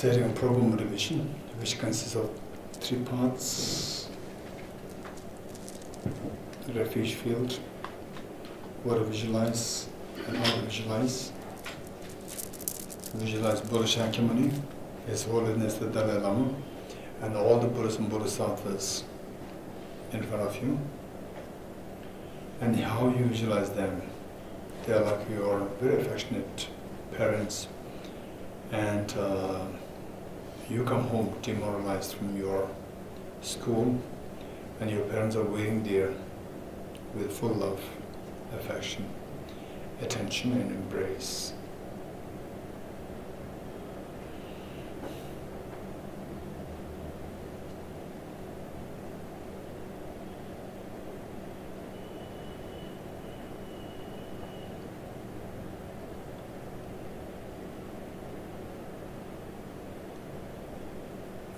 setting a proper motivation, which consists of 3 parts: refuge field, what to visualize and how to visualize. Visualize Buddha Shakyamuni, His Holiness the Dalai Lama, and all the Buddhas and Bodhisattvas in front of you. And how you visualize them. They are like your very affectionate parents, and you come home demoralized from your school, and your parents are waiting there with full love, affection, attention and embrace.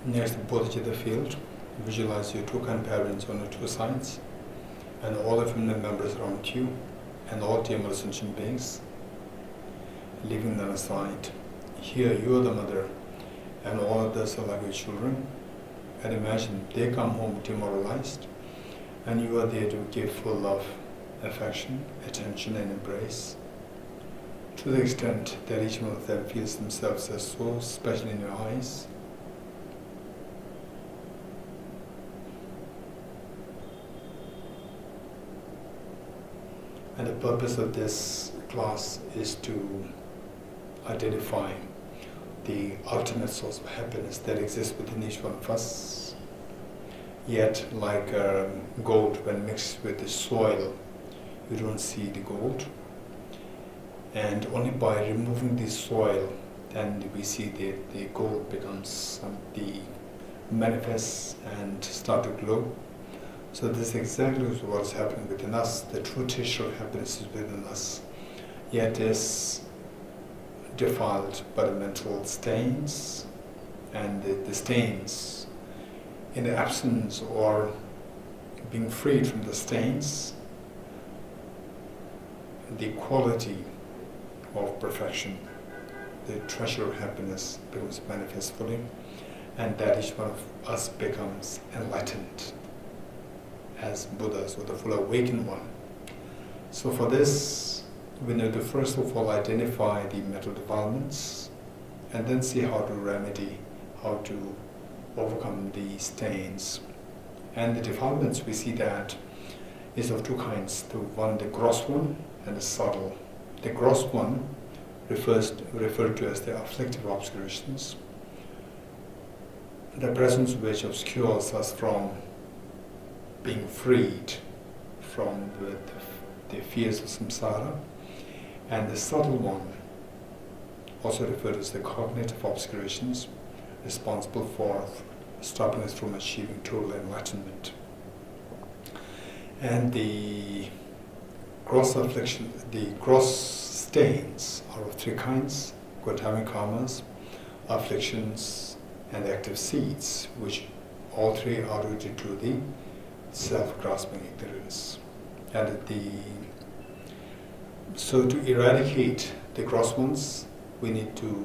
Next, the Bodhicitta field. Visualize your 2 grandparents on the 2 sides, and all the family members around you, and all Tiamara sentient beings, leaving them aside. Here you are the mother, and all others are like your children. And imagine they come home demoralized, and you are there to give full love, affection, attention and embrace, to the extent that each one of them feels themselves as so special in your eyes. And the purpose of this class is to identify the ultimate source of happiness that exists within each one of us. Yet, like gold, when mixed with the soil, you don't see the gold. And only by removing the soil, then we see that the gold becomes manifests and start to glow. So this is exactly what is happening within us. The true teacher of happiness is within us, yet is defiled by the mental stains, and the stains, in the absence or being freed from the stains, the quality of perfection, the treasure of happiness becomes manifest fully, and that each one of us becomes enlightened as Buddhas, or the full awakened one. So for this, we need to first of all identify the mental defilements, and then see how to remedy, how to overcome the stains. And the defilements, we see that is of 2 kinds. The one, the gross one, and the subtle. The gross one referred to as the afflictive obscurations, the presence of which obscures us from being freed from the fears of samsara. And the subtle one, also referred as the cognitive obscurations, responsible for stopping us from achieving total enlightenment. And the gross affliction, the gross stains are of 3 kinds: Gautamic karmas, afflictions, and active seeds, which all 3 are rooted to the self-grasping ignorance. And so to eradicate the gross ones, we need to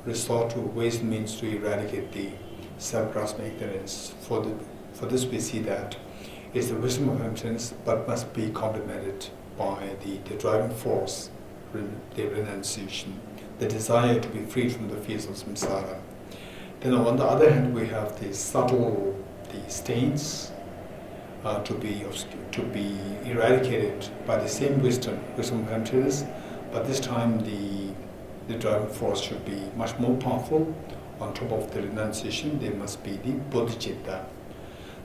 resort to ways and means to eradicate the self-grasping ignorance. For this we see that is the wisdom of emptiness, but must be complemented by the driving force, the renunciation, the desire to be freed from the fears of samsara. Then on the other hand, we have the subtle, the stains, to be eradicated by the same wisdom of emptiness, but this time the driving force should be much more powerful. On top of the renunciation, there must be the bodhicitta.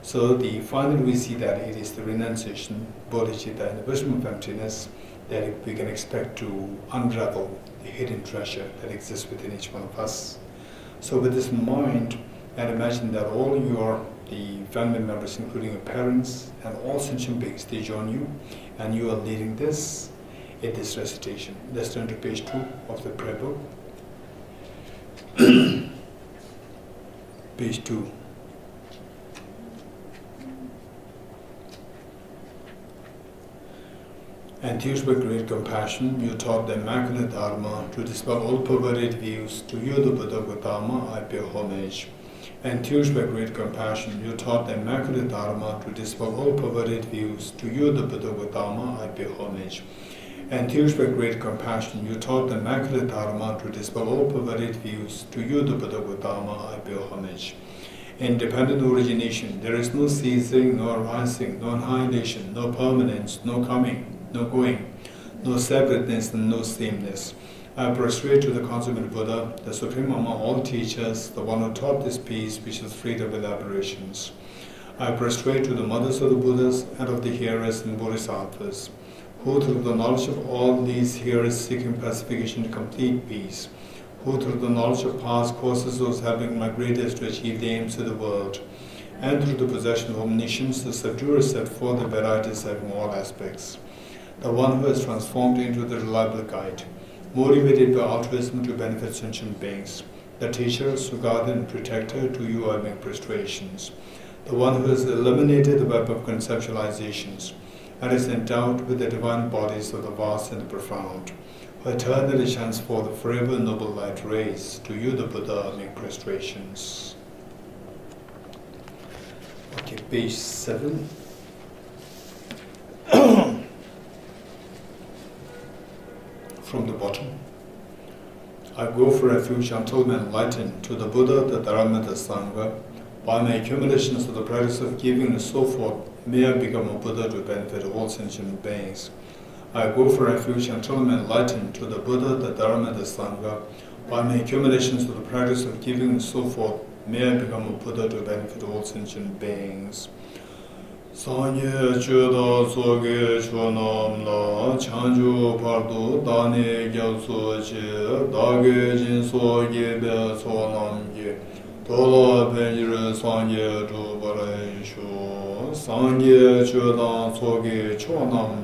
So finally we see that it is the renunciation, bodhicitta, and the wisdom of emptiness that we can expect to unravel the hidden treasure that exists within each one of us. So with this in mind, and imagine that all the family members, including your parents and all sentient beings, they join you, and you are leading this in this recitation. Let's turn to page 2 of the prayer book. Page 2. Enthused by great compassion, you taught the Immaculate Dharma to dispel all perverted views. To you, the Buddha Gautama, I pay homage. Enthused by great compassion, you taught the Immaculate Dharma to dispel all perverted views. To you, the Buddha Gautama, I pay homage. Enthused by great compassion, you taught the Immaculate Dharma to dispel all perverted views. To you, the Buddha Gautama, I pay homage. Independent origination, there is no ceasing, no arising, no annihilation, no permanence, no coming, no going, no separateness and no sameness. I prostrate to the consummate Buddha, the supreme among all teachers, the one who taught this peace which is freed of elaborations. I prostrate to the mothers of the Buddhas and of the hearers and Bodhisattvas, who through the knowledge of all these hearers seeking pacification and complete peace, who through the knowledge of past causes those helping migrators to achieve the aims of the world, and through the possession of omniscience, the subduer set forth the varieties having all aspects. The one who has transformed into the reliable guide, motivated by altruism to benefit sentient beings. The teacher, Sugata and protector, to you I make prostrations. The one who has eliminated the web of conceptualizations and is endowed with the divine bodies of the vast and the profound, who eternally shines forth the forever noble light rays. To you, the Buddha, I make prostrations. Okay, page 7. From the bottom. I go for refuge until I'm enlightened to the Buddha, the Dharma, the Sangha. By my accumulations of the practice of giving and so forth, may I become a Buddha to benefit all sentient beings. I go for refuge until I'm enlightened to the Buddha, the Dharma, the Sangha. By my accumulations of the practice of giving and so forth, may I become a Buddha to benefit all sentient beings. Sangye chuda soge chunam la chanju pardu dane gyalso che dage jin soge be sonam ge tola benjire sangye tu barai shu sangye chuda soge chunam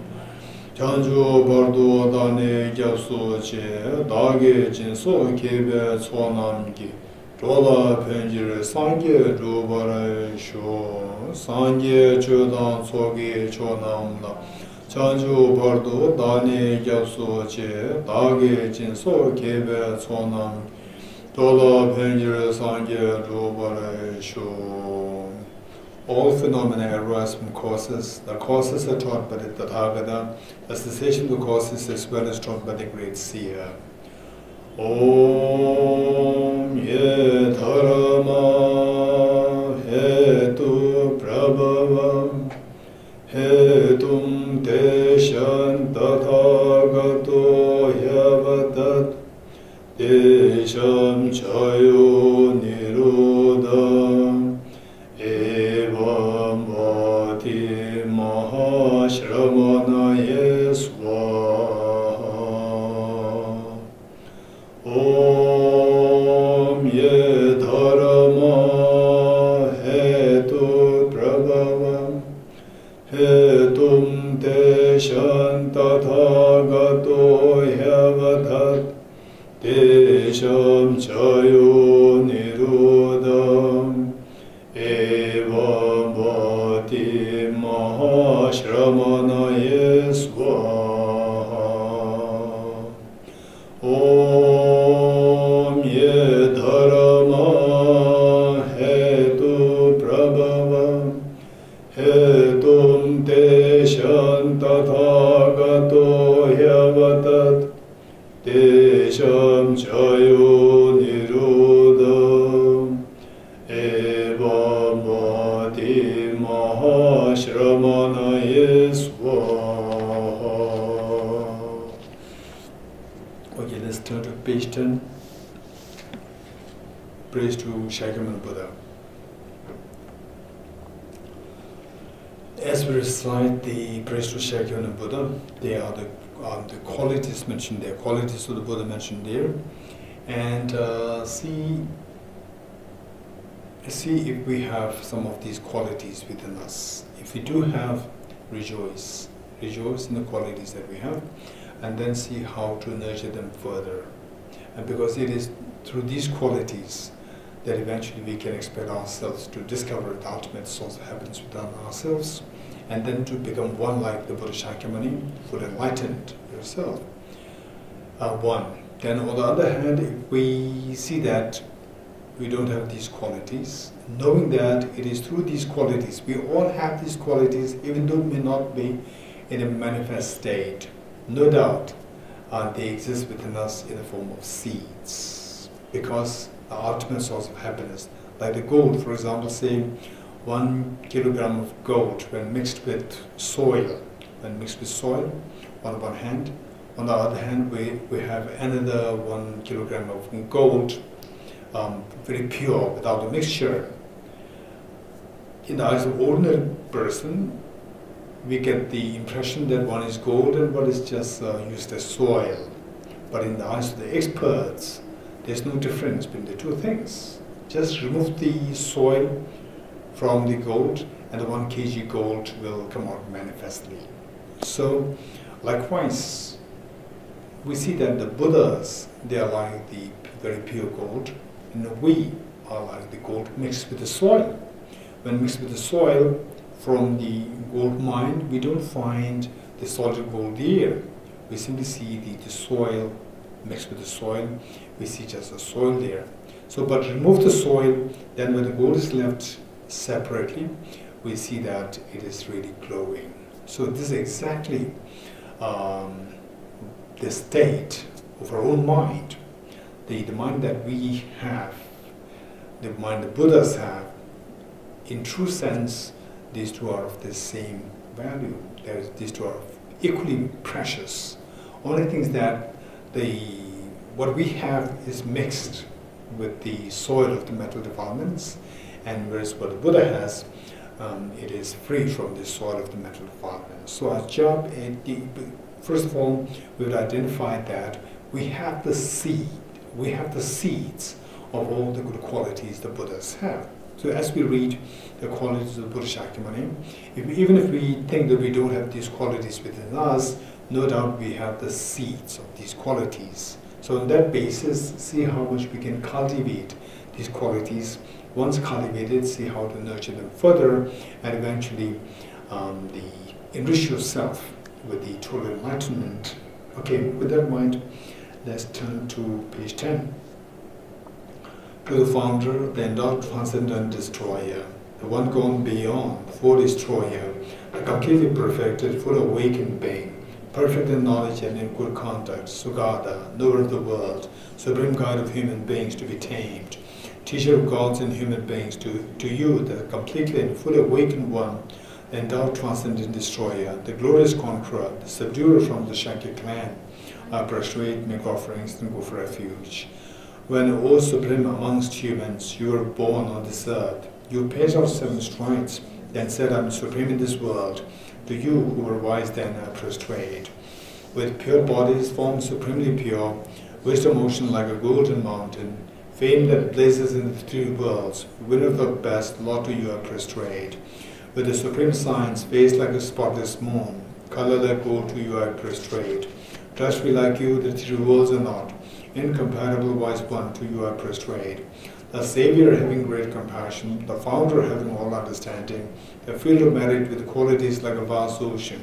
chanju pardu dane gyalso che dage jin soge be sonam ge tola benjire sangye tu barai shu Sangye chodan soge chonam la chanju bardo dane gyapso che dage jinso kebe chonam dola penjire sangye rubare sho. All phenomena arise from causes. The causes are taught by the Tathagata. The cessation of the causes as well as taught by the great seer. Om ye dharma hetu prabhavam hetum deshan tathagato yavatat desham chayo nirodham evam vati mahashramanaye swaha. Om ye dharma hetu prabhavam hetum deshan tathagato yavatat desham chayo nirodham evam vati mahashramanaye swaha. Om ye dharma hetu prabhavam hetum deshan tathagato yavatat desham chayo nirodham evam vati mahashramanaye swaha. Okay, let's turn to page 10. Praise to Shakyamuni Buddha. As we recite the praise to Shakyamuni Buddha, they are the qualities mentioned there, qualities of the Buddha mentioned there, and see if we have some of these qualities within us. If we do have, rejoice in the qualities that we have, and then see how to nurture them further. And because it is through these qualities that eventually we can expect ourselves to discover the ultimate source of happiness within ourselves, and then to become one like the Buddha Shakyamuni, fully enlightened yourself. One. Then on the other hand, if we see that we don't have these qualities, knowing that it is through these qualities, we all have these qualities, even though it may not be in a manifest state, no doubt they exist within us in the form of seeds, because the ultimate source of happiness, like the gold, for example, say 1 kilogram of gold when mixed with soil, on one hand, on the other hand we have another 1 kilogram of gold, very pure, without a mixture. In the eyes of ordinary person, we get the impression that one is gold and one is just used as soil. But in the eyes of the experts, there's no difference between the two things. Just remove the soil from the gold and the 1 kg gold will come out manifestly. So, likewise, we see that the Buddhas, they are like the very pure gold, and we are like the gold mixed with the soil. When mixed with the soil from the gold mine, we don't find the solid gold there. We simply see the soil mixed with the soil. We see just the soil there. So, but remove the soil, then when the gold is left separately, we see that it is really glowing. So this is exactly the state of our own mind. The mind that we have, the mind the Buddhas have, in true sense, these two are of the same value. These two are equally precious. Only thing is that what we have is mixed with the soil of the mental defilements, and whereas what the Buddha has, it is free from the soil of the mental defilements. So our job, first of all, we would identify that we have the seed, we have the seeds of all the good qualities the Buddhas have. So as we read the qualities of Buddha Shakyamuni, even if we think that we don't have these qualities within us, no doubt we have the seeds of these qualities. So on that basis, see how much we can cultivate these qualities. Once cultivated, see how to nurture them further, and eventually enrich yourself with the total enlightenment. Okay, with that in mind, let's turn to page 10. To the founder, the endowed transcendent destroyer, the one gone beyond, full destroyer, the completely perfected, full awakened being, perfect in knowledge and in good conduct, Sugata, knower of the world, supreme guide of human beings to be tamed, teacher of gods and human beings, to you, the completely and fully awakened one, the endowed transcendent destroyer, the glorious conqueror, the subduer from the Shakya clan, I prostrate, make offerings, and go for refuge. When, O supreme amongst humans, you were born on this earth, you paid out 7 strides, then said, I am supreme in this world. To you who were wise then I prostrate. With pure bodies, formed supremely pure, wisdom ocean like a golden mountain, fame that blazes in the 3 worlds, winner of the best, Lord, to you I prostrate. With the supreme science, face like a spotless moon, color like gold, to you I prostrate. Touch me like you, the 3 worlds are not, incomparable wise one, to you I prostrate. The Savior having great compassion, the Founder having all understanding, the field of merit with qualities like a vast ocean,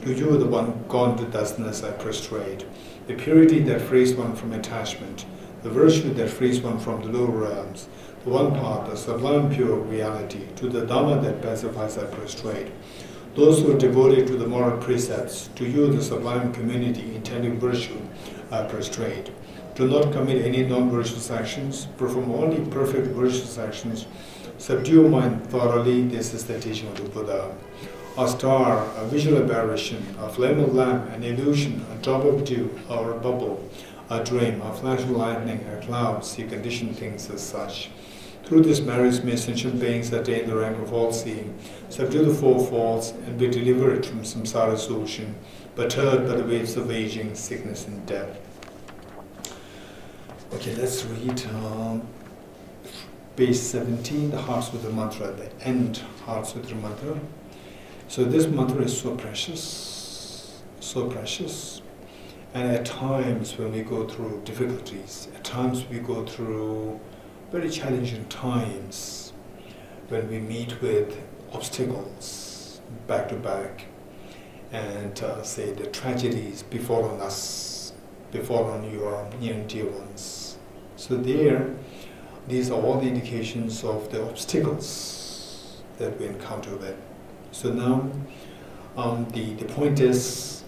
to you the one gone to dustness I prostrate. The purity that frees one from attachment, the virtue that frees one from the lower realms, the one path, the sublime pure reality, to the Dhamma that pacifies I prostrate. Those who are devoted to the moral precepts, to you the sublime community intending virtue I prostrate. Do not commit any non-virtuous actions, perform only perfect virtuous actions, subdue mind thoroughly, this is the teaching of the Buddha. A star, a visual aberration, a flame of lamp, an illusion, a drop of dew, or a bubble, a dream, a flash of lightning, a cloud, see conditioned things as such. Through this marriage may sentient beings attain the rank of all-seeing, subdue the 4 faults, and be delivered from samsara's ocean, perturbed by the waves of aging, sickness, and death. Okay, let's read page 17, the Heart Sutra mantra, at the end Heart Sutra mantra. So this mantra is so precious, and at times when we go through difficulties, at times we go through very challenging times, when we meet with obstacles, back to back, and say the tragedies befallen us, befallen your near and dear ones. So these are all the indications of the obstacles that we encounter with. So now the point is,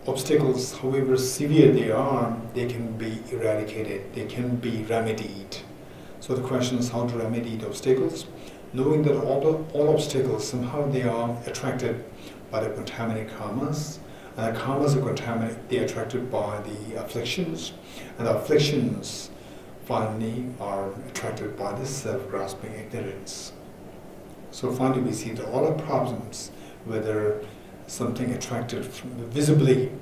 obstacles, however severe they can be eradicated, they can be remedied. So the question is how to remedy the obstacles, knowing that all obstacles, somehow they are attracted by the contaminated karmas, and the karmas are contaminated, they are attracted by the afflictions, and the afflictions finally are attracted by the self-grasping ignorance. So finally we see that all our problems, whether something attracted visibly,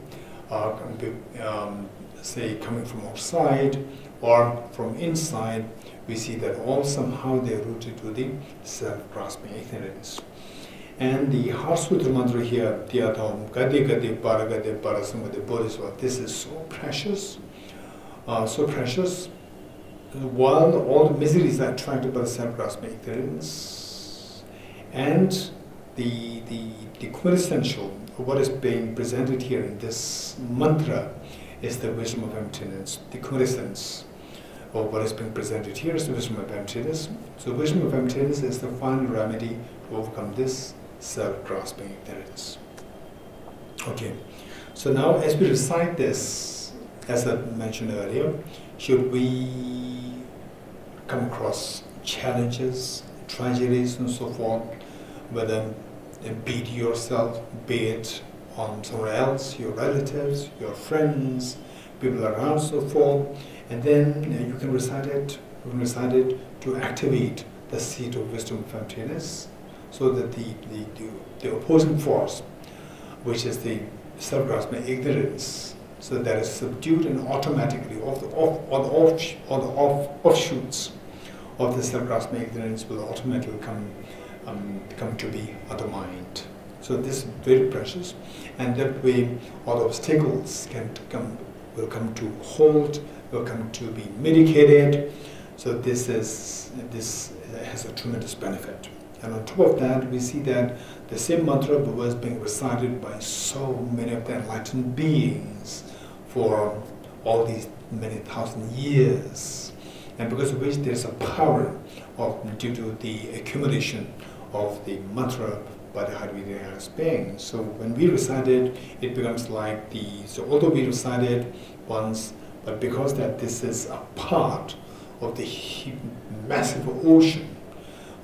say coming from outside or from inside, we see that all somehow they are rooted to the self-grasping ignorance. And the Heart Sutra mantra here, Tiyadham, Gade Gade Paragade Parasamade Bodhisattva, this is so precious, while all the miseries are attracted by the self-grasping ignorance, and the quintessential, what is being presented here in this mantra is the wisdom of emptiness. The quintessence of what is being presented here is the wisdom of emptiness. So wisdom of emptiness is the final remedy to overcome this self-grasping ignorance. Okay, so now as we recite this, as I mentioned earlier, should we come across challenges, tragedies and so forth, whether be it yourself, be it on someone else, your relatives, your friends, people around, so forth, and then you can recite it. You can recite it to activate the seat of wisdom of emptiness, so that the opposing force, which is the self-grasping ignorance, so that is subdued, and automatically all the offshoots of the self-grasping ignorance will automatically come to be undermined. So this is very precious, and that way all the obstacles will come to halt, will come to be mitigated. So this has a tremendous benefit. And on top of that, we see that the same mantra was being recited by so many of the enlightened beings for all these many thousand years, and because of which there's a power due to the accumulation of the mantra by the high beings. So when we recite it, it becomes like so although we recite it once, but because that this is a part of the massive ocean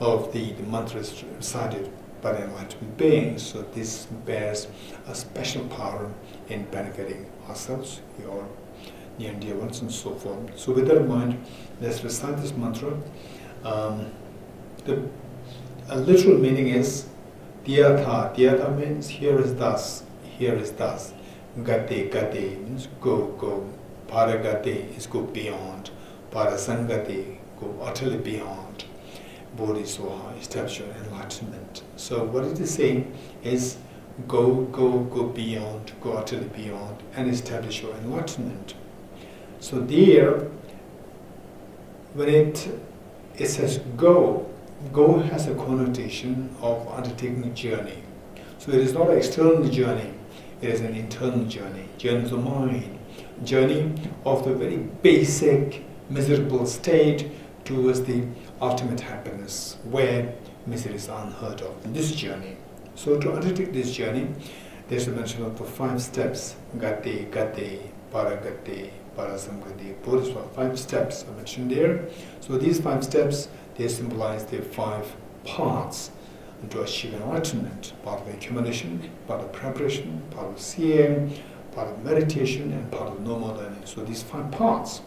of the mantras recited by the enlightened beings, so this bears a special power in benefiting ourselves, your near and dear ones, and so forth. So with that in mind, let's recite this mantra. A literal meaning is Dhyatha. Dhyatha means here is thus, here is thus. Gate, gate means go, go. Paragate is go beyond. Parasangate, go utterly beyond. Bodhisattva, establish your enlightenment. So what it is saying is go, go, go beyond, go utterly beyond, and establish your enlightenment. So there, when it says go, go has a connotation of undertaking a journey. So it is not an external journey, it is an internal journey, journey of the mind, journey of the very basic miserable state towards the ultimate happiness, where misery is unheard of in this journey. So to undertake this journey, there's a mention of the 5 steps, Gate, Gate, Paragate, Parasamgate, Bodhisattva, 5 steps are mentioned there. So these 5 steps, they symbolize the 5 paths to achieve enlightenment, part of accumulation, part of preparation, part of seeing, part of meditation, and part of normal learning. So these 5 paths.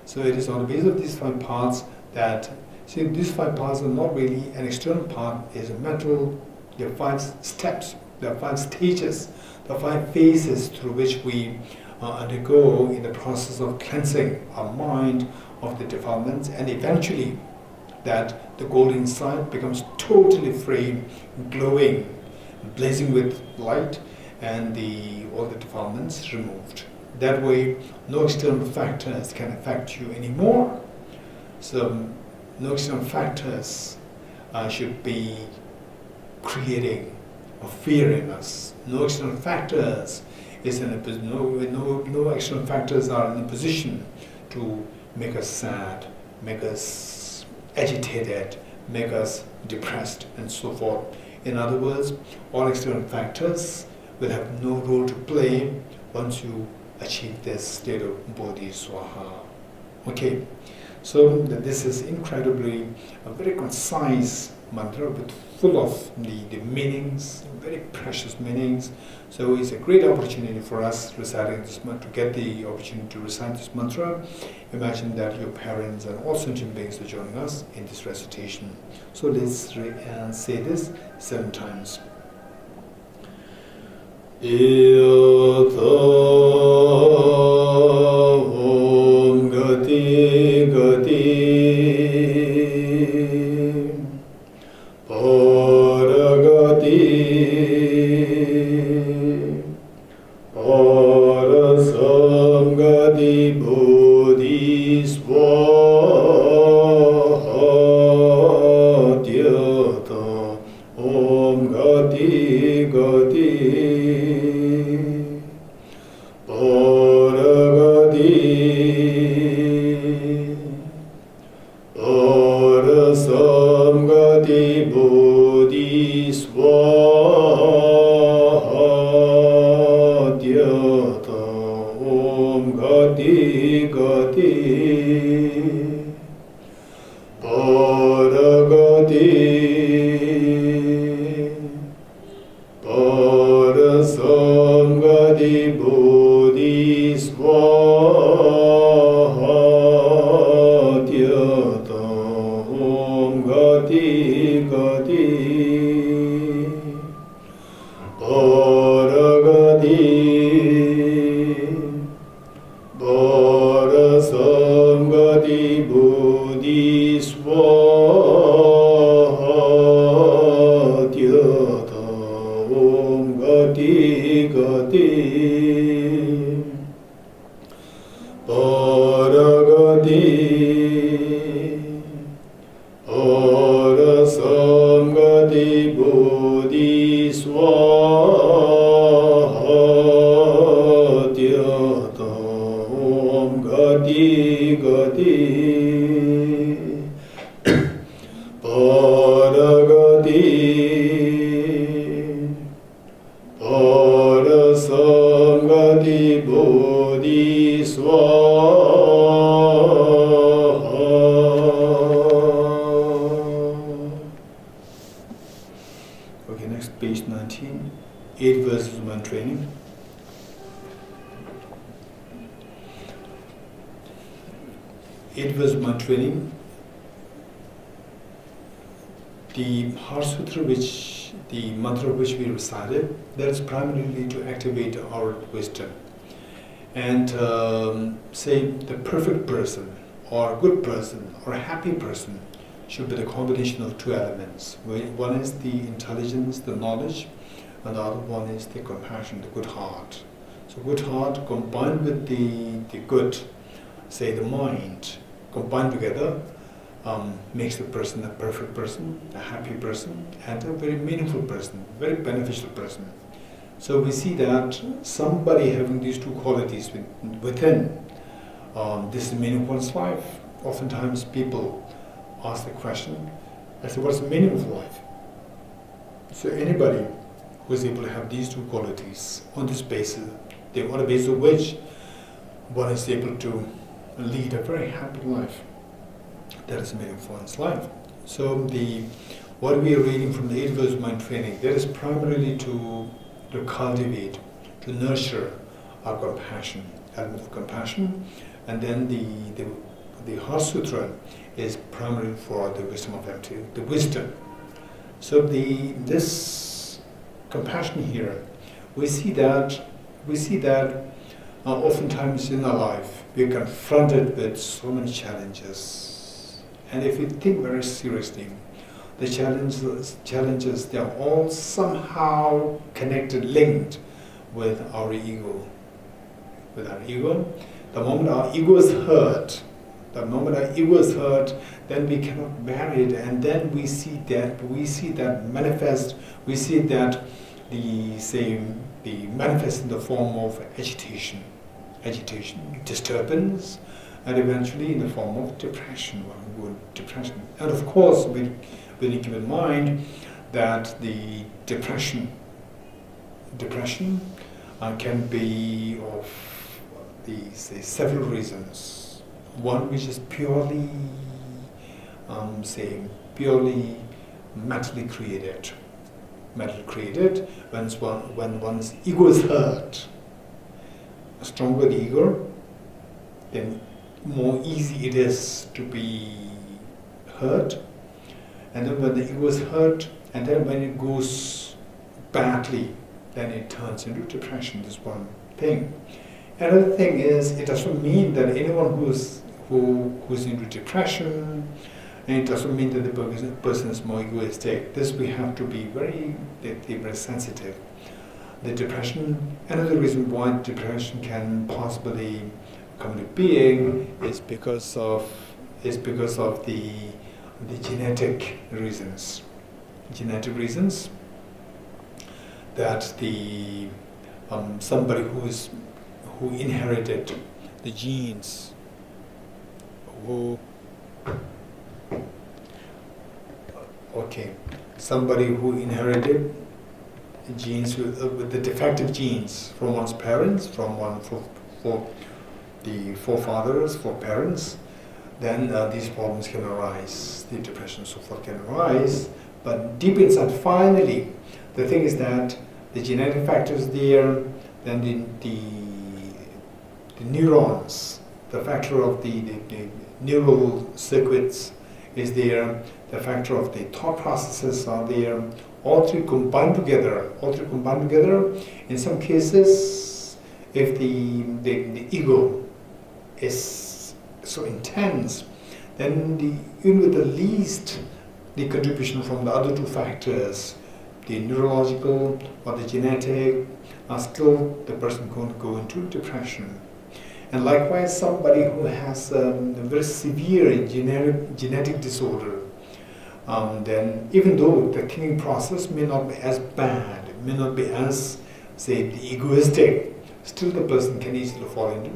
So it is on the basis of these 5 paths that, see, these 5 paths are not really an external path, it is a mental, there are 5 steps, there are 5 stages, there are 5 phases through which we undergo in the process of cleansing our mind of the defilements, and eventually that the goal inside becomes totally free, glowing, blazing with light, and all the defilements removed. That way, no external factors can affect you anymore. So, no external factors should be creating of fear in us. No external factors no external factors are in a position to make us sad, make us agitated, make us depressed, and so forth. In other words, all external factors will have no role to play once you achieve this state of Bodhiswaha. Okay, so this is incredibly a very concise mantra, but full of the meanings, very precious meanings. So it's a great opportunity for us reciting this mantra, to get the opportunity to recite this mantra. Imagine that your parents and all sentient beings are joining us in this recitation. So let's say this 7 times. Om Gati Gati Okay, next page 19. 8 verses of mind training. The Heart Sutra, the mantra which we recited, that is primarily to activate our wisdom. And say the perfect person, or a good person, or a happy person should be the combination of 2 elements. One is the intelligence, the knowledge, and the other one is the compassion, the good heart. So good heart combined with the good, say the mind, combined together, makes the person a perfect person, a happy person, and a very meaningful person, very beneficial person. So we see that somebody having these 2 qualities within, this is the meaning of one's life. Oftentimes people ask the question, I say, what's the meaning of life? So anybody who is able to have these 2 qualities on this basis, on the basis of which one is able to lead a very happy life. That is the meaning of one's life. So what we are reading from the 8 verses of mind training, that is primarily to cultivate, to nurture our compassion, element of compassion, and then the Heart Sutra is primarily for the wisdom of empty, the wisdom. So this compassion here, we see that oftentimes in our life we are confronted with so many challenges, and if we think very seriously, the challenges, they are all somehow connected, linked with our ego. The moment our ego is hurt, The moment our ego is hurt, then we cannot bear it, and then we see that manifest. We see that the manifest in the form of agitation, disturbance, and eventually in the form of depression. Depression, and of course, we need to keep in mind that the depression can be of several reasons. One which is purely mentally created. When one's ego is hurt, a stronger the ego, then more easy it is to be hurt. And then when the ego is hurt, and then when it goes badly, then it turns into depression. This one thing. Another thing is, it doesn't mean that anyone who's into depression, and it doesn't mean that the person is more egoistic. This we have to be very sensitive. The depression, another reason why depression can possibly come into being is because of the genetic reasons. Genetic reasons that the somebody who inherited the genes, somebody who inherited genes with the defective genes from one's parents, for the forefathers, for parents, then these problems can arise, the depression and so forth can arise. But deep inside, finally, the thing is that the genetic factors there, then the neurons, the factor of the neural circuits is there, the factor of the thought processes are there, all three combined together. In some cases, if the ego is so intense, then even with the least the contribution from the other two factors, the neurological or the genetic, still the person going to go into depression. And likewise, somebody who has a very severe genetic disorder, then even though the killing process may not be as bad, may not be as, say, egoistic, still the person can easily fall into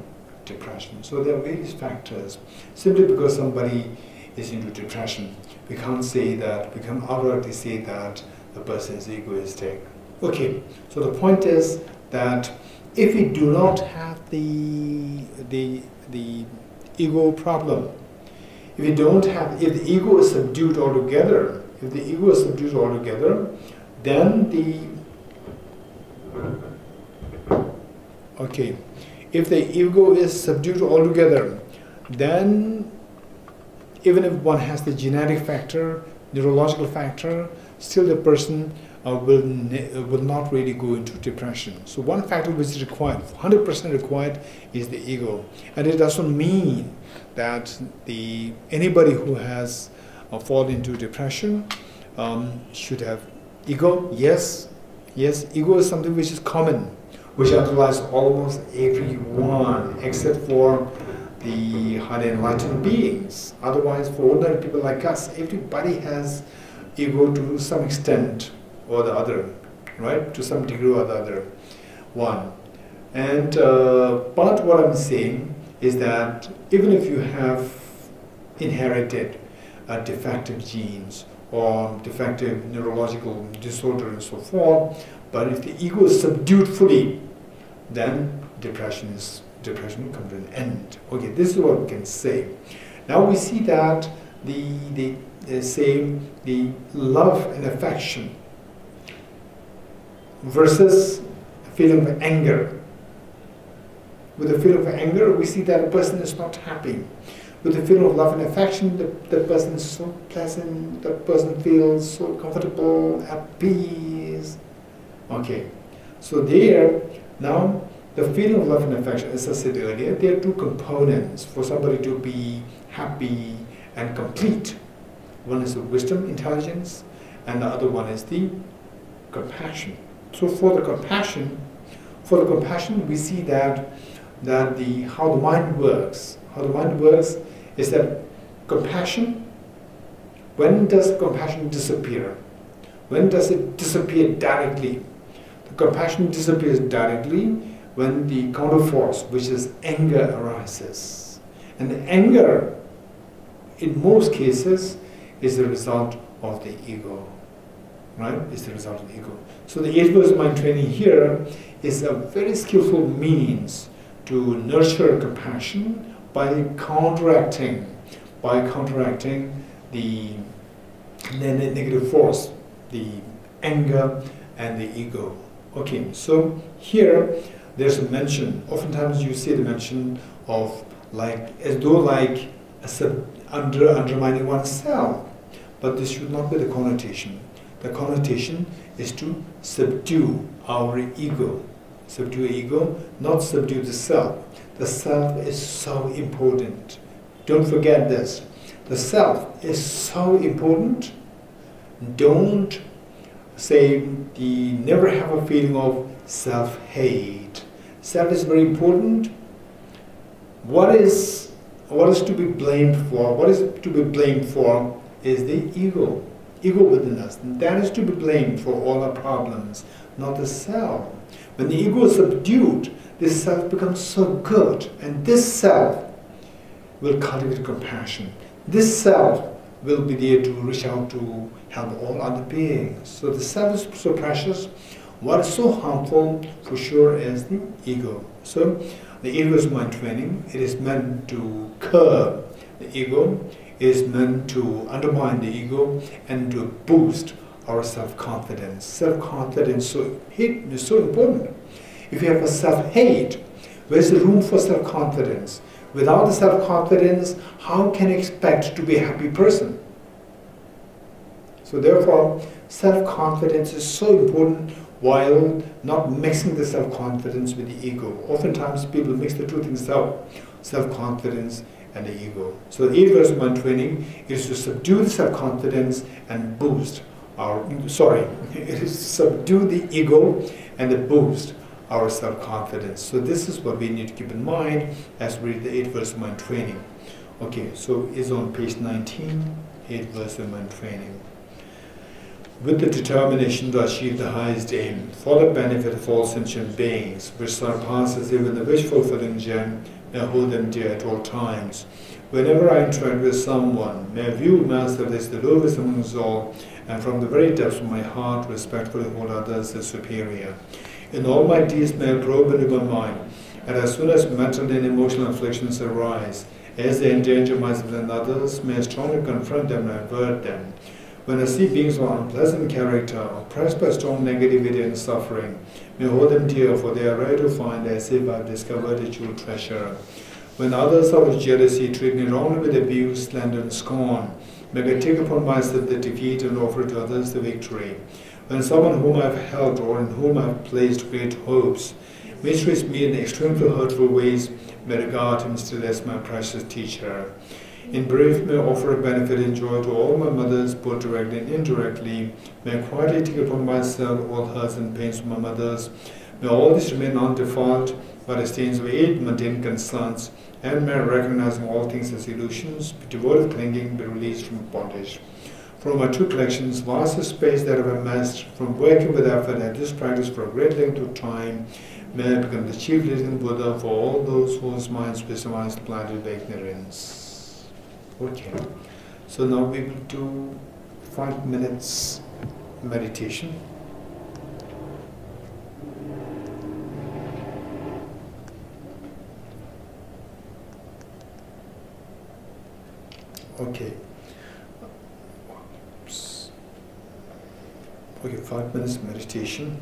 depression. So there are various factors. Simply because somebody is into depression, we can't outrightly say that the person is egoistic. Okay, so the point is that if we do not have the ego problem, if the ego is subdued altogether, then if the ego is subdued altogether, then even if one has the genetic factor, neurological factor, still the person will not really go into depression. So one factor which is required, 100% required, is the ego. And it doesn't mean that anybody who has fallen into depression should have ego. Yes, ego is something which is common, which underlies almost everyone, except for the highly enlightened beings. Otherwise, for ordinary people like us, everybody has ego to some extent or the other, right? To some degree or the other. One. And but what I'm saying is that even if you have inherited defective genes or defective neurological disorder and so forth, but if the ego is subdued fully, then depression will come to an end. Okay, this is what we can say. Now we see that the love and affection versus feeling of anger. With the feeling of anger, we see that a person is not happy. With the feeling of love and affection, the person is so pleasant, the person feels so comfortable, at peace. Okay, so there, now, the feeling of love and affection, as I said earlier, there are two components for somebody to be happy and complete. One is the wisdom, intelligence, and the other one is the compassion. So for the compassion, we see that how the mind works. How the mind works is that compassion, when does compassion disappear? When does it disappear directly? The compassion disappears directly when the counterforce, which is anger, arises. And the anger, in most cases, is the result of the ego. Right? It's the result of the ego. So the 8 verse mind training here is a very skillful means to nurture compassion by counteracting the negative force, the anger and the ego. Okay, so here there's a mention, oftentimes you see the mention of as though undermining oneself, but this should not be the connotation. The connotation is to subdue our ego. Subdue ego, not subdue the self. The self is so important. Don't forget this. The self is so important. Don't never have a feeling of self-hate. Self is very important. What is to be blamed for? What is to be blamed for is the ego. Ego within us. And that is to be blamed for all our problems, not the self. When the ego is subdued, this self becomes so good, and this self will cultivate compassion. This self will be there to reach out to help all other beings. So the self is so precious. What is so harmful, for sure, is the ego. So the ego is mind training. It is meant to curb the ego. It is meant to undermine the ego and to boost our self-confidence. Self-confidence is so important. If you have a self-hate, where's the room for self-confidence? Without the self-confidence, how can you expect to be a happy person? So therefore, self-confidence is so important while not mixing the self-confidence with the ego. Oftentimes people mix the two things up, self-confidence and the ego. So the 8 verse mind training is to subdue the self-confidence and boost it is to subdue the ego and to boost our self-confidence. So this is what we need to keep in mind as we read the 8 verse mind training. Okay, so it's on page 19, 8 verse mind training. With the determination to achieve the highest aim, for the benefit of all sentient beings, which surpasses even the wish-fulfilling gem, may I hold them dear at all times. Whenever I interact with someone, may I view myself as the lowest among us all, and from the very depths of my heart, respectfully hold others as superior. In all my deeds, may I probe into my mind, and as soon as mental and emotional afflictions arise, as they endanger myself and others, may I strongly confront them and avert them. When I see beings of unpleasant character, oppressed by strong negativity and suffering, may I hold them dear, for they are rare to find, as if I have discovered a jewel treasure. When others out of jealousy treat me wrongly with abuse, slander and scorn, may I take upon myself the defeat and offer to others the victory. When someone whom I have helped or in whom I have placed great hopes mistreats me in extremely hurtful ways, may I regard him still as my precious teacher. In brief, may I offer a benefit and joy to all my mothers, both directly and indirectly. May I quietly take upon myself all hurts and pains of my mothers. May all this remain undefiled by the stains of 8 mundane concerns, and may I, recognizing all things as illusions, be devoid of clinging, be released from bondage. From my 2 collections, vast space that I have amassed, from working with effort and this practice for a great length of time, may I become the chief living Buddha for all those whose minds, wisdom, eyes blinded by ignorance. Okay, so now we will do 5 minutes meditation. Okay. Oops. Okay, 5 minutes meditation.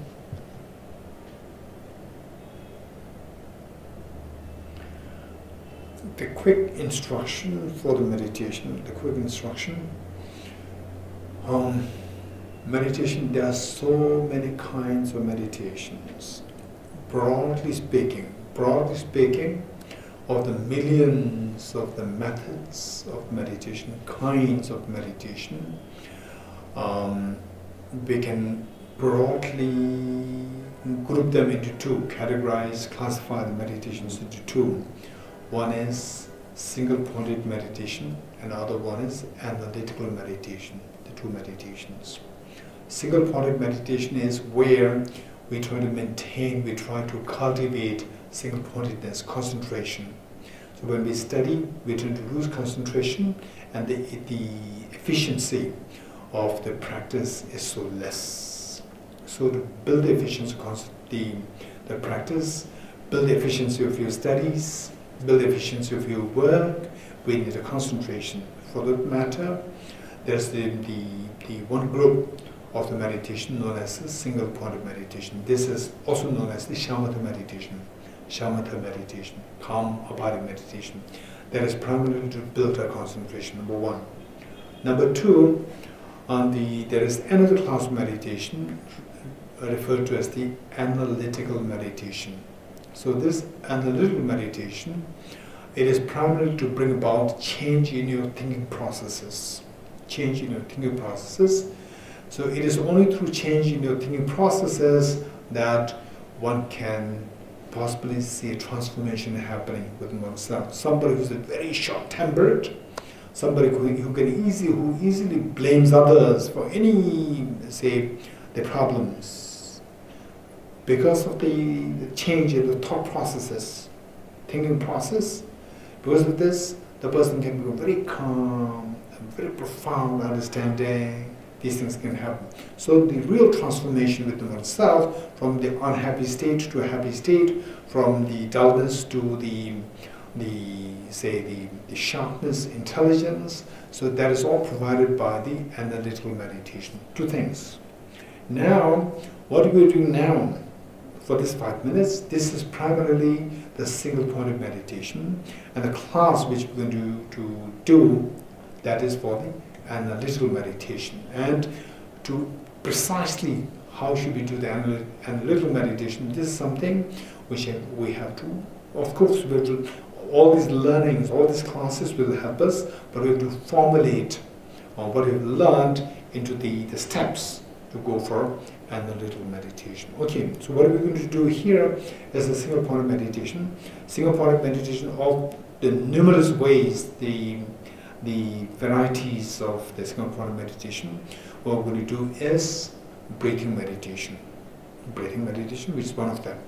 The quick instruction for the meditation, meditation, there are so many kinds of meditations. Broadly speaking, of the millions of the methods of meditation, kinds of meditation, we can broadly group them into 2, classify the meditations into 2. One is single-pointed meditation, and the other one is analytical meditation, the two meditations. Single-pointed meditation is where we try to maintain, we try to cultivate single-pointedness, concentration. So when we study, we tend to lose concentration, and the efficiency of the practice is so less. So to build the efficiency of the practice, build the efficiency of your studies, build the efficiency of your work, we need a concentration. For that matter, there's the one group of the meditation known as the single-pointed meditation. This is also known as the shamatha meditation. Shamatha meditation, calm abiding meditation. That is primarily to build our concentration, number one. Number two, there is another class of meditation referred to as the analytical meditation. So this analytical meditation, it is primarily to bring about change in your thinking processes. Change in your thinking processes. So it is only through change in your thinking processes that one can possibly see a transformation happening within oneself. Somebody who's very short-tempered, somebody who easily blames others for any, say, the problems. Because of the change in the thought processes, thinking process, because of this, the person can become very calm, very profound understanding. These things can happen. So the real transformation within oneself, from the unhappy state to a happy state, from the dullness to the sharpness, intelligence, so that is all provided by the analytical meditation. Two things. Now, what we're doing now for this 5 minutes, this is primarily the single-pointed meditation, and the class which we're going to do, that is for the analytical meditation. And to precisely how should we do the analytical meditation, this is something which we have to, of course, we have to, all these learnings, all these classes will help us, but we have to formulate what we've learned into the steps to go for analytical meditation. Okay, so what we're going to do here is a single-pointed meditation. Single-pointed meditation of the numerous ways, the varieties of the single-pointed meditation. What we're going to do is breathing meditation. Breathing meditation, which is one of them.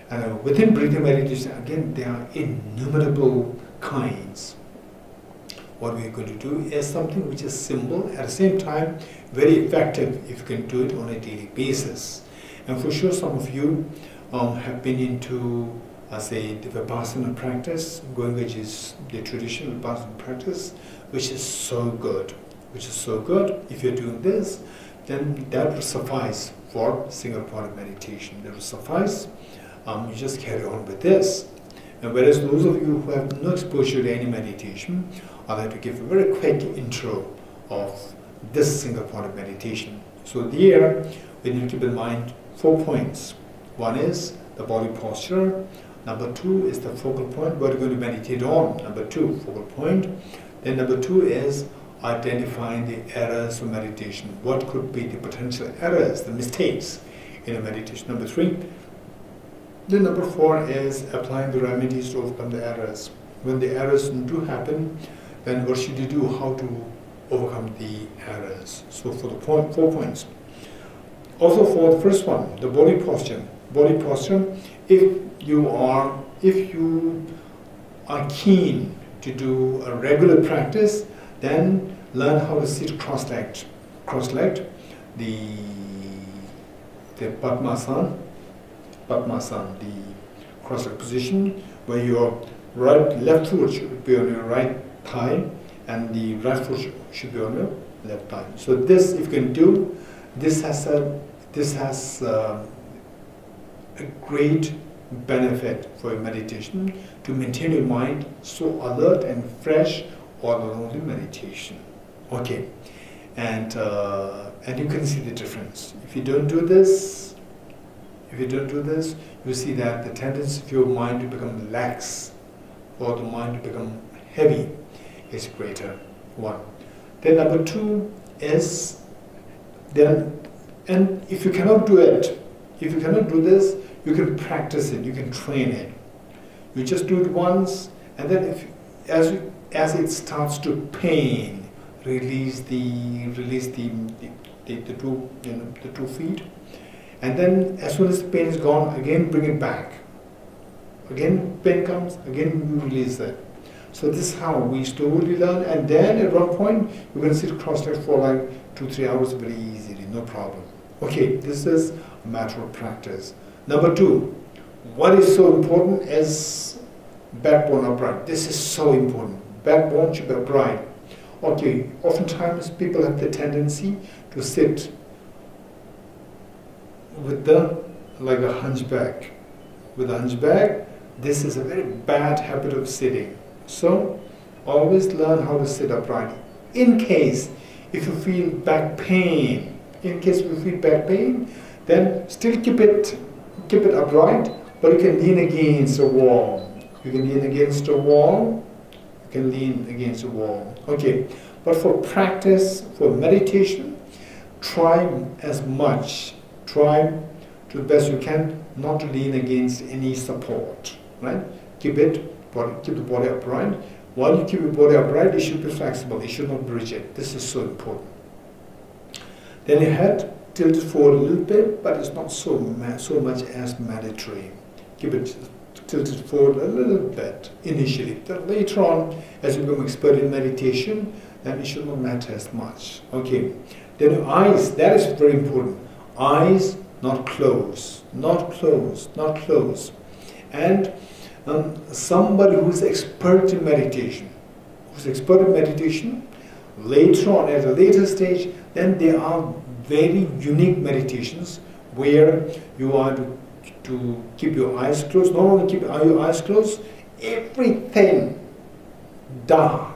And within breathing meditation, again, there are innumerable kinds. What we're going to do is something which is simple, at the same time very effective if you can do it on a daily basis. And for sure some of you have been into, say, the Vipassana practice, which is the traditional Vipassana practice, which is so good. If you're doing this, then that will suffice for single-pointed meditation. That will suffice. You just carry on with this. And whereas those of you who have no exposure to any meditation, I'd like to give a very quick intro of this single-pointed meditation. So there, we need to keep in mind 4 points. One is the body posture. Number 2 is the focal point. What we're going to meditate on. Number 2, focal point. Then number 2 is identifying the errors of meditation. What could be the potential errors, the mistakes in a meditation. Number 3. Then number 4 is applying the remedies to overcome the errors. When the errors do happen, then what should you do? How to overcome the errors? So for the 4 points. Also for the first one, the body posture. Body posture, if you are keen to do a regular practice, then learn how to sit cross-legged. Cross-legged, the Padmasana, the cross-legged position, where your left foot should be on your right thigh, and the right foot should be on your left thigh. So this, if you can do, this has a great benefit for your meditation, to maintain your mind so alert and fresh all along the meditation. Okay, and you can see the difference. If you don't do this, you see that the tendency of your mind to become lax or the mind to become heavy is greater. 1. Then number 2 is and if you cannot do it, if you cannot do this, you can practice it, you can train it. You just do it once, and then as it starts to pain, release the two feet, and then as soon as the pain is gone, again bring it back. Again pain comes, again you release it. So this is how we slowly learn, and then at one point you're going to sit cross-legged for like 2-3 hours very easily, no problem. Okay, this is a matter of practice. Number 2, what is so important is backbone upright. This is so important. Backbone should be upright. Okay, oftentimes people have the tendency to sit with like a hunchback. With a hunchback, this is a very bad habit of sitting. So, always learn how to sit upright. In case if you feel back pain, then still keep it upright, but you can lean against a wall. You can lean against a wall. You can lean against a wall. Okay, but for practice, for meditation, try to the best you can not to lean against any support. Right? Keep the body upright. While you keep your body upright, it should be flexible. It should not be rigid. This is so important. Then your head tilted forward a little bit, but it's not so much as mandatory. Keep it tilted forward a little bit initially. Then later on, as you become expert in meditation, then it should not matter as much. Okay. Then your eyes, that is very important. Eyes not close, not close, not close. And somebody who's expert in meditation, later on, at a later stage, then there are very unique meditations where you are to keep your eyes closed. Not only keep your eyes closed, everything dark.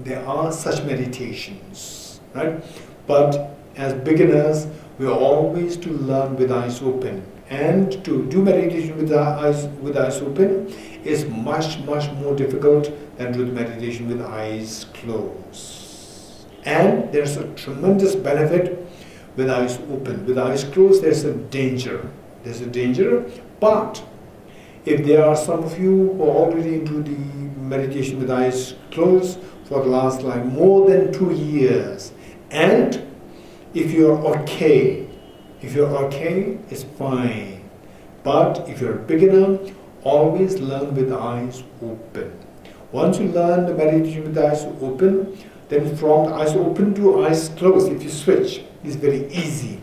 There are such meditations, right? But as beginners, we are always to learn with eyes open. And to do meditation with eyes open is much more difficult than to do meditation with eyes closed. And there's a tremendous benefit with eyes open. With eyes closed, there's a danger. There's a danger. But if there are some of you who are already into the meditation with eyes closed for the last like more than 2 years, and if you're okay, it's fine. But if you're a beginner, always learn with eyes open. Once you learn the meditation with eyes open, then from the eyes open to eyes closed, if you switch, is very easy.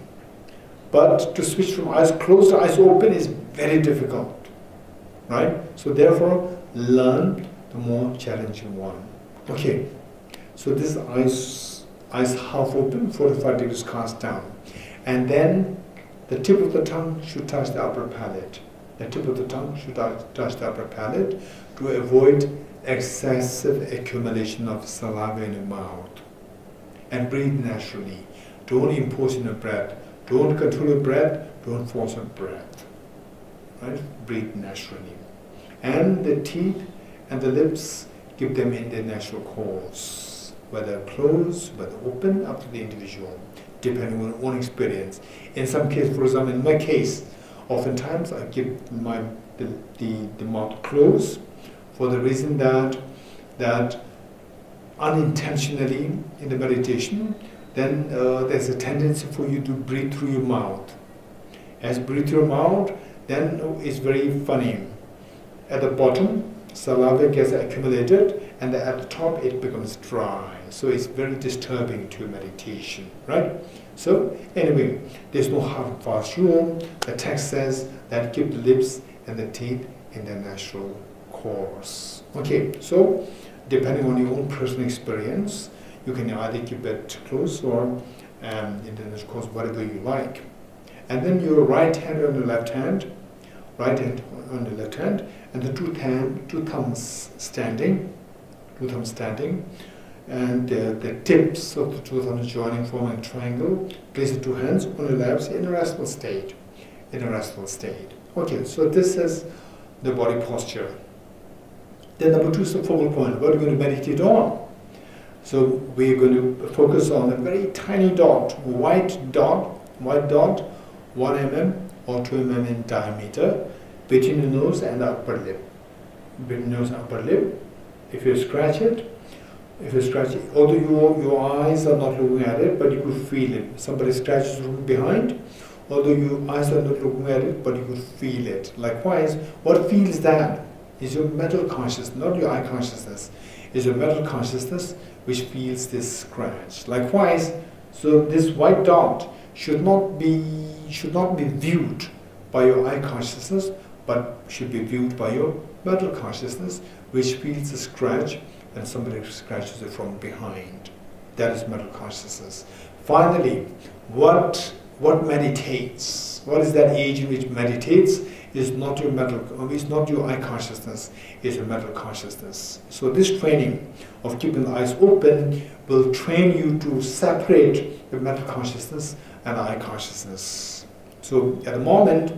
But to switch from eyes closed to eyes open is very difficult, right? So therefore, learn the more challenging one. Okay, so this eyes half open, 45 degrees cast down. And then the tip of the tongue should touch the upper palate. The tip of the tongue should touch the upper palate to avoid excessive accumulation of saliva in your mouth. And breathe naturally. Don't impose in your breath. Don't control your breath. Don't force your breath. Right? Breathe naturally. And the teeth and the lips, keep them in their natural course. Whether closed, whether open, up to the individual, depending on your own experience. In some cases, for example, in my case, oftentimes I keep the mouth closed for the reason that unintentionally in the meditation, then there's a tendency for you to breathe through your mouth. As you breathe through your mouth, then it's very funny. At the bottom, saliva gets accumulated, and at the top it becomes dry. So it's very disturbing to meditation, right? So anyway, there's no hard and fast rule. The text says that keep the lips and the teeth in their natural course. Okay, so depending on your own personal experience, you can either keep it close or in the natural course, whatever you like. And then your right hand on the left hand, and the two thumbs standing, and the tips of the two thumbs joining, forming a triangle. Place the two hands on your laps in a restful state. Okay, so this is the body posture. Then number 2 is the focal point. What are we going to meditate on? So we're going to focus on a very tiny dot, white dot, 1 mm or 2 mm in diameter, between the nose and the upper lip. Between the nose and upper lip. If you scratch it, although your eyes are not looking at it, but you could feel it. Somebody scratches from behind, although your eyes are not looking at it, but you could feel it. Likewise, what feels that is your mental consciousness, not your eye consciousness. Is your mental consciousness which feels this scratch. Likewise, so this white dot should not be viewed by your eye consciousness, but should be viewed by your mental consciousness, which feels the scratch and somebody scratches it from behind. That is mental consciousness. Finally, what meditates? What is that agent which meditates? Is not your eye consciousness, is your mental consciousness. So this training of keeping the eyes open will train you to separate your mental consciousness and eye consciousness. So at the moment,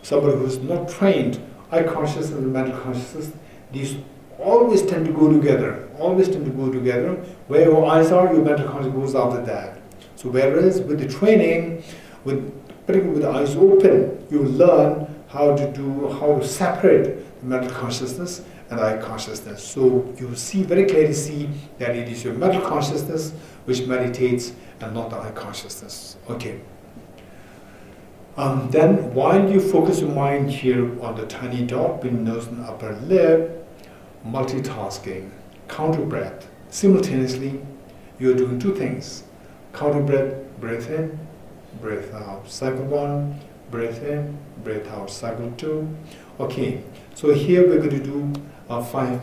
somebody who is not trained, eye consciousness and mental consciousness, these always tend to go together. Always tend to go together. Where your eyes are, your mental consciousness goes after that. So whereas with the training, particularly with the eyes open, you learn how to separate the mental consciousness and eye consciousness. So you very clearly see that it is your mental consciousness which meditates and not the eye consciousness. Okay. Then while you focus your mind here on the tiny dot between nose and upper lip, multitasking, counter breath. Simultaneously, you are doing two things. Counter breath, breath in, breath out. Cycle 1, breath in, breath out. Cycle 2. Okay, so here we're going to do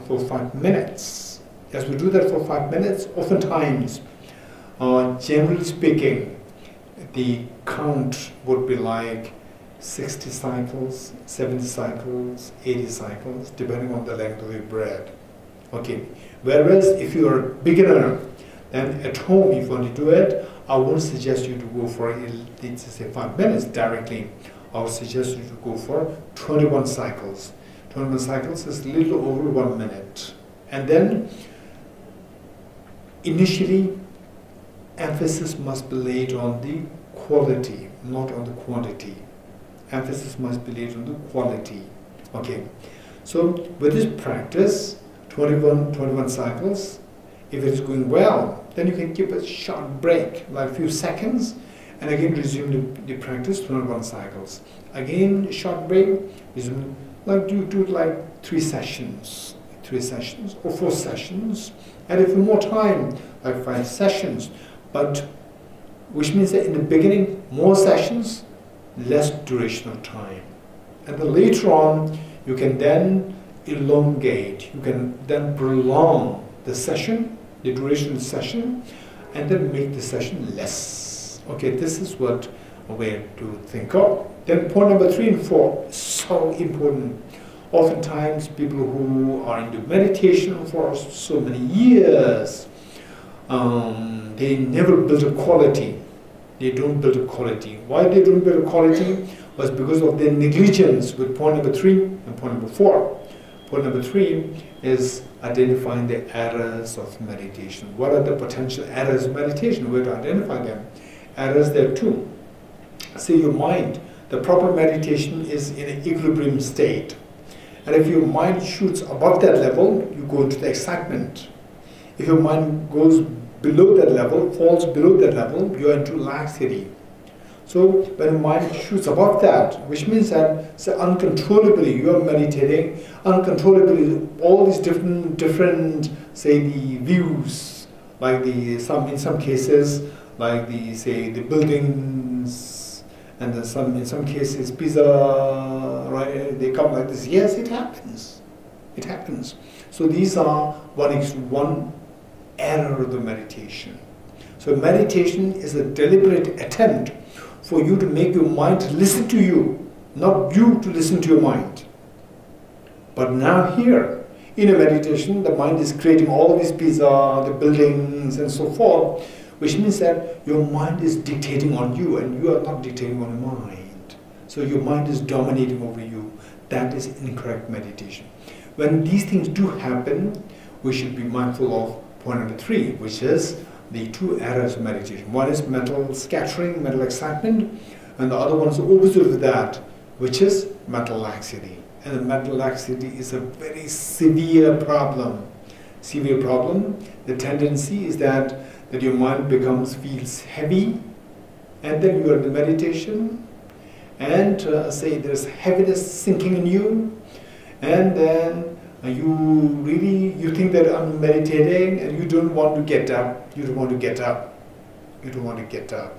for 5 minutes. As we do that for 5 minutes, oftentimes, generally speaking, the count would be like 60 cycles, 70 cycles, 80 cycles, depending on the length of your breath. Okay. Whereas if you are a beginner, then at home, if you want to do it, I won't suggest you to go for, let's say 5 minutes directly. I would suggest you to go for 21 cycles. 21 cycles is a little over 1 minute. And then, initially, emphasis must be laid on the quality, not on the quantity. Emphasis must be laid on the quality. Okay. So with this practice, 21 cycles, if it is going well, then you can keep a short break, like a few seconds, and again resume the practice, 21 cycles. Again, short break, resume, like do it like 3 sessions or 4 sessions, and if you more time, like 5 sessions, but which means that in the beginning, more sessions, less duration of time. And then later on, you can then elongate, you can then prolong the session, the duration of the session, and then make the session less. Okay, this is what a way to think of. Then point number 3 and 4 is so important. Oftentimes, people who are into meditation for so many years, they never build a quality. They don't build a quality. Why they don't build a quality was because of their negligence with point number 3 and point number 4. Point number 3 is identifying the errors of meditation. What are the potential errors of meditation? Where to identify them? Errors there are 2. Say your mind, the proper meditation is in an equilibrium state. And if your mind shoots above that level, you go into the excitement. If your mind goes below that level, falls below that level, you are into laxity. So when the mind shoots above that, which means that say, uncontrollably you are meditating, uncontrollably all these different say the views, like in some cases like the buildings, and then in some cases pizza, right? They come like this. Yes, it happens. It happens. So these are one error of the meditation. So meditation is a deliberate attempt for you to make your mind listen to you, not you to listen to your mind. But now here, in a meditation, the mind is creating all these pizza, the buildings and so forth, which means that your mind is dictating on you and you are not dictating on your mind. So your mind is dominating over you. That is incorrect meditation. When these things do happen, we should be mindful of point number 3, which is the 2 errors of meditation. One is mental scattering, mental excitement, and the other one is the opposite of that, which is mental laxity. And the mental laxity is a very severe problem. severe problem. The tendency is that your mind feels heavy, and then you are in the meditation, and say there's heaviness sinking in you, and then you think that I'm meditating, and you don't want to get up. You don't want to get up. You don't want to get up.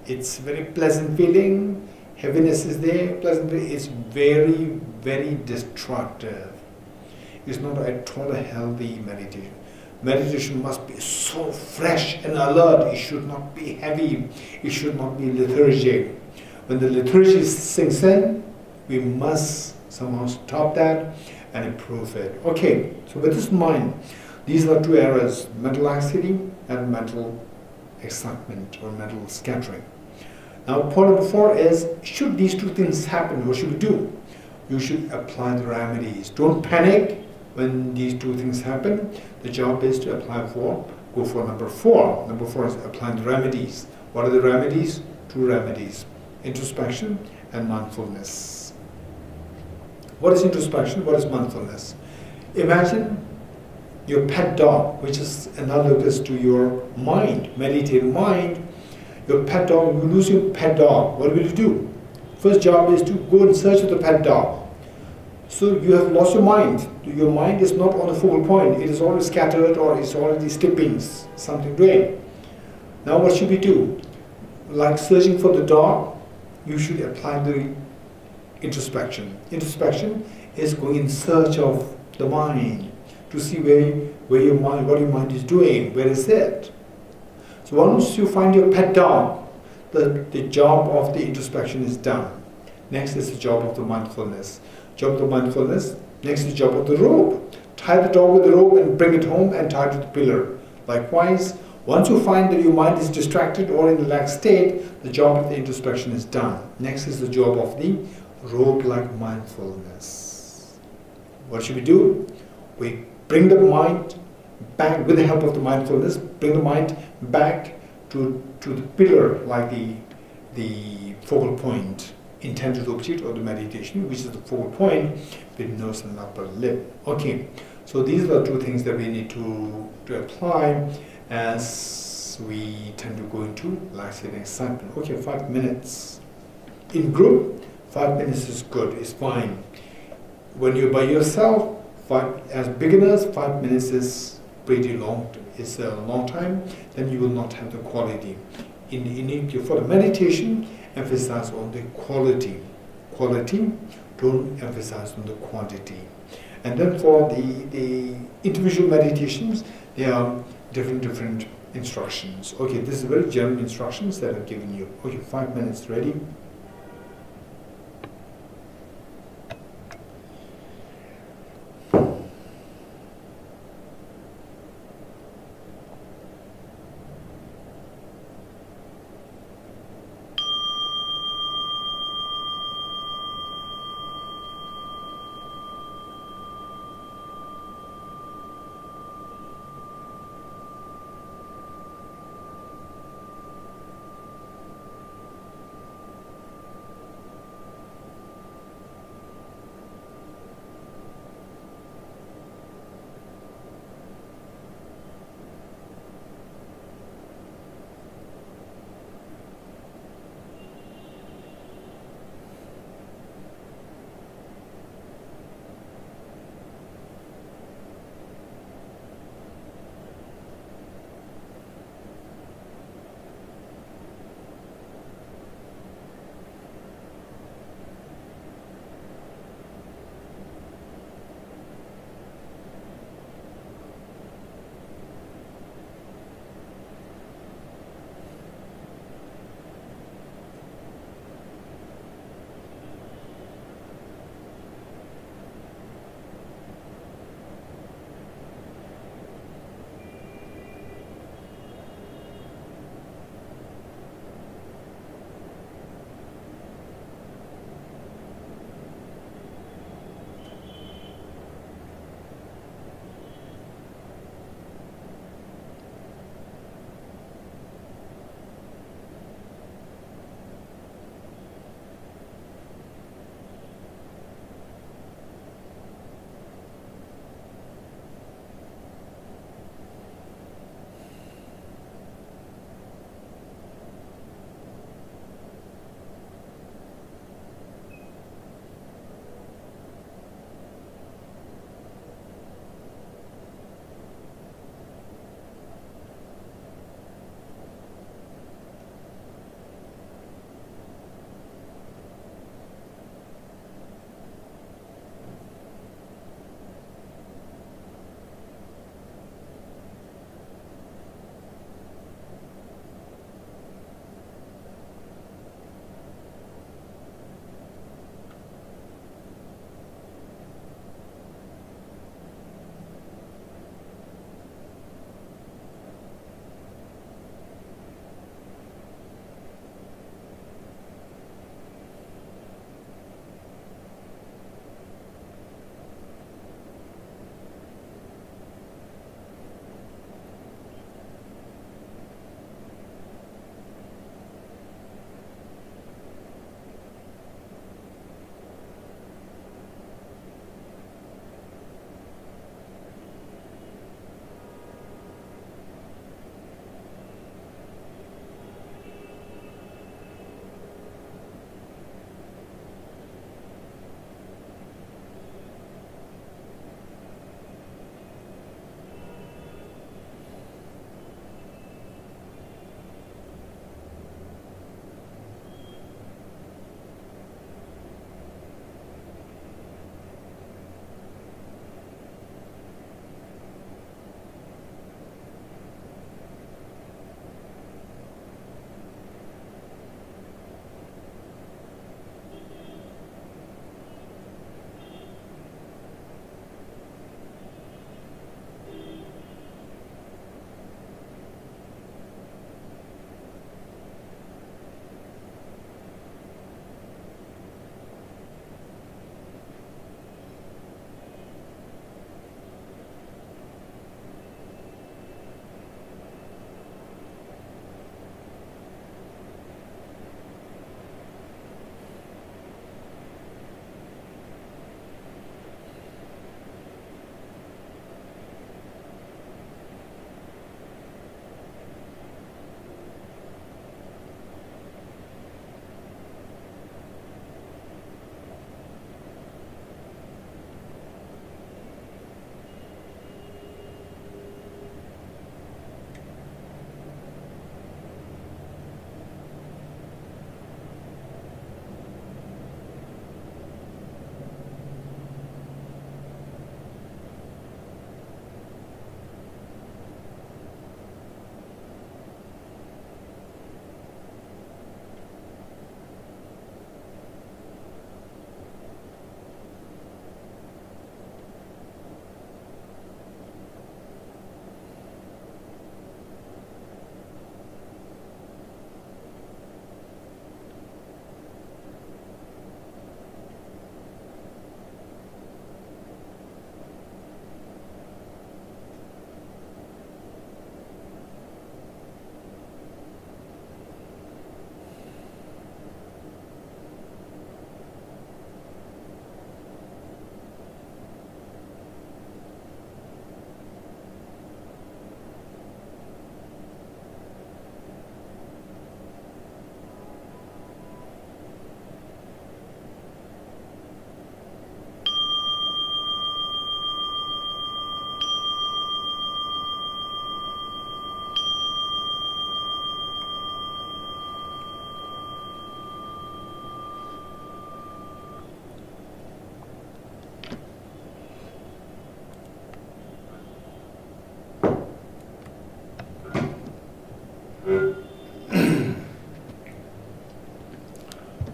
It's very pleasant feeling. Heaviness is there. Pleasant feeling. It's very, very destructive. It's not at all a healthy meditation. Meditation must be so fresh and alert. It should not be heavy. It should not be lethargic. When the lethargy sinks in, we must somehow stop that and improve it. Okay, so with this in mind, these are two errors: mental laxity and mental excitement or mental scattering. Now, point number 4 is, should these two things happen, what should we do? You should apply the remedies. Don't panic when these two things happen. The job is to go for number 4. Number 4 is applying the remedies. What are the remedies? 2 remedies: introspection and mindfulness. What is introspection? What is mindfulness? Imagine your pet dog, which is analogous to your mind, meditative mind. Your pet dog, you lose your pet dog, what will you do? First job is to go in search of the pet dog. So you have lost your mind. Your mind is not on the focal point. It is already scattered, or it's already skipping something doing. Now what should we do? Like searching for the dog, you should apply the introspection. Introspection is going in search of the mind to see what your mind is doing, where is it? So once you find your pet dog, the job of the introspection is done. Next is the job of the mindfulness. Job of the mindfulness. Next is the job of the rope. Tie the dog with the rope and bring it home and tie it to the pillar. Likewise, once you find that your mind is distracted or in a relaxed state, the job of the introspection is done. Next is the job of the rope-like mindfulness. What should we do? We bring the mind back with the help of the mindfulness, bring the mind back to the pillar, like the focal point, intended object of the meditation, which is the focal point with nose and upper lip. Okay, so these are the 2 things that we need to apply as we tend to go into laxity and excitement. Okay, 5 minutes. In group, 5 minutes is good, it's fine. When you're by yourself, as beginners, 5 minutes is pretty long. It's a long time. Then you will not have the quality. For the meditation, emphasize on the quality. Quality, don't emphasize on the quantity. And then for the individual meditations, there are different instructions. Okay, this is very general instructions that I've given you. Okay, 5 minutes, ready?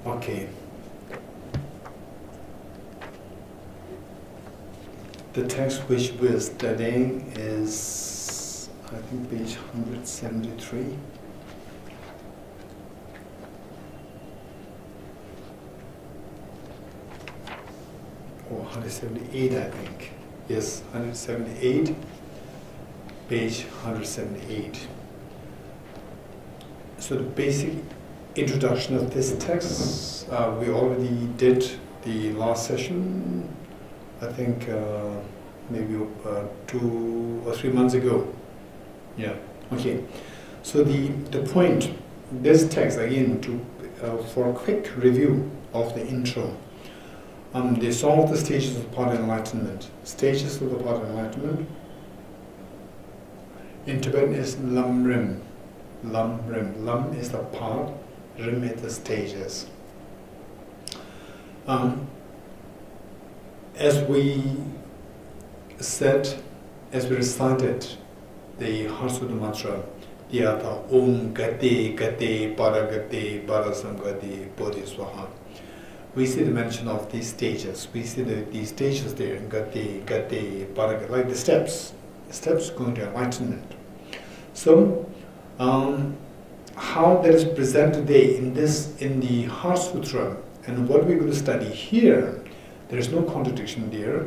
Okay. The text which we're studying is, I think, page 173. Or 178, I think. Yes, 178, page 178. So the basic introduction of this text, we already did the last session, I think maybe 2 or 3 months ago. Yeah, okay. So the point, this text, again, for a quick review of the intro, they solve the stages of path enlightenment. Stages of the path enlightenment in Tibetan is lam rim. Lam rim. Lam is the path, rim is the stages. As we said, as we recited the Harsuddha mantra, Dhyata Om Gate Gate Paragate Parasamgate Bodhiswaha. We see the mention of these stages. We see these stages there, Gate, Gate, Paragate, like the steps going to enlightenment. So, how that is presented today in the Heart Sutra, and what we're going to study here, there is no contradiction there,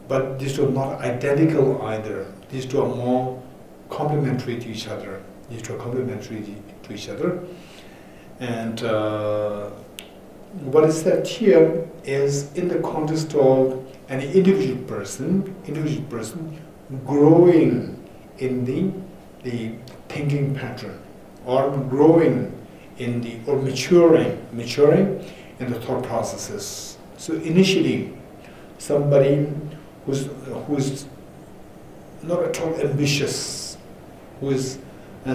but these two are not identical either. These two are more complementary to each other. These two are complementary to each other. And what is said here is in the context of an individual person growing in the thinking pattern, or growing in or maturing in the thought processes. So initially, somebody who's not at all ambitious, who is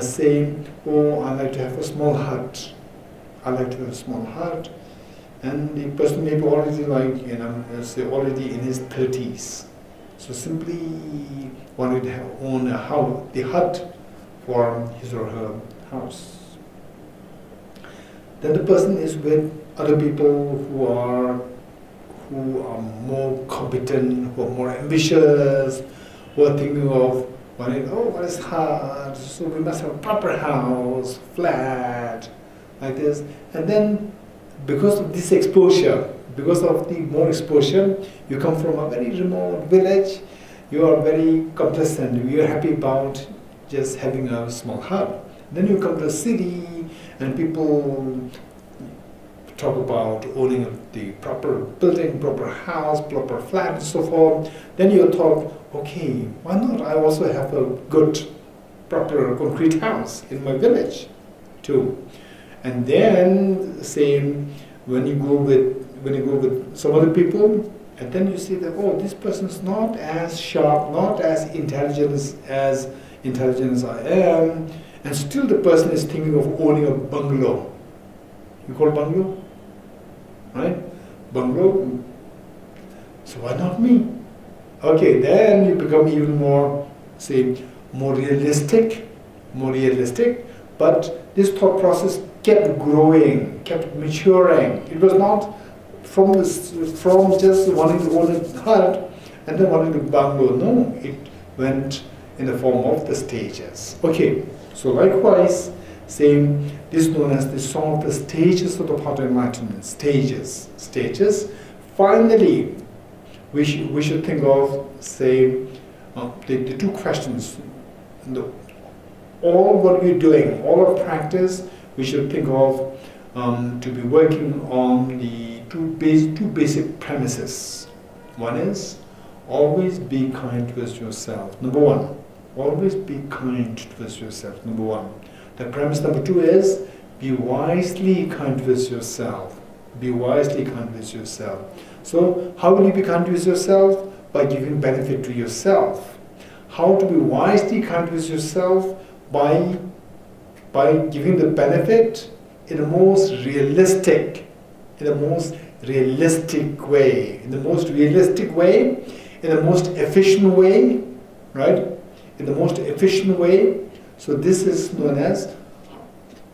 saying, "Oh, I like to have a small hut. I like to have a small hut," and the person may be already say already in his 30s. So simply wanted to own a house, the hut for his or her house. Then the person is with other people who are more competent, who are more ambitious, who are thinking of wanting, oh, what is hard? So we must have a proper house, flat, like this. And then, because of this exposure, because of the more exposure, you come from a very remote village, you are very complacent, you are happy about just having a small hut. Then you come to a city, and people talk about owning the proper building, proper house, proper flat, and so forth. Then you talk, okay, why not? I also have a good, proper concrete house in my village, too. And then, same when you go with some other people, and then you see that, oh, this person's not as sharp, not as intelligent as I am, and still the person is thinking of owning a bungalow. You call it bungalow? Right? Bungalow. So why not me? Okay, then you become even more, say, more realistic, but this thought process kept growing, kept maturing. It was not from just wanting to own a hut and then wanting to bungalow. No, it went in the form of the stages. Okay, so likewise, same, this is known as the song of the stages of the path of enlightenment. Stages. Finally, we should think of, say, the two questions. All what we're doing, all our practice, we should think of to be working on the two basic premises. One is, always be kind towards yourself. Number one, always be kind towards yourself. Number one. The premise number two is, be wisely kind towards yourself. Be wisely kind towards yourself. So, how will you be kind towards yourself? By giving benefit to yourself. How to be wisely kind towards yourself? By giving the benefit in the most realistic way, in the most efficient way, right? In the most efficient way. So this is known as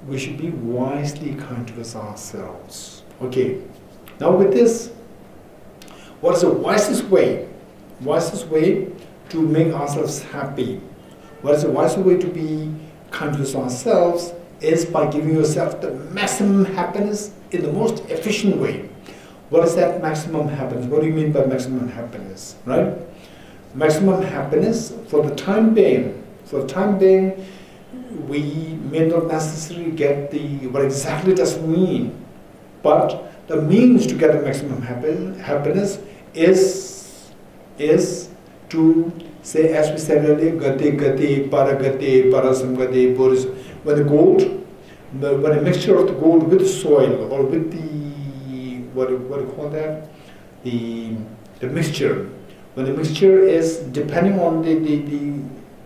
we should be wisely kind to ourselves. Okay, now with this, what is the wisest way? Wisest way to make ourselves happy. What is the wisest way to be kind to ourselves is by giving yourself the maximum happiness in the most efficient way. What is that maximum happiness? What do you mean by maximum happiness, right? Maximum happiness for the time being. For the time being, we may not necessarily get what exactly does it mean, but the means to get the maximum happiness is to say, as we said earlier, gati gati, paragati, parasamgati, boris. When a mixture of the gold with the soil or with the what do you call that? The mixture. When the mixture is depending on the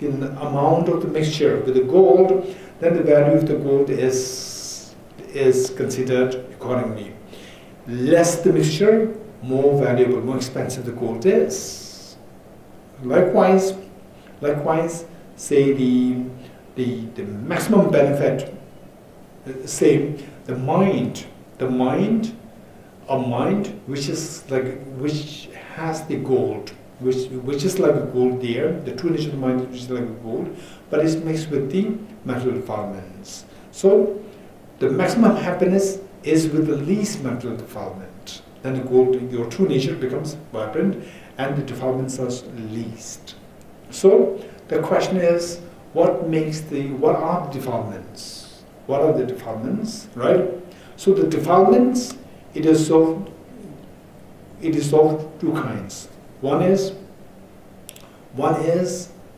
amount of the mixture with the gold, then the value of the gold is considered accordingly. Less the mixture, more valuable, more expensive the gold is. Likewise, say the maximum benefit. Say a mind which has the gold, which is like a gold there, the true nature of the mind which is like a gold, but it's mixed with the material defilements. So the maximum happiness is with the least material defilement. Then the gold, your true nature becomes vibrant and the defilements are least. So the question is, what are the defilements? What are the defilements, right? So the defilements, it is of two kinds. One is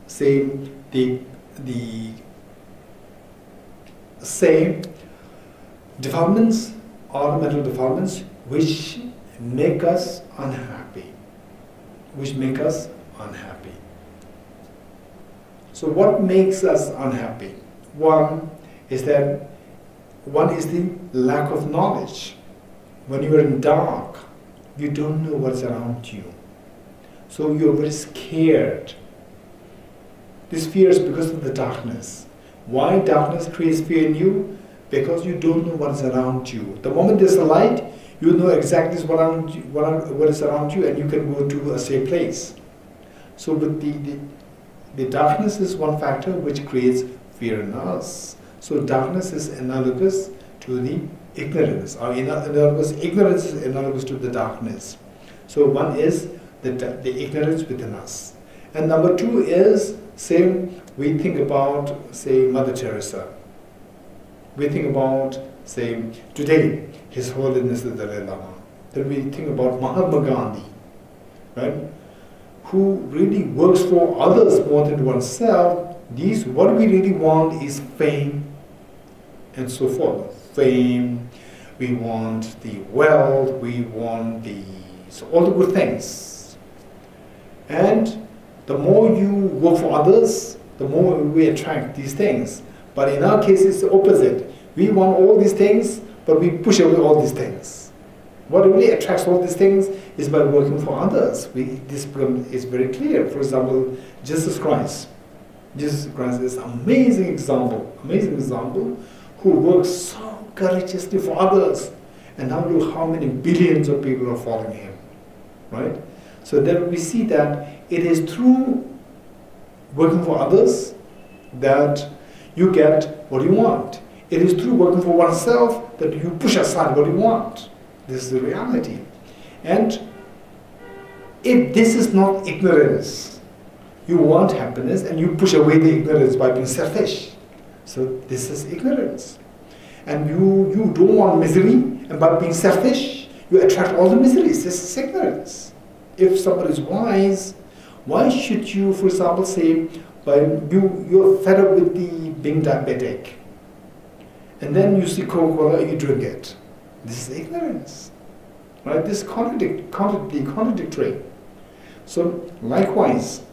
say defilements are the mental defilements which make us unhappy. So what makes us unhappy? One is the lack of knowledge. When you are in dark, you don't know what's around you. So you're very scared. This fear is because of the darkness. Why darkness creates fear in you? Because you don't know what's around you. The moment there's a light, you know exactly what is around you, and you can go to a safe place. So with the darkness is one factor which creates fear in us. So darkness is analogous to the ignorance. Ignorance is analogous to the darkness. So one is the ignorance within us. And number two is, say, we think about, say, Mother Teresa. We think about, say, today, His Holiness the Dalai Lama. Then we think about Mahatma Gandhi, right? Who really works for others more than oneself. What we really want is fame and so forth. Fame, we want the wealth, we want all the good things. And the more you work for others, the more we attract these things. But in our case, it's the opposite. We want all these things, but we push away all these things. What really attracts all these things is by working for others. This is very clear. For example, Jesus Christ. Jesus Christ is an amazing example, who works so courageously for others. And now look how many billions of people are following him, right? So then we see that it is through working for others that you get what you want. It is through working for oneself that you push aside what you want. This is the reality. And if this is not ignorance, you want happiness and you push away the ignorance by being selfish. So this is ignorance. And you don't want misery, and by being selfish, you attract all the miseries. This is ignorance. If somebody is wise, why should you, for example, say, you're fed up with being diabetic, and then you see Coca-Cola, you drink it. This is ignorance, right? This is contradictory. So likewise,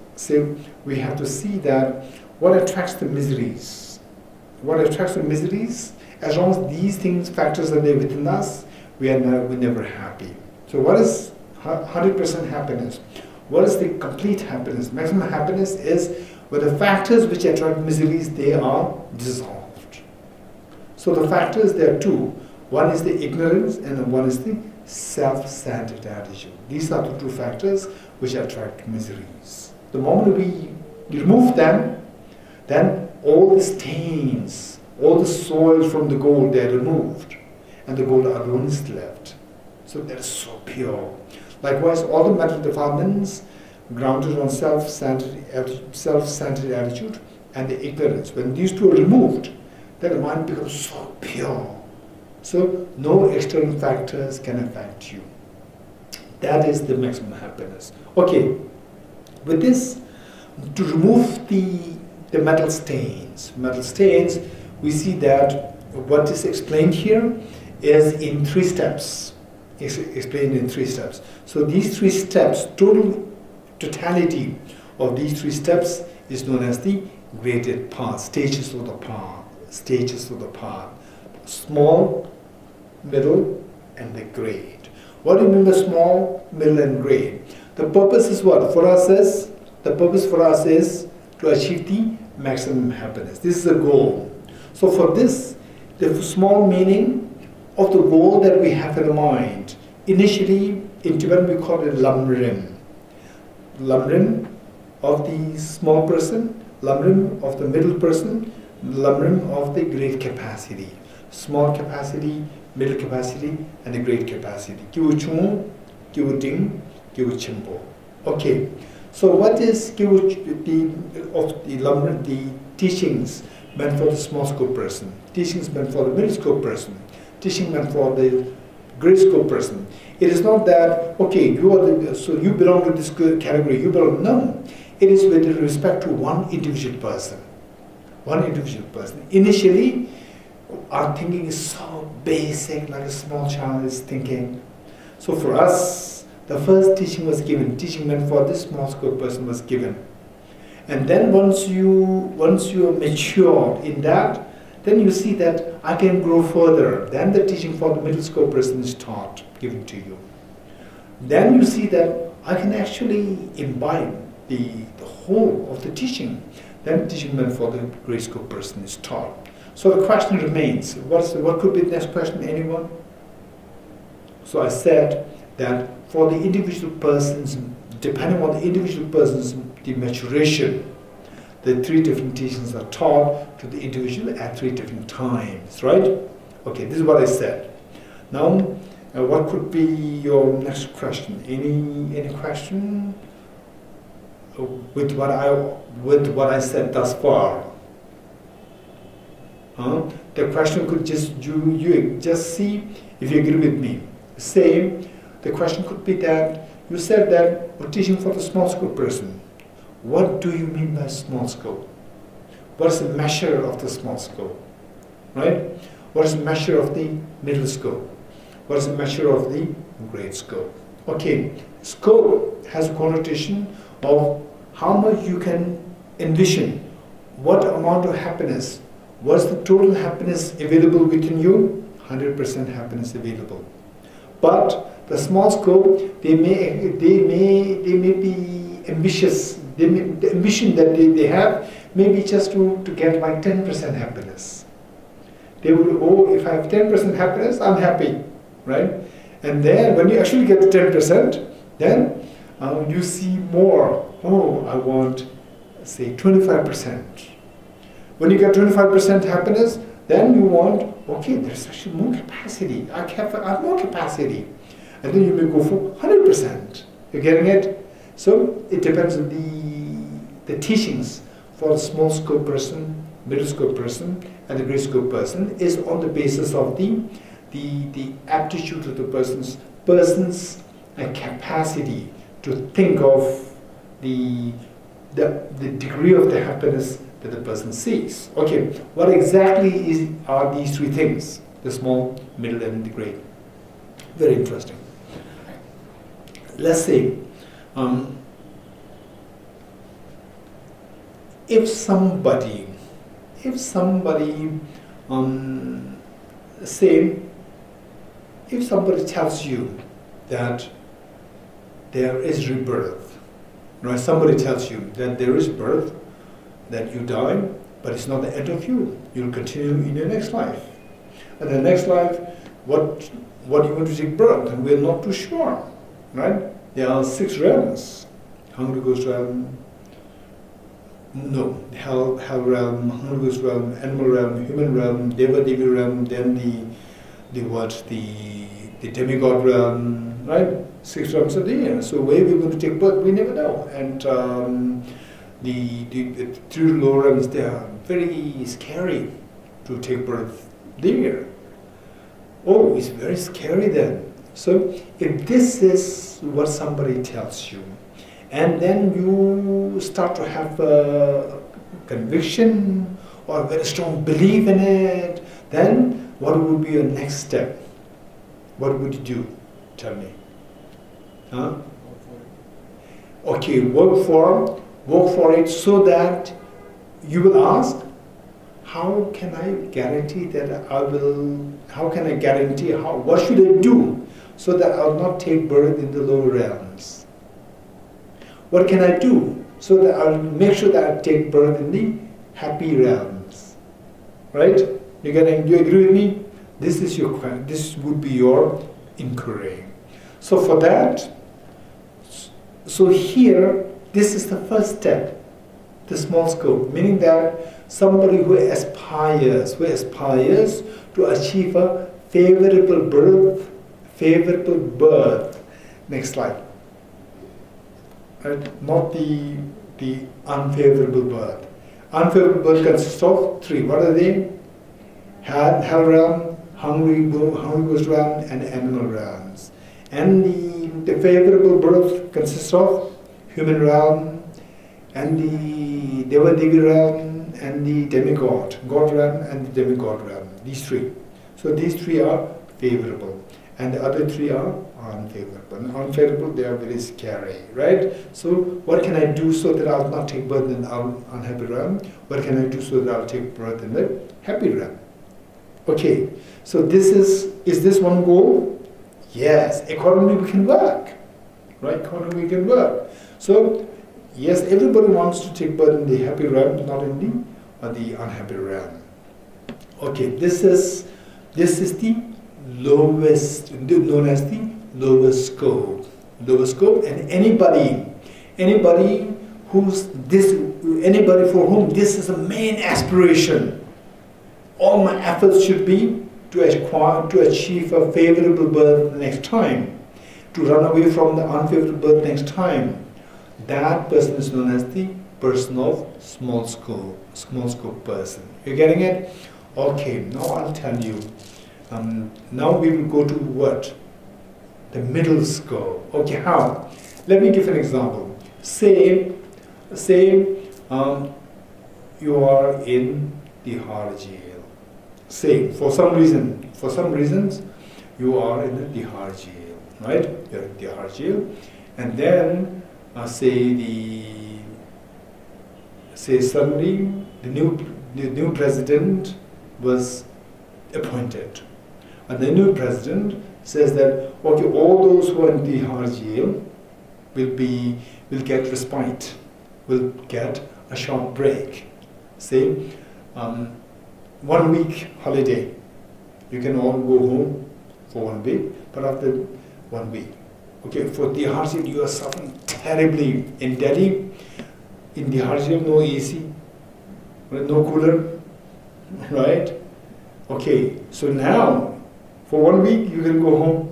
we have to see that what attracts the miseries. What attracts the miseries, as long as these factors are there within us, we're never happy. So what is 100% happiness? What is the complete happiness? Maximum happiness is where the factors which attract miseries, they are dissolved. So the factors, there are two. One is the ignorance and one is the self-centered attitude. These are the two factors which attract miseries. The moment we remove them, then all the stains, all the soil from the gold, they are removed, and the gold alone is left. So that is so pure. Likewise, all the mental defilements grounded on self-centered attitude and the ignorance, when these two are removed, then the mind becomes so pure. So no external factors can affect you. That is the maximum happiness. Okay, with this, to remove the metal stains, we see that what is explained here is in 3 steps. It's explained in 3 steps. So these 3 steps, totality of these 3 steps is known as the graded path, stages of the path. Small, middle, and the grade. What do you mean by small, middle, and grade? The purpose is what? The purpose for us is to achieve the maximum happiness. This is the goal. So for this, the small meaning of the goal that we have in mind, initially in Tibetan we call it lamrim. Lamrim of the small person, lamrim of the middle person, lamrim of the great capacity. Small capacity, middle capacity, and the great capacity. Kiwuchung, kiwuting, kiwuchimpo. Okay, so what is the teachings meant for the small scope person? Teachings meant for the middle scope person? Teaching meant for the great scope person? It is not that, okay, so you belong to this category, you belong, no. It is with respect to one individual person. Initially, our thinking is so basic, like a small child is thinking. So for us, the first teaching was given, teaching meant for this small scope person was given. And then once you are matured in that, then you see that I can grow further. Then the teaching for the middle scope person is taught, given to you. Then you see that I can actually imbibe the whole of the teaching. Then the teaching meant for the great scope person is taught. So the question remains, what could be the next question, anyone? So I said that for the individual persons, depending on the individual person's the maturation, the 3 different teachings are taught to the individual at 3 different times, right? Okay, this is what I said. Now, what could be your next question? Any question with what I said thus far? The question could you just see if you agree with me. Say, the question could be that you said that we're teaching for the small scope person. What do you mean by small scope? What is the measure of the small scope? Right? What is the measure of the middle scope? What is the measure of the great scope? Okay, scope has a connotation of how much you can envision, what amount of happiness, what's the total happiness available within you? 100% happiness available. But the small scope, they may be ambitious. The ambition that they have may be just to get like 10% happiness. They would, oh, if I have 10% happiness, I'm happy, right? And then when you actually get the 10%, then you see more. Oh, I want, say, 25%. When you get 25% happiness, then you want, okay, there's actually more capacity. I have more capacity. And then you may go for 100%. You're getting it? So it depends on the teachings for the small scope person, middle scope person, and the great scope person is on the basis of the aptitude of the person's capacity to think of the degree of the happiness that the person seeks. Okay, what exactly are these 3 things? The small, middle, and the great. Very interesting. Let's say, if somebody tells you that there is rebirth, right? Somebody tells you that there is birth, that you die, but it's not the end of you. You'll continue in your next life. And the next life, what you want to take birth, and we're not too sure, right? There are 6 realms: hungry ghost realm, no, hell realm, hungry ghost realm, animal realm, human realm, Devi realm, then the demigod realm, right? 6 realms are there. So where we're going to take birth, we never know. And the 3 lower realms, they are very scary to take birth there. Oh, it's very scary then. So if this is what somebody tells you, and then you start to have a conviction or a very strong belief in it, then what would be your next step? What would you do? Tell me. Huh? Okay, work for it so that you will ask, how can I guarantee that what should I do so that I will not take birth in the lower realms? What can I do so that I will make sure that I take birth in the happy realms? Right? Do you agree with me? This would be your inquiry. So for that, so here, this is the first step, the small scope, meaning that somebody who aspires to achieve a favorable birth. Next slide. Right? Not the unfavorable birth. Unfavorable birth consists of 3. What are they? Hell realm, hungry ghost realm, and animal realms. And the favorable birth consists of human realm, and the Devi realm, and the demigod, God realm, and the demigod realm. These 3. So these 3 are favorable, and the other 3 are unfavorable. And unfavorable, they are very scary, right? So what can I do so that I'll not take birth in the unhappy realm? What can I do so that I'll take birth in the happy realm? Okay, so is this one goal? Yes, accordingly we can work, right? Accordingly we can work. So, yes, everybody wants to take birth in the happy realm, not in the unhappy realm. Okay, this is the lowest, known as the lowest scope. Lowest scope, and anybody for whom this is a main aspiration, all my efforts should be to achieve a favorable birth next time, to run away from the unfavorable birth next time. That person is known as the person of small scope person. You're getting it? Okay, now I'll tell you. Now we will go to what? The middle scope. Okay, how? Let me give an example. Say you are in the Tihar jail. Say, for some reasons, you are in the Tihar jail, right? You're in the Tihar jail, and then say suddenly the new president was appointed, and the new president says that okay, all those who are in the Tihar jail will get respite, will get a short break. Say 1 week holiday. You can all go home for 1 week, but after 1 week. Okay, for the Tihar jail, you are suffering terribly. In Delhi, in the Tihar jail, no AC, no cooler, right? Okay, so now, for 1 week, you can go home.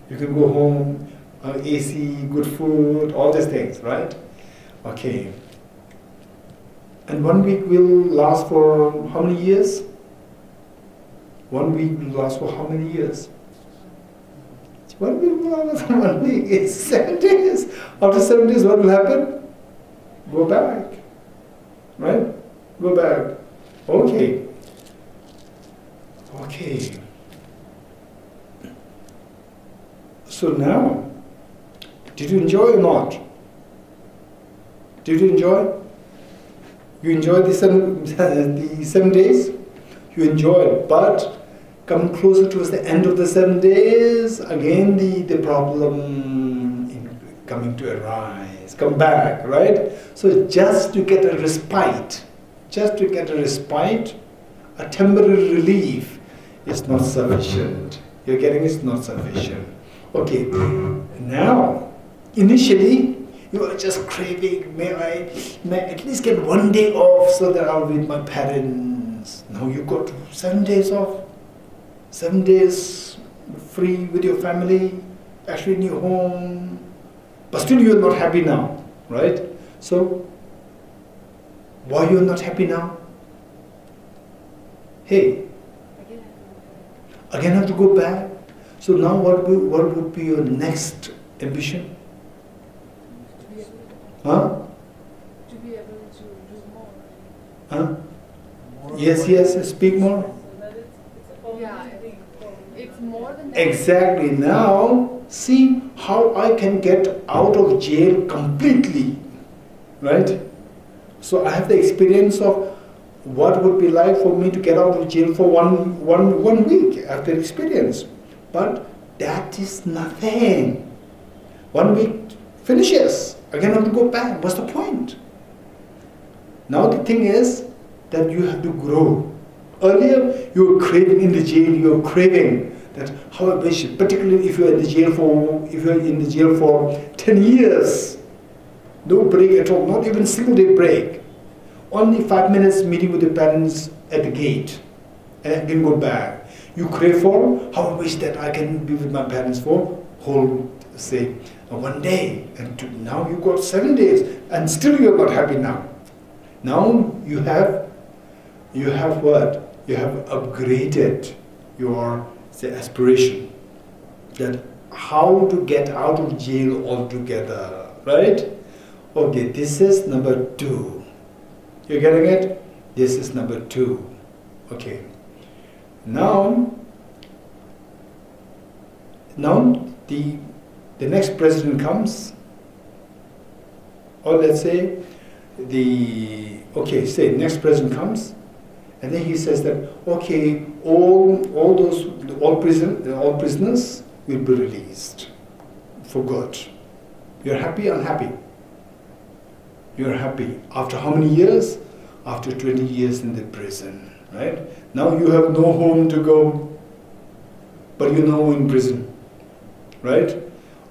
You can go home, AC, good food, all these things, right? Okay. And 1 week will last for how many years? 1 week will last for how many years? 1 week will last for 1 week. It's 7 days. After 7 days, what will happen? Go back. Right? Go back. Okay. Okay. So now, did you enjoy or not? Did you enjoy? You enjoyed the 7 days? You enjoyed, but come closer towards the end of the 7 days, again the problem coming to arise, come back, right? So just to get a respite, a temporary relief, it's not sufficient. You're getting it's not sufficient. Okay, now, initially, you are just craving, may I at least get 1 day off so that I'll be with my parents. Now you got 7 days off, 7 days free with your family, actually in your home, but still you're not happy now, right? So, why you're not happy now? Hey, again have to go back. So now what would be your next ambition? Huh? To be able to do more. Huh? Yes, speak more. Yeah, it's more than that. Exactly. Now, see how I can get out of jail completely, right? So I have the experience of what would be like for me to get out of jail for one week after experience. But that is nothing. 1 week finishes. Again, I have to go back. What's the point? Now the thing is that you have to grow. Earlier, you were craving in the jail. You were craving that how I wish, particularly if you are in the jail for 10 years, no break at all, not even a single day break. Only 5 minutes meeting with your parents at the gate, and again go back. You crave for how I wish that I can be with my parents for whole, say, 1 day, and now you got 7 days, and still you're not happy now. Now you have what? You have upgraded your, say, aspiration, that how to get out of jail altogether, right? Okay, this is number 2. You're getting it? This is number 2. Okay. Now the next president comes, or let's say next president comes, and then he says that okay, all prisoners will be released for good. You're happy, unhappy? You're happy. After how many years? After 20 years in the prison, right? Now you have no home to go, but you're now in prison, right?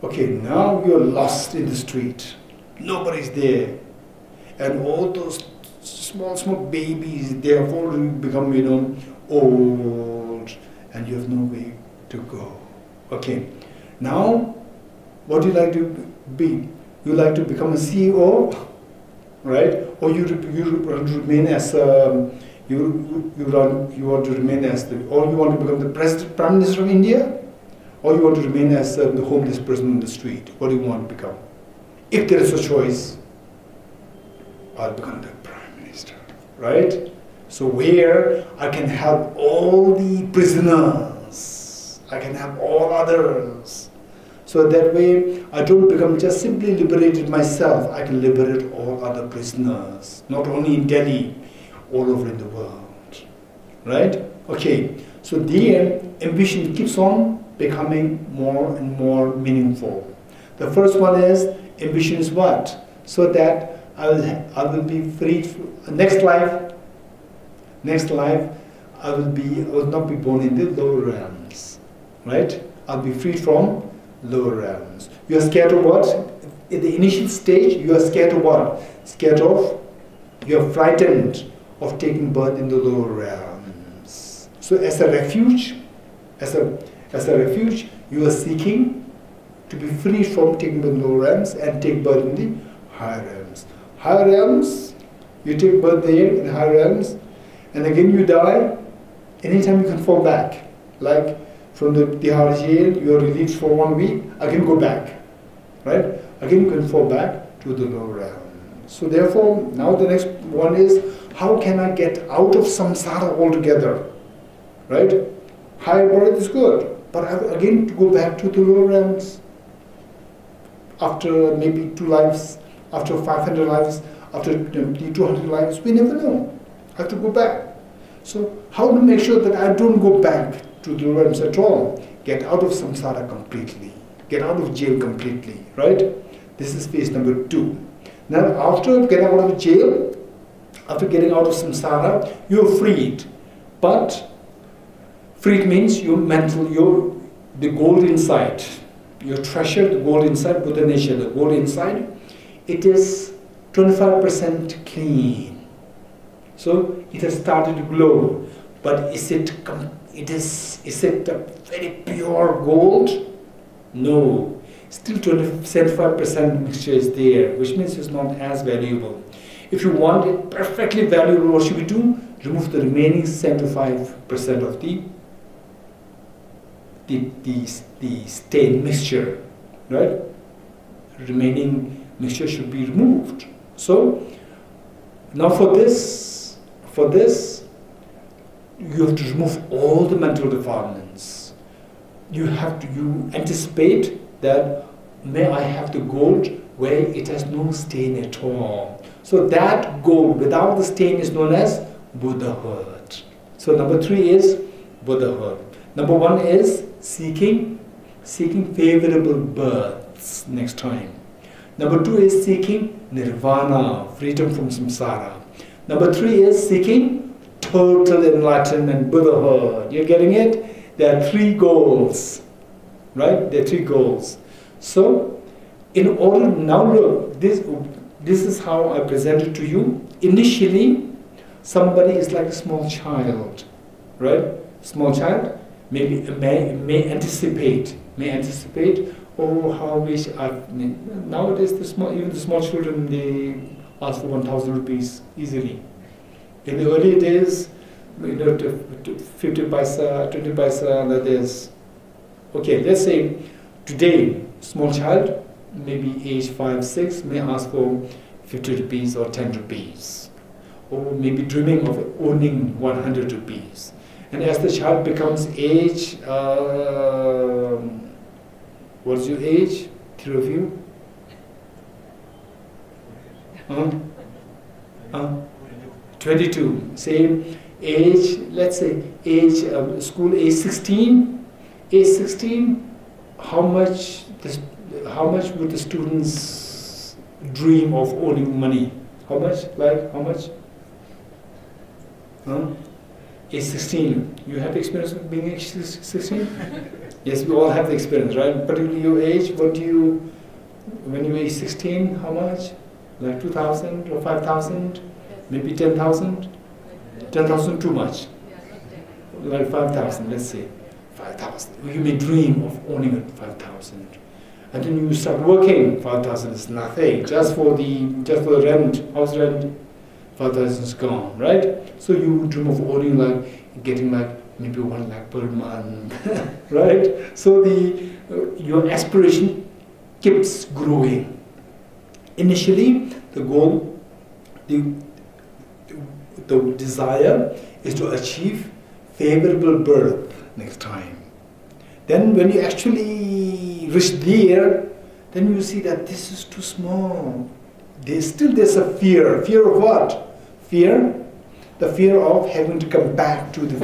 Okay, now you're lost in the street. Nobody's there. And all those small babies, they have already become, old, and you have no way to go. Okay, now, what do you like to be? You like to become a CEO, right? Or you want to remain as you want to remain as or you want to become the Prime Minister of India, or you want to remain as the homeless person on the street. What do you want to become? If there is a choice, I'll become the Prime Minister, right? So where I can help all the prisoners, I can help all others. So that way, I don't become just simply liberated myself, I can liberate all other prisoners, not only in Delhi, all over in the world, right? Okay, so the ambition keeps on becoming more and more meaningful. The first one is, ambition is what? So that I will be free, next life, I will not be born in the lower realms, right? I'll be free from lower realms. You are scared of what? In the initial stage, you are scared of what? You are frightened of taking birth in the lower realms. So as a refuge, you are seeking to be free from taking birth in the lower realms and take birth in the higher realms. Higher realms, you take birth there in higher realms, and again you die. Anytime you can fall back, like from the Tihar jail, you are released for 1 week, again go back, right? Again you can fall back to the lower realm. So therefore, now the next one is, how can I get out of samsara altogether, right? Higher birth is good, but I have again to go back to the lower realms. After maybe 2 lives, after 500 lives, after 200 lives, we never know. I have to go back. So how to make sure that I don't go back to the realms at all? Get out of samsara completely. Get out of jail completely, right? This is phase number 2. Now after getting out of jail, after getting out of samsara, you're freed. But Freed means your mental, the gold inside, your treasure, the gold inside, Buddha nature, the gold inside, it is 25% clean. So it has started to glow, but is it a very pure gold? No, still 25% mixture is there, which means it's not as valuable. If you want it perfectly valuable, what should we do? Remove the remaining 75% of the stain mixture, right? Remaining mixture should be removed. So now for this, you have to remove all the mental defilements. You anticipate that may I have the gold where it has no stain at all. So that gold without the stain is known as Buddhahood. So number 3 is Buddhahood. Number 1 is seeking favorable births next time. Number 2 is seeking nirvana, freedom from samsara. Number 3 is seeking total enlightenment, Buddhahood. You're getting it? There are 3 goals, right? There are 3 goals. So, in order, now look, this is how I present it to you. Initially, somebody is like a small child, right? Small child may anticipate, oh, how wish nowadays even the small children, they ask for 1,000 rupees easily. In the early days, 50 paisa, 20 paisa, that is. Okay, let's say today, small child, maybe age 5, 6, may ask for 50 rupees or 10 rupees. Or maybe dreaming of owning 100 rupees. And as the child becomes age, what's your age, 3 of you? 22. Say age, let's say age, school age 16. Age 16, how much would the students dream of owning money? How much? Like how much? Age 16. You have the experience of being age 16? Yes, we all have the experience, right? Particularly your age, when you were age 16, how much? Like 2,000 or 5,000? Maybe 10,000? 10,000 too much. Like 5,000, let's say. 5,000. You may dream of owning 5,000. And then you start working, 5,000 is nothing. Just for the rent, house rent, 5,000 is gone, right? So you dream of owning getting maybe 1 lakh per month, right? So your aspiration keeps growing. Initially, the goal, the desire is to achieve favorable birth next time. Then when you actually reach there, then you see that this is too small. There's a fear. Fear of what? Fear? The fear of having to come back to the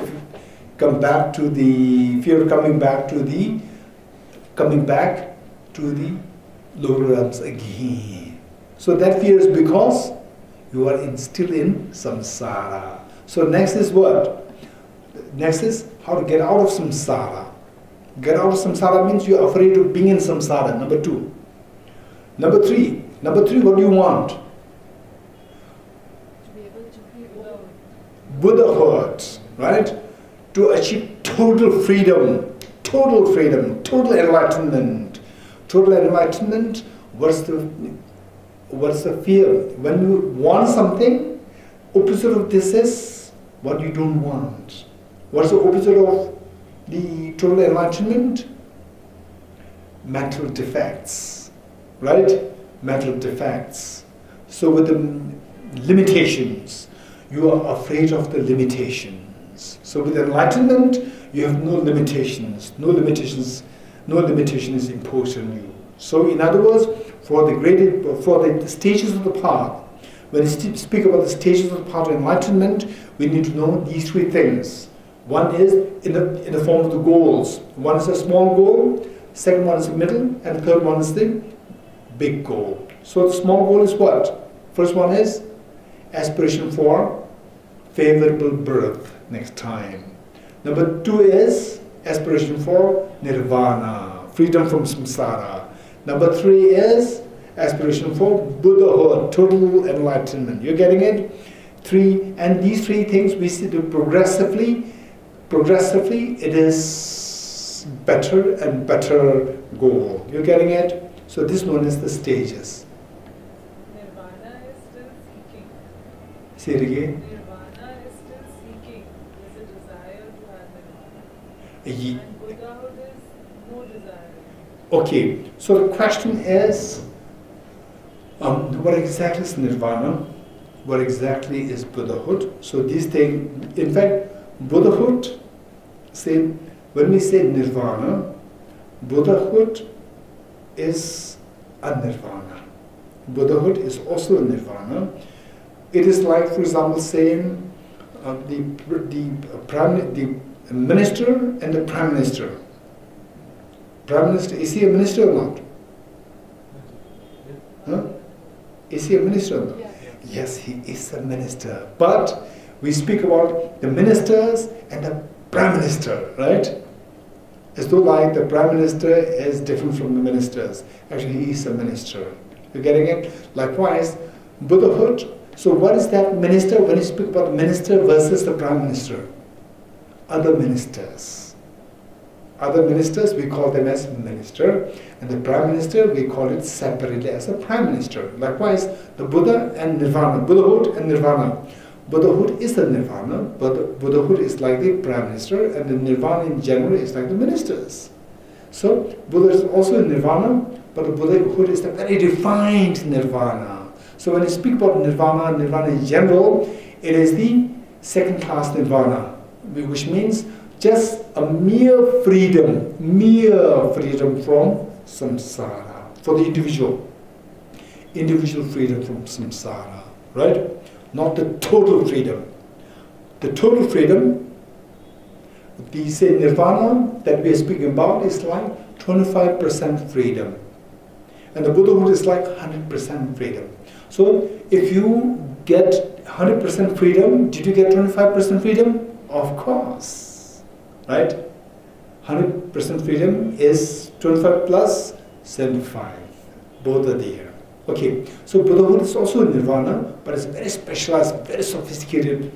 fear of coming back to the lower realms again. So that fear is because you are still in samsara. So next is what? Next is how to get out of samsara. Get out of samsara means you're afraid of being in samsara, number 2. Number 3, what do you want? To be able to be well. Buddhahood, right? To achieve total freedom, total enlightenment. Total enlightenment, what's the fear? When you want something, opposite of this is what you don't want. What's the opposite of the total enlightenment? Mental defects, right? Mental defects. So with the limitations, you are afraid of the limitations. So with enlightenment, you have no limitations. No limitation is imposed on you. So in other words, for the stages of the path, when we speak about the stages of the path of enlightenment, we need to know these 3 things. One is in the form of the goals. One is a small goal, second one is the middle, and the third one is the big goal. So the small goal is what? First one is aspiration for favorable birth next time. Number 2 is aspiration for nirvana, freedom from samsara. Number 3 is aspiration for Buddhahood, total enlightenment. You're getting it? 3, and these 3 things we see do progressively, it is better and better goal. You're getting it? So this one is the stages. Nirvana is still seeking. Say it again. Nirvana is still seeking. There's a desire to have nirvana. Ye- And Buddhahood is no desire. Okay, so the question is, what exactly is nirvana? What exactly is Buddhahood? So these things, in fact, Buddhahood, when we say nirvana, Buddhahood is a nirvana. Buddhahood is also a nirvana. It is like, for example, saying the minister and the prime minister. Prime minister, is he a minister or not? Huh? Is he a minister or not? Yes. Yes, he is a minister. But we speak about the ministers and the prime minister, right? As though like the prime minister is different from the ministers. Actually, he is a minister. You're getting it? Likewise, Buddhahood. So what is that minister? When you speak about minister versus the prime minister, other ministers. Other ministers, we call them as minister, and the prime minister, we call it separately as a prime minister. Likewise, the Buddha and Nirvana, Buddhahood and Nirvana. Buddhahood is the Nirvana, but Buddhahood is like the prime minister, and the Nirvana in general is like the ministers. So, Buddha is also in Nirvana, but the Buddhahood is the very defined Nirvana. So when you speak about Nirvana, Nirvana in general, it is the second class Nirvana, which means just a mere freedom from samsara, for the individual freedom from samsara, right? Not the total freedom. The total freedom, we say nirvana that we are speaking about is like 25% freedom. And the Buddhahood is like 100% freedom. So if you get 100% freedom, did you get 25% freedom? Of course. Right? 100% freedom is 25 plus 75. Both are there. Okay, so Buddhahood is also nirvana, but it's very specialized, very sophisticated,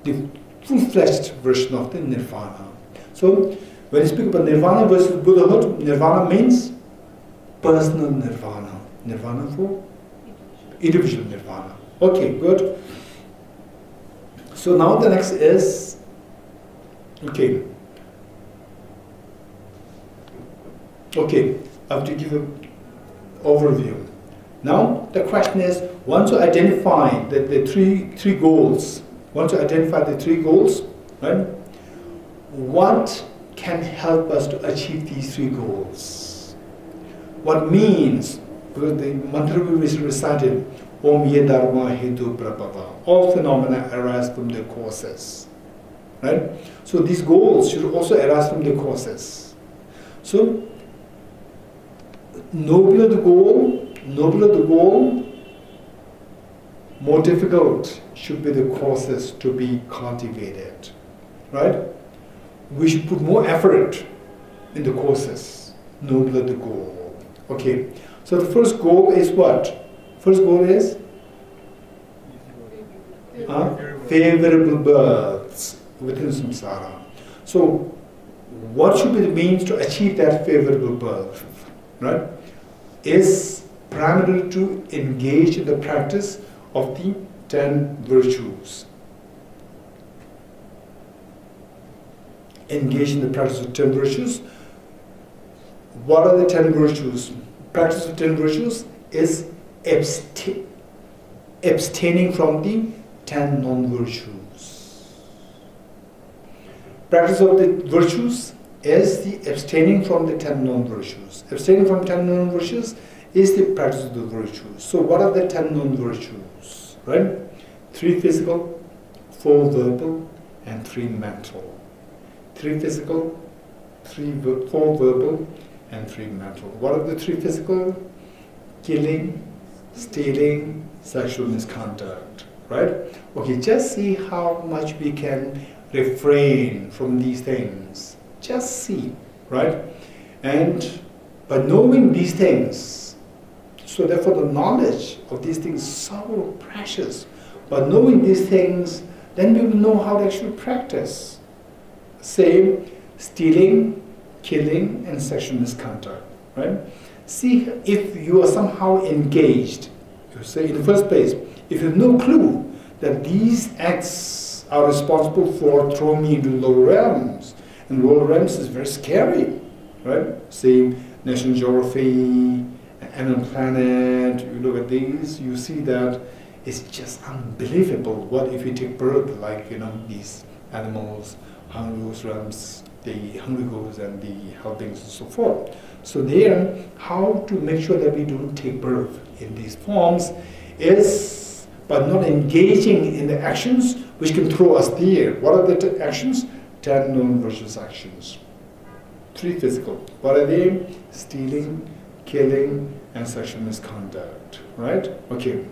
the full-fledged version of the nirvana. So when you speak about nirvana versus Buddhahood, nirvana means personal nirvana. Nirvana for individual nirvana. Okay, good. So now the next is, okay, I have to give an overview. Now the question is, once you identify the three goals, right? What can help us to achieve these 3 goals? What means, because the mantra we recited, Om Ye Dharma Hetu Prabhava, all phenomena arise from the causes, right? So these goals should also arise from the causes. So nobler the goal, more difficult should be the causes to be cultivated, right? We should put more effort in the causes, nobler the goal. Okay, so the first goal is what? First goal is favorable births within samsara. So what should be the means to achieve that favorable birth, right? Is primarily to engage in the practice of the 10 virtues. Engage in the practice of 10 virtues. What are the 10 virtues? Practice of 10 virtues is abstaining from the 10 non-virtues. Practice of the virtues is the abstaining from the 10 non-virtues. Abstaining from 10 non-virtues is the practice of the virtues. So what are the 10 non-virtues? Right? 3 physical, 4 verbal, and 3 mental. 3 physical, 4 verbal, and 3 mental. What are the 3 physical? Killing, stealing, sexual misconduct. Right? Okay, just see how much we can refrain from these things. Just see, right? And by knowing these things, so therefore the knowledge of these things is so precious. By knowing these things, then we will know how to actually practice. Say, stealing, killing, and sexual misconduct, right? See if you are somehow engaged. You say, in the first place, if you have no clue that these acts are responsible for throwing me into lower realms, and lower realms is very scary, right? Say, National Geography, Animal Planet, you look at these, you see that it's just unbelievable. What if you take bird, like, these animals, hungry realms, the hungry ghosts and the helpings and so forth. So there, how to make sure that we don't take birth in these forms is by not engaging in the actions which can throw us there. What are the actions? 10 known virtuous actions. 3 physical. What are they? Stealing, killing, and sexual misconduct. Right? Okay.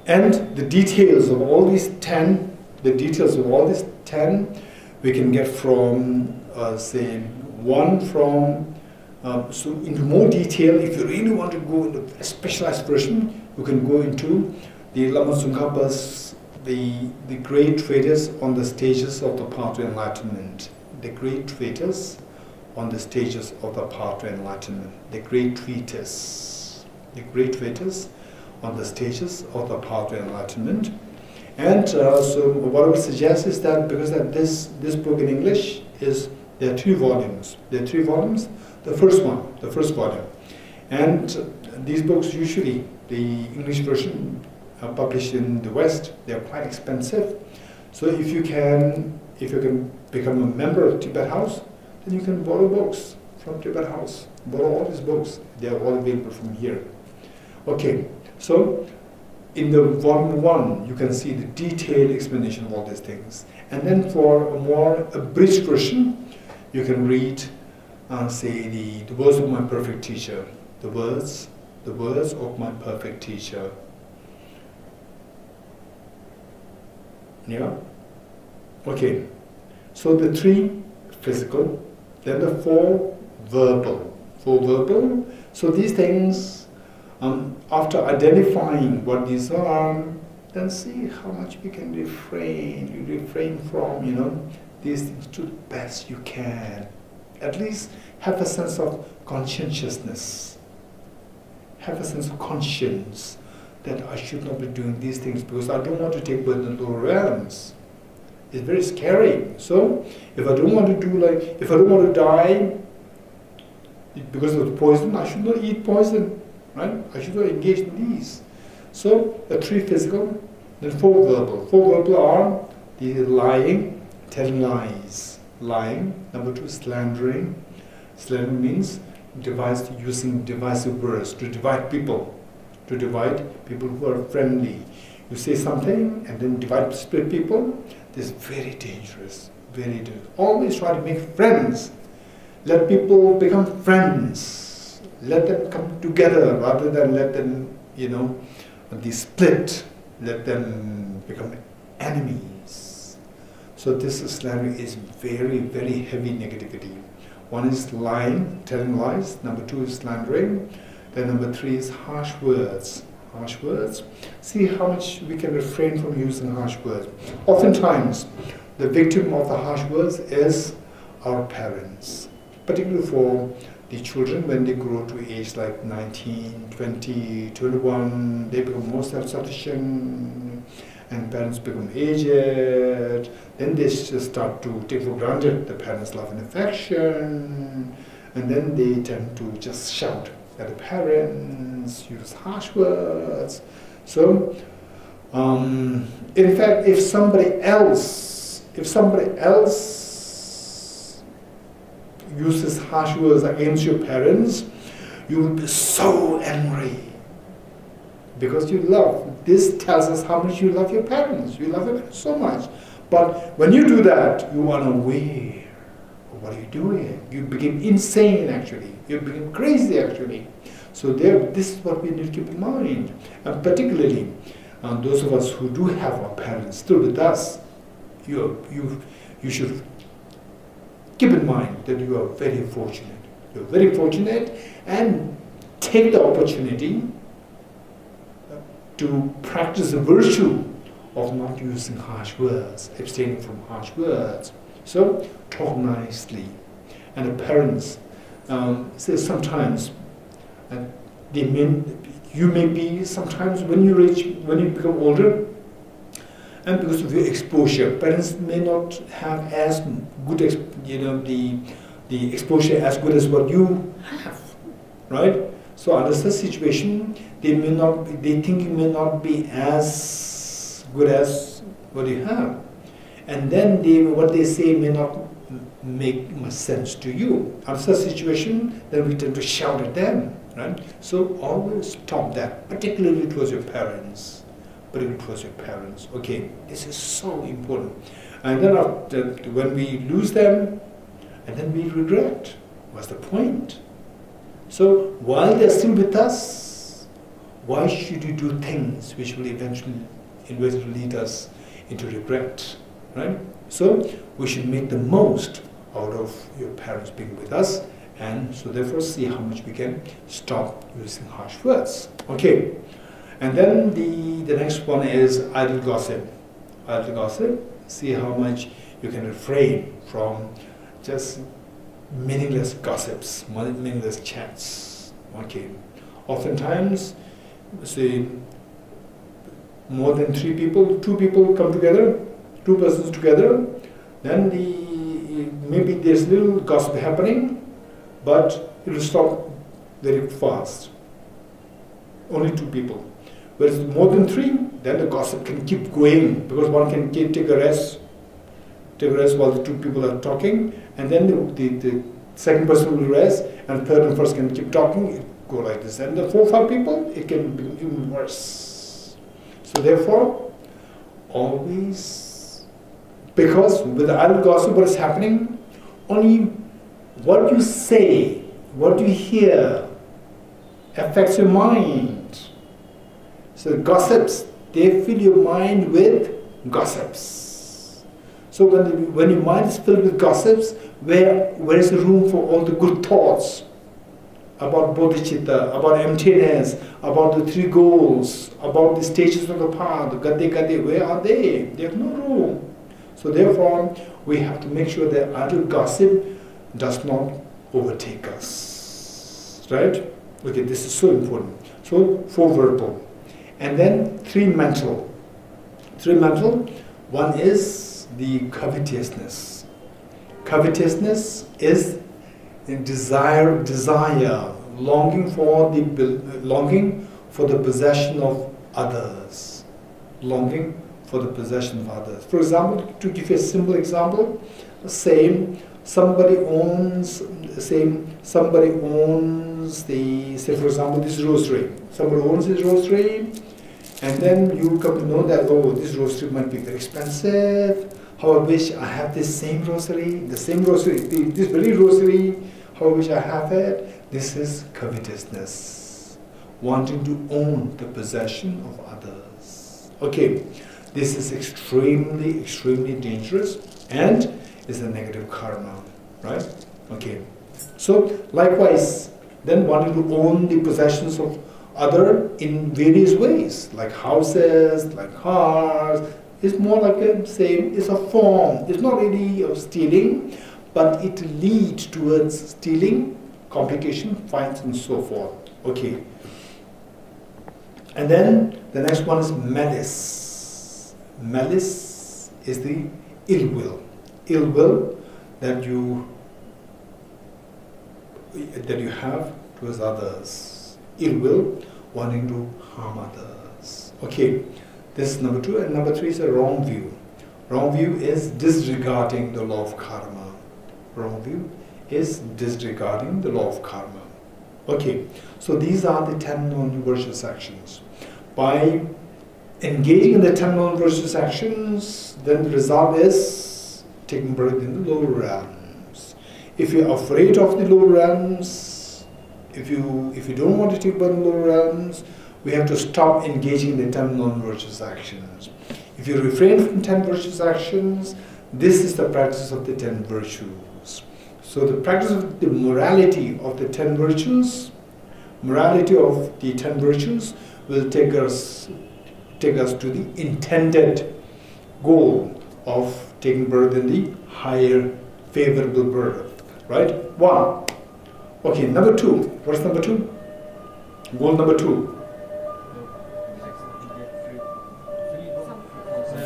And the details of all these 10, we can get from, say, one from, so into more detail. If you really want to go into a specialized version, you can go into the Lama Tsongkhapa's, the great treatise on the stages of the path to enlightenment. The great treatise on the stages of the path to enlightenment. The great treatise. The great treatise on the stages of the path to enlightenment. And so what I would suggest is that, because this book in English there are 3 volumes. There are 3 volumes. The first volume. And these books, usually, the English version published in the West, they are quite expensive. So if you can become a member of Tibet House, then you can borrow books from Tibet House. Borrow all these books. They are all available from here. Okay, so in the volume 1, you can see the detailed explanation of all these things. And then for a more abridged version, you can read, say, the words of my perfect teacher. The words of my perfect teacher. Yeah? Okay. So the 3 physical, then the 4 verbal. 4 verbal. So these things, after identifying what these are, then see how much we can refrain from, these things to the best you can. At least have a sense of conscientiousness. Have a sense of conscience that I should not be doing these things because I don't want to take birth in lower realms. It's very scary. So, if I don't want to die because of the poison, I should not eat poison, right? I should not engage in these. So, the 3 physical, then 4 verbal. 4 verbal are the lying, telling lies. Lying. Number 2, slandering. Slandering means using divisive words to divide people. To divide people who are friendly. You say something and then split people. This is very dangerous. Very dangerous. Always try to make friends. Let people become friends. Let them come together rather than let them, be split. Let them become enemies. So this slandering is very, very heavy negativity. 1 is lying, telling lies. Number 2 is slandering. Then number 3 is harsh words. Harsh words. See how much we can refrain from using harsh words. Oftentimes, the victim of the harsh words is our parents. Particularly for the children, when they grow to age like 19, 20, 21, they become more self-sufficient, and parents become aged. Then they just start to take for granted the parents' love and affection, and then they tend to just shout at the parents, use harsh words. So, in fact, if somebody else uses harsh words against your parents, you will be so angry because you love. This tells us how much you love your parents. You love them so much. But when you do that, you are unaware of what you're doing. You become insane, actually. You become crazy, actually. So this is what we need to keep in mind. And particularly, those of us who do have our parents still with us, you should keep in mind that you are very fortunate. You're very fortunate, and take the opportunity to practice the virtue of not using harsh words, abstaining from harsh words. So talk nicely. And the parents say sometimes you may be sometimes when you become older, and because of your exposure, parents may not have as good the exposure as good as what you have, right? So under such situation, they think you may not be as good as what you have, and then what they say may not make much sense to you. Under such situation, then we tend to shout at them, right? So always stop that, particularly towards your parents. Okay, this is so important. And then when we lose them, and then we regret. What's the point? So while they're still with us, why should you do things which will eventually lead us into regret, right? So we should make the most out of your parents being with us, and so therefore see how much we can stop using harsh words. Okay, and then the next one is idle gossip. Idle gossip, see how much you can refrain from just meaningless gossips, meaningless chats. Okay, oftentimes, say more than 3 people, 2 people come together, 2 persons together, then maybe there's little gossip happening, but it will stop very fast. Only 2 people. Whereas more than 3, then the gossip can keep going, because one can take a rest while the 2 people are talking, and then the second person will rest, and third and first can keep talking. It go like this, and the 4 or 5 people, it can be even worse. So therefore, always, because with the idle gossip, what is happening? Only what you say, what you hear, affects your mind. So gossips, they fill your mind with gossips. So when your mind is filled with gossips, where is the room for all the good thoughts about bodhicitta, about emptiness, about the 3 goals, about the stages of the path, gade, where are they? They have no room. So therefore, we have to make sure that idle gossip does not overtake us. Right? Okay, this is so important. So 4 verbal. And then 3 mental. 3 mental, one is the covetousness. Covetousness is a desire, longing for the possession of others. Longing for the possession of others. For example, to give you a simple example, somebody owns for example, this rosary. Somebody owns this rosary, and then you come to know that, oh, this rosary might be very expensive. How I wish I have this same rosary, this very rosary. How I wish I have it. This is covetousness, wanting to own the possession of others. Okay, this is extremely, extremely dangerous, and is a negative karma, right? Okay, so likewise, then wanting to own the possessions of other in various ways, like houses, like cars, is more like it's a form. It's not really of stealing, but it leads towards stealing, complication, fines, and so forth. Okay. And then the next one is malice. Malice is the ill will. Ill will that you have towards others. Ill will, wanting to harm others. Okay, this is number 2, and number 3 is a wrong view. Wrong view is disregarding the law of karma. Wrong view is disregarding the law of karma. Okay, so these are the 10 non-virtuous actions. By engaging in the 10 non-virtuous actions, then the result is taking birth in the lower realms. If you're afraid of the lower realms, if you don't want to take birth in the lower realms, we have to stop engaging in the 10 non-virtuous actions. If you refrain from 10 virtuous actions, this is the practice of the 10 virtues. So the practice of the morality of the 10 virtues, will take us to the intended goal of taking birth in the higher favorable birth, right? 1. Okay, number 2. What is number 2? Goal number 2.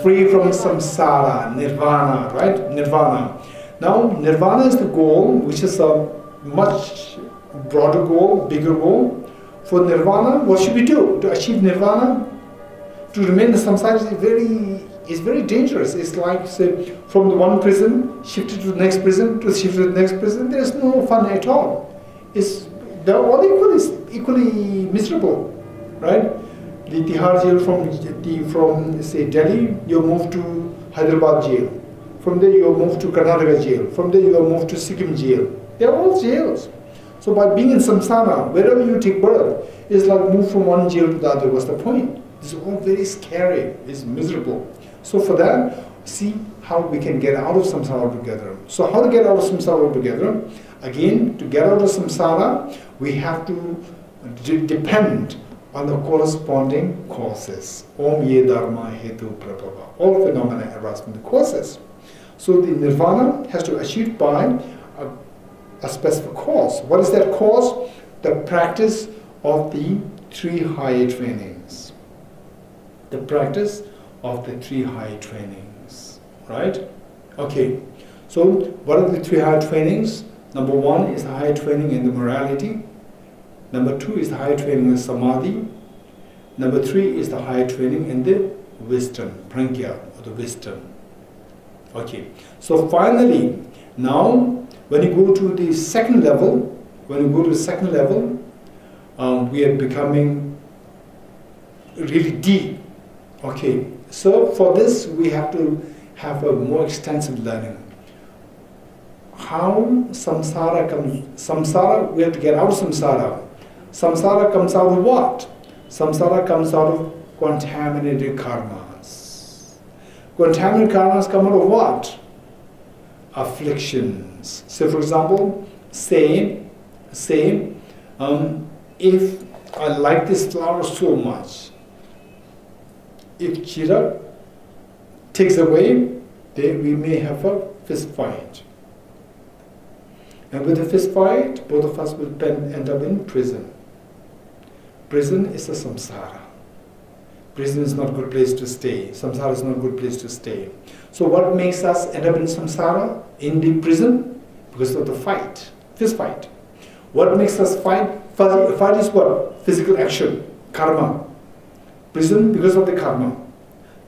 Free from samsara, nirvana, right? Nirvana. Now, nirvana is the goal, which is a much broader goal, bigger goal. For nirvana, what should we do? To achieve nirvana, to remain in the samsara is very dangerous. It's like, say, from the one prison, shifted to the next prison, to the next prison. There's no fun at all. They're all equally miserable, right? The Tihar jail from say Delhi, you move to Hyderabad jail. From there you move to Karnataka jail. From there you move to Sikkim jail. They're all jails. So by being in samsara, wherever you take birth, it's like move from one jail to the other. What's the point? It's all very scary. It's miserable. So for that, see how we can get out of samsara altogether. So how to get out of samsara altogether? Again, to get out of samsara, we have to depend on the corresponding causes. Om ye dharma hetu prabhava. All phenomena arise from the causes. So the nirvana has to be achieved by a specific cause. What is that cause? The practice of the 3 higher trainings. The practice of the 3 higher trainings. Right? Okay. So what are the 3 higher trainings? Number 1 is the higher training in the morality. Number 2 is the higher training in samadhi. Number 3 is the higher training in the wisdom, prajna, or the wisdom. Okay. So finally, now when you go to the second level, we are becoming really deep. Okay. So for this, we have to have a more extensive learning. How samsara comes? Samsara, we have to get out of samsara. Samsara comes out of what? Samsara comes out of contaminated karmas. Contaminated karmas come out of what? Afflictions. So for example, say, if I like this flower so much, if Chirag takes away, then we may have a fist fight. And with the fist fight, both of us will end up in prison. Prison is a samsara. Prison is not a good place to stay. Samsara is not a good place to stay. So what makes us end up in samsara, in the prison? Because of the fight, fist fight. What makes us fight? Fight is what? Physical action, karma. Prison because of the karma.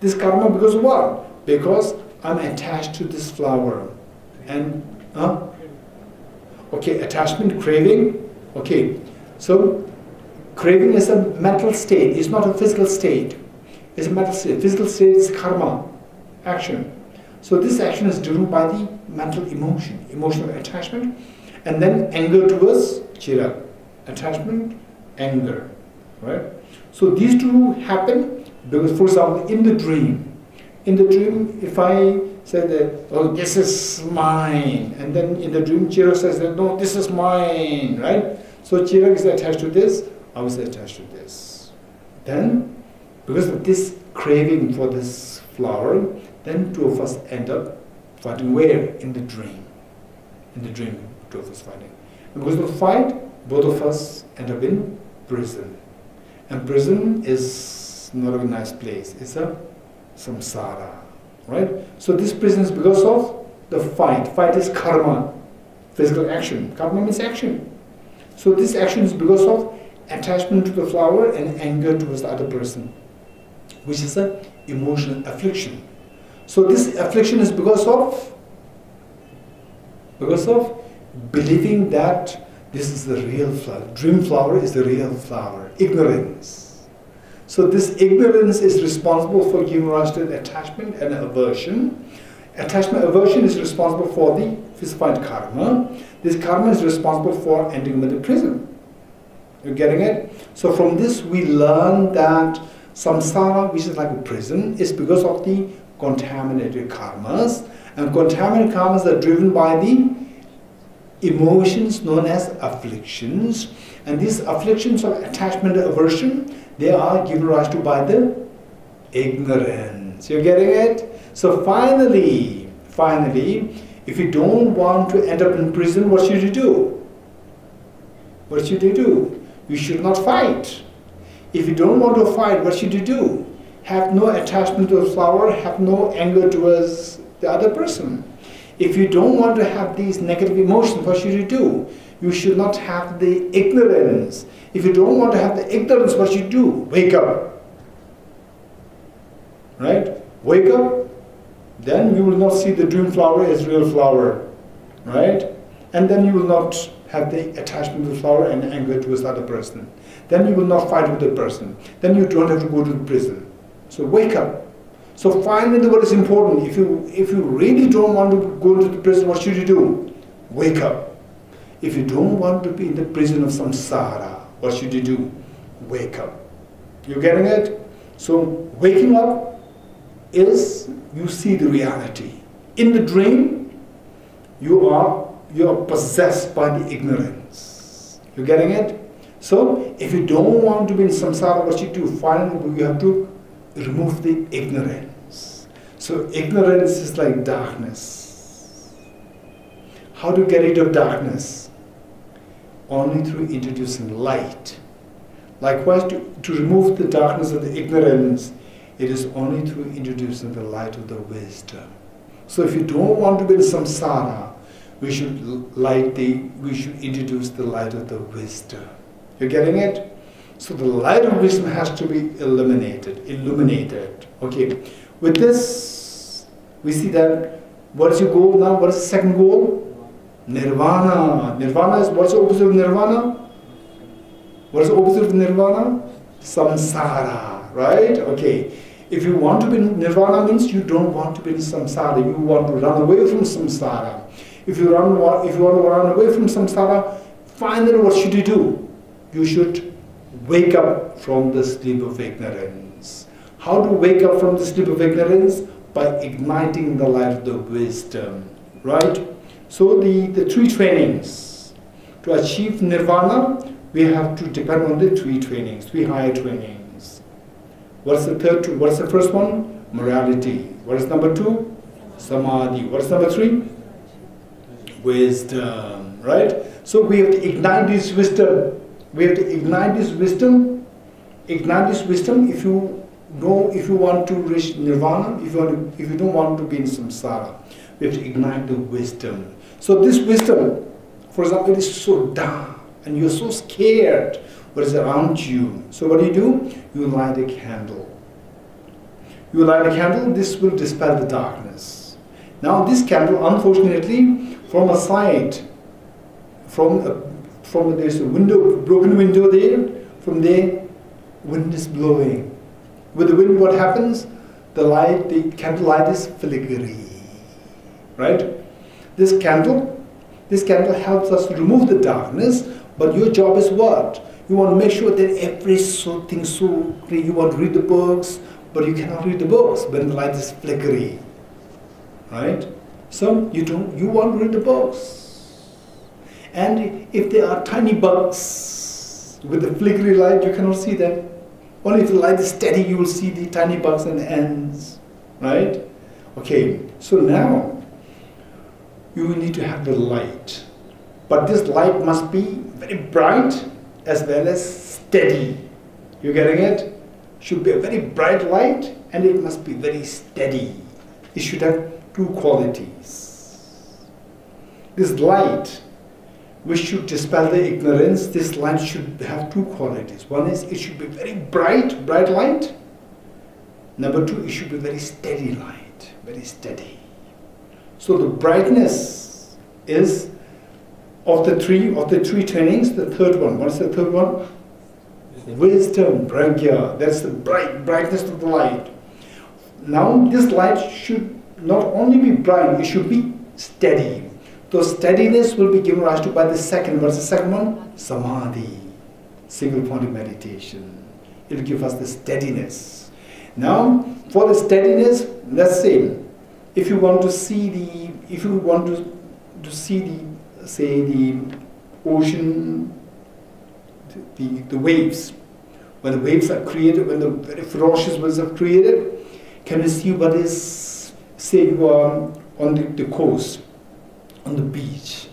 This karma because of what? Because I'm attached to this flower. And, okay, attachment, craving. Okay, so craving is a mental state. It's not a physical state. It's a mental state. Physical state is karma, action. So this action is driven by the mental emotion, emotional attachment, and then anger towards chira. Attachment, anger, right? So these two happen because, for example, in the dream, if I say that, oh, this is mine, and then in the dream, chira says that, no, this is mine, right? So chira is attached to this, I was attached to this. Then, because of this craving for this flower, then two of us end up fighting where? In the dream. In the dream, two of us fighting. And because of the fight, both of us end up in prison. And prison is not a nice place. It's a samsara, right? So this prison is because of the fight. Fight is karma, physical action. Karma means action. So this action is because of attachment to the flower and anger towards the other person, which is an emotional affliction. So this affliction is because of believing that this is the real flower. Dream flower is the real flower. Ignorance. So this ignorance is responsible for giving rise to attachment and aversion. Attachment, aversion is responsible for the fist-fight karma. This karma is responsible for ending with the prison. You're getting it? So from this we learn that Samsara, which is like a prison, is because of the contaminated karmas. And contaminated karmas are driven by the emotions known as afflictions. And these afflictions of attachment and aversion, they are given rise to by the ignorance. You're getting it? So finally, if you don't want to end up in prison, what should you do? What should you do? You should not fight. If you don't want to fight, what should you do? Have no attachment to the flower, have no anger towards the other person. If you don't want to have these negative emotions, what should you do? You should not have the ignorance. If you don't want to have the ignorance, what should you do? Wake up. Right? Wake up. Then you will not see the dream flower as real flower. Right? And then you will not have the attachment to the flower and anger towards the other person. Then you will not fight with the person. Then you don't have to go to the prison. So wake up. So finally, what is important? If you really don't want to go to the prison, what should you do? Wake up. If you don't want to be in the prison of samsara, what should you do? Wake up. You getting it? So waking up is you see the reality. In the dream, you are possessed by the ignorance. You getting it? So if you don't want to be in samsara, what you do? Finally, you have to remove the ignorance. So ignorance is like darkness. How to get rid of darkness? Only through introducing light. Likewise, to remove the darkness of the ignorance, it is only through introducing the light of the wisdom. So if you don't want to be in samsara, we should introduce the light of the wisdom. You're getting it? So the light of wisdom has to be illuminated. Okay. With this, we see that what is your goal now? What is the second goal? Nirvana. Nirvana is, what's the opposite of nirvana? What is the opposite of nirvana? Samsara. Right? Okay. If you want to be in nirvana, means you don't want to be in samsara. You want to run away from samsara. If you want to run away from samsara, finally what should you do? You should wake up from the sleep of ignorance. How to wake up from the sleep of ignorance? By igniting the light of the wisdom. Right? So the three trainings. To achieve nirvana, we have to depend on the three trainings, three higher trainings. What's the third? What's the first one? Morality. What is number two? Samadhi. What is number three? Wisdom. Right? So we have to ignite this wisdom. We have to ignite this wisdom. Ignite this wisdom if you want to reach nirvana, if you don't want to be in samsara. We have to ignite the wisdom. So this wisdom, for example, is so dark and you're so scared what is around you. So what do? You light a candle. You light a candle, this will dispel the darkness. Now this candle, unfortunately, from a side, there's a window, broken window there, from there, wind is blowing. With the wind, what happens? The candle light is flickering. Right? This candle helps us to remove the darkness, but your job is what? You want to make sure that everything so clear. You want to read the books, but you cannot read the books when the light is flickering. Right? So you want to read the books. And if there are tiny bugs with the flickering light, you cannot see them. Only if the light is steady, you will see the tiny bugs and ants. Right? Okay, so now you need to have the light. But this light must be very bright as well as steady. You getting it? Should be a very bright light and it must be very steady. It should have two qualities. This light, which should dispel the ignorance, this light should have two qualities. One is it should be very bright light. Number two, it should be very steady light, very steady. So the brightness is of the three trainings, the third one. What is the third one? Wisdom, pragya. That's the brightness of the light. Now this light should not only be bright, it should be steady. So steadiness will be given rise to by the second. What's the second one? Samadhi, single point of meditation. It will give us the steadiness. Now, for the steadiness, let's say, if you want to see say the ocean, the waves, when the waves are created, when the very ferocious waves are created, can you see what is, say you are on the coast, on the beach,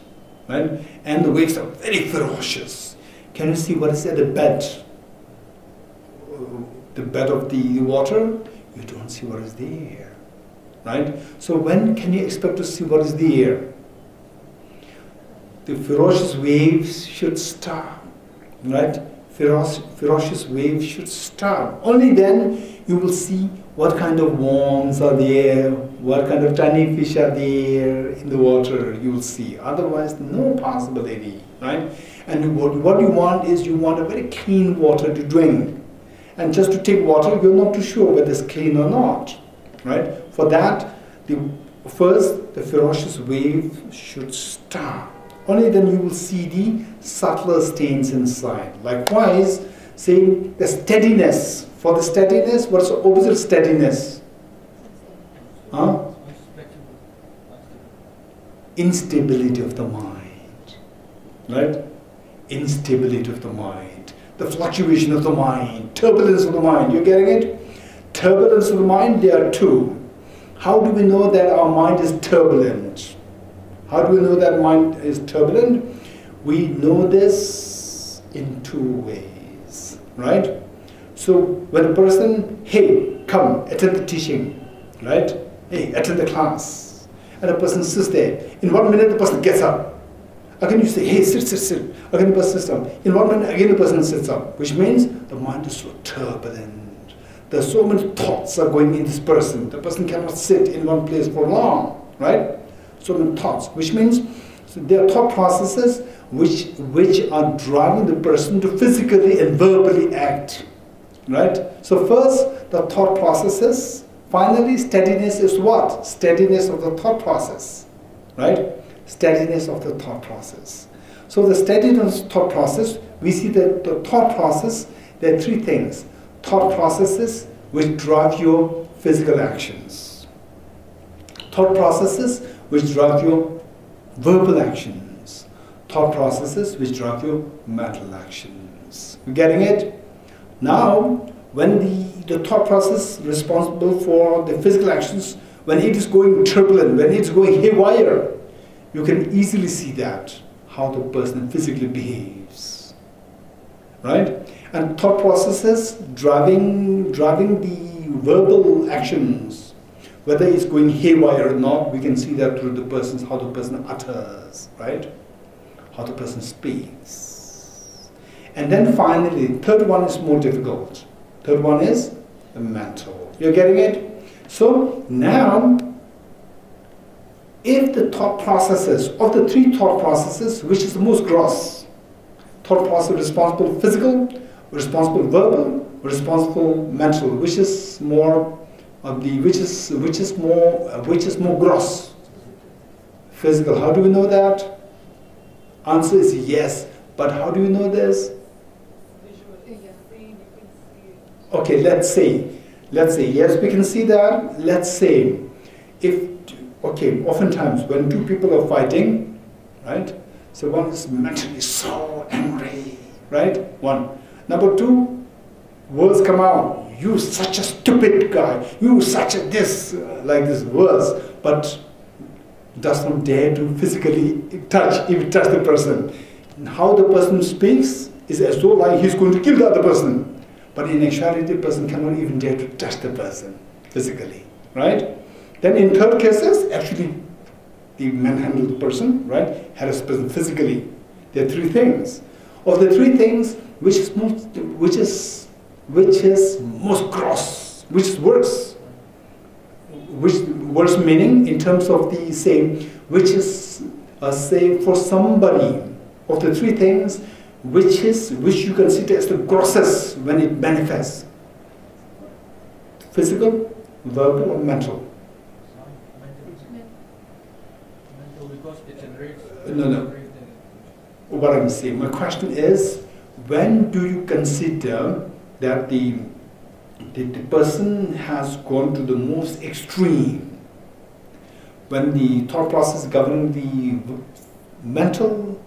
right? And the waves are very ferocious. Can you see what is at the bed of the water? You don't see what is there, right? So when can you expect to see what is there? The ferocious waves should stop, right? Ferocious waves should stop. Only then you will see what kind of worms are there, what kind of tiny fish are there in the water, you will see. Otherwise, no possibility, right? And what you want is, you want a very clean water to drink. And just to take water, you're not too sure whether it's clean or not, right? For that, first, the ferocious wave should stop. Only then you will see the subtler stains inside. Likewise, saying the steadiness. For the steadiness, what is the opposite of steadiness? Huh? Instability of the mind. Right? Instability of the mind. The fluctuation of the mind. Turbulence of the mind. You're getting it? Turbulence of the mind, there are two. How do we know that our mind is turbulent? How do we know that mind is turbulent? We know this in two ways, right? So when a person, hey, come, attend the teaching, right? Hey, attend the class. And a person sits there. In 1 minute, the person gets up. Again you say, hey, sit, sit, sit. Again the person sits up. In 1 minute, again the person sits up. Which means the mind is so turbulent. There's so many thoughts are going in this person. The person cannot sit in one place for long, right? So many thoughts, which means there are thought processes which are driving the person to physically and verbally act, right? So first, the thought processes. Finally, steadiness is what? Steadiness of the thought process, right? Steadiness of the thought process. So the steadiness of the thought process, we see that the thought process, there are three things. Thought processes which drive your physical actions. Thought processes which drive your verbal actions. Thought processes which drive your mental actions. You getting it? Now, when the thought process responsible for the physical actions, when it is going turbulent, when it's going haywire, you can easily see that, how the person physically behaves, right? And thought processes driving the verbal actions, whether it's going haywire or not, we can see that through how the person utters, right? How the person speaks. And then finally, third one is more difficult. Third one is the mental. You're getting it? So now, if the thought processes, of the three thought processes, which is the most gross? Thought process responsible physical, responsible verbal, responsible mental, which is more which is more gross? Physical. How do we know that? Answer is yes. But how do we know this? Okay, let's say yes, we can see that. Let's say oftentimes when two people are fighting, right? So one is mentally so angry, right? One. Number two, words come out. You such a stupid guy. You such a this, like this words, but does not dare to physically touch the person. How the person speaks is as though like he's going to kill the other person. But in actuality, the person cannot even dare to touch the person physically, right? Then in third cases, actually, the manhandled the person, right? Harass the person physically. There are three things. Of the three things, which is most gross, which is worse? Which worse meaning in terms of the same, which is say for somebody of the three things, which you consider as the grossest when it manifests? Physical, verbal, or mental? Mental, because it generates. No. What I'm saying, my question is, when do you consider that the person has gone to the most extreme. When the thought process governing the mental,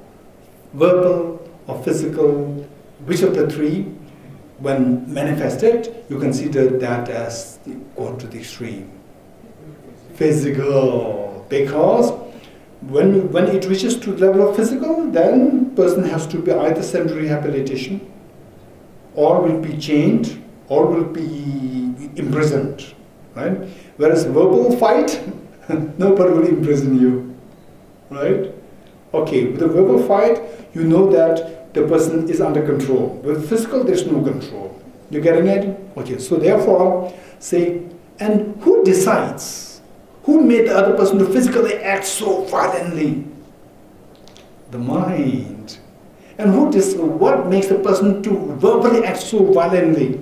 verbal, or physical, which of the three, when manifested, you consider that as gone to the extreme. Physical, because when it reaches to the level of physical, then person has to be either sent to rehabilitation, or will be chained, or will be imprisoned, right? Whereas verbal fight, nobody will imprison you, right? Okay, with a verbal fight, you know that the person is under control. With physical, there's no control. You getting it? Okay, so therefore, say, and who decides? Who made the other person to physically act so violently? The mind. And what makes the person to verbally act so violently?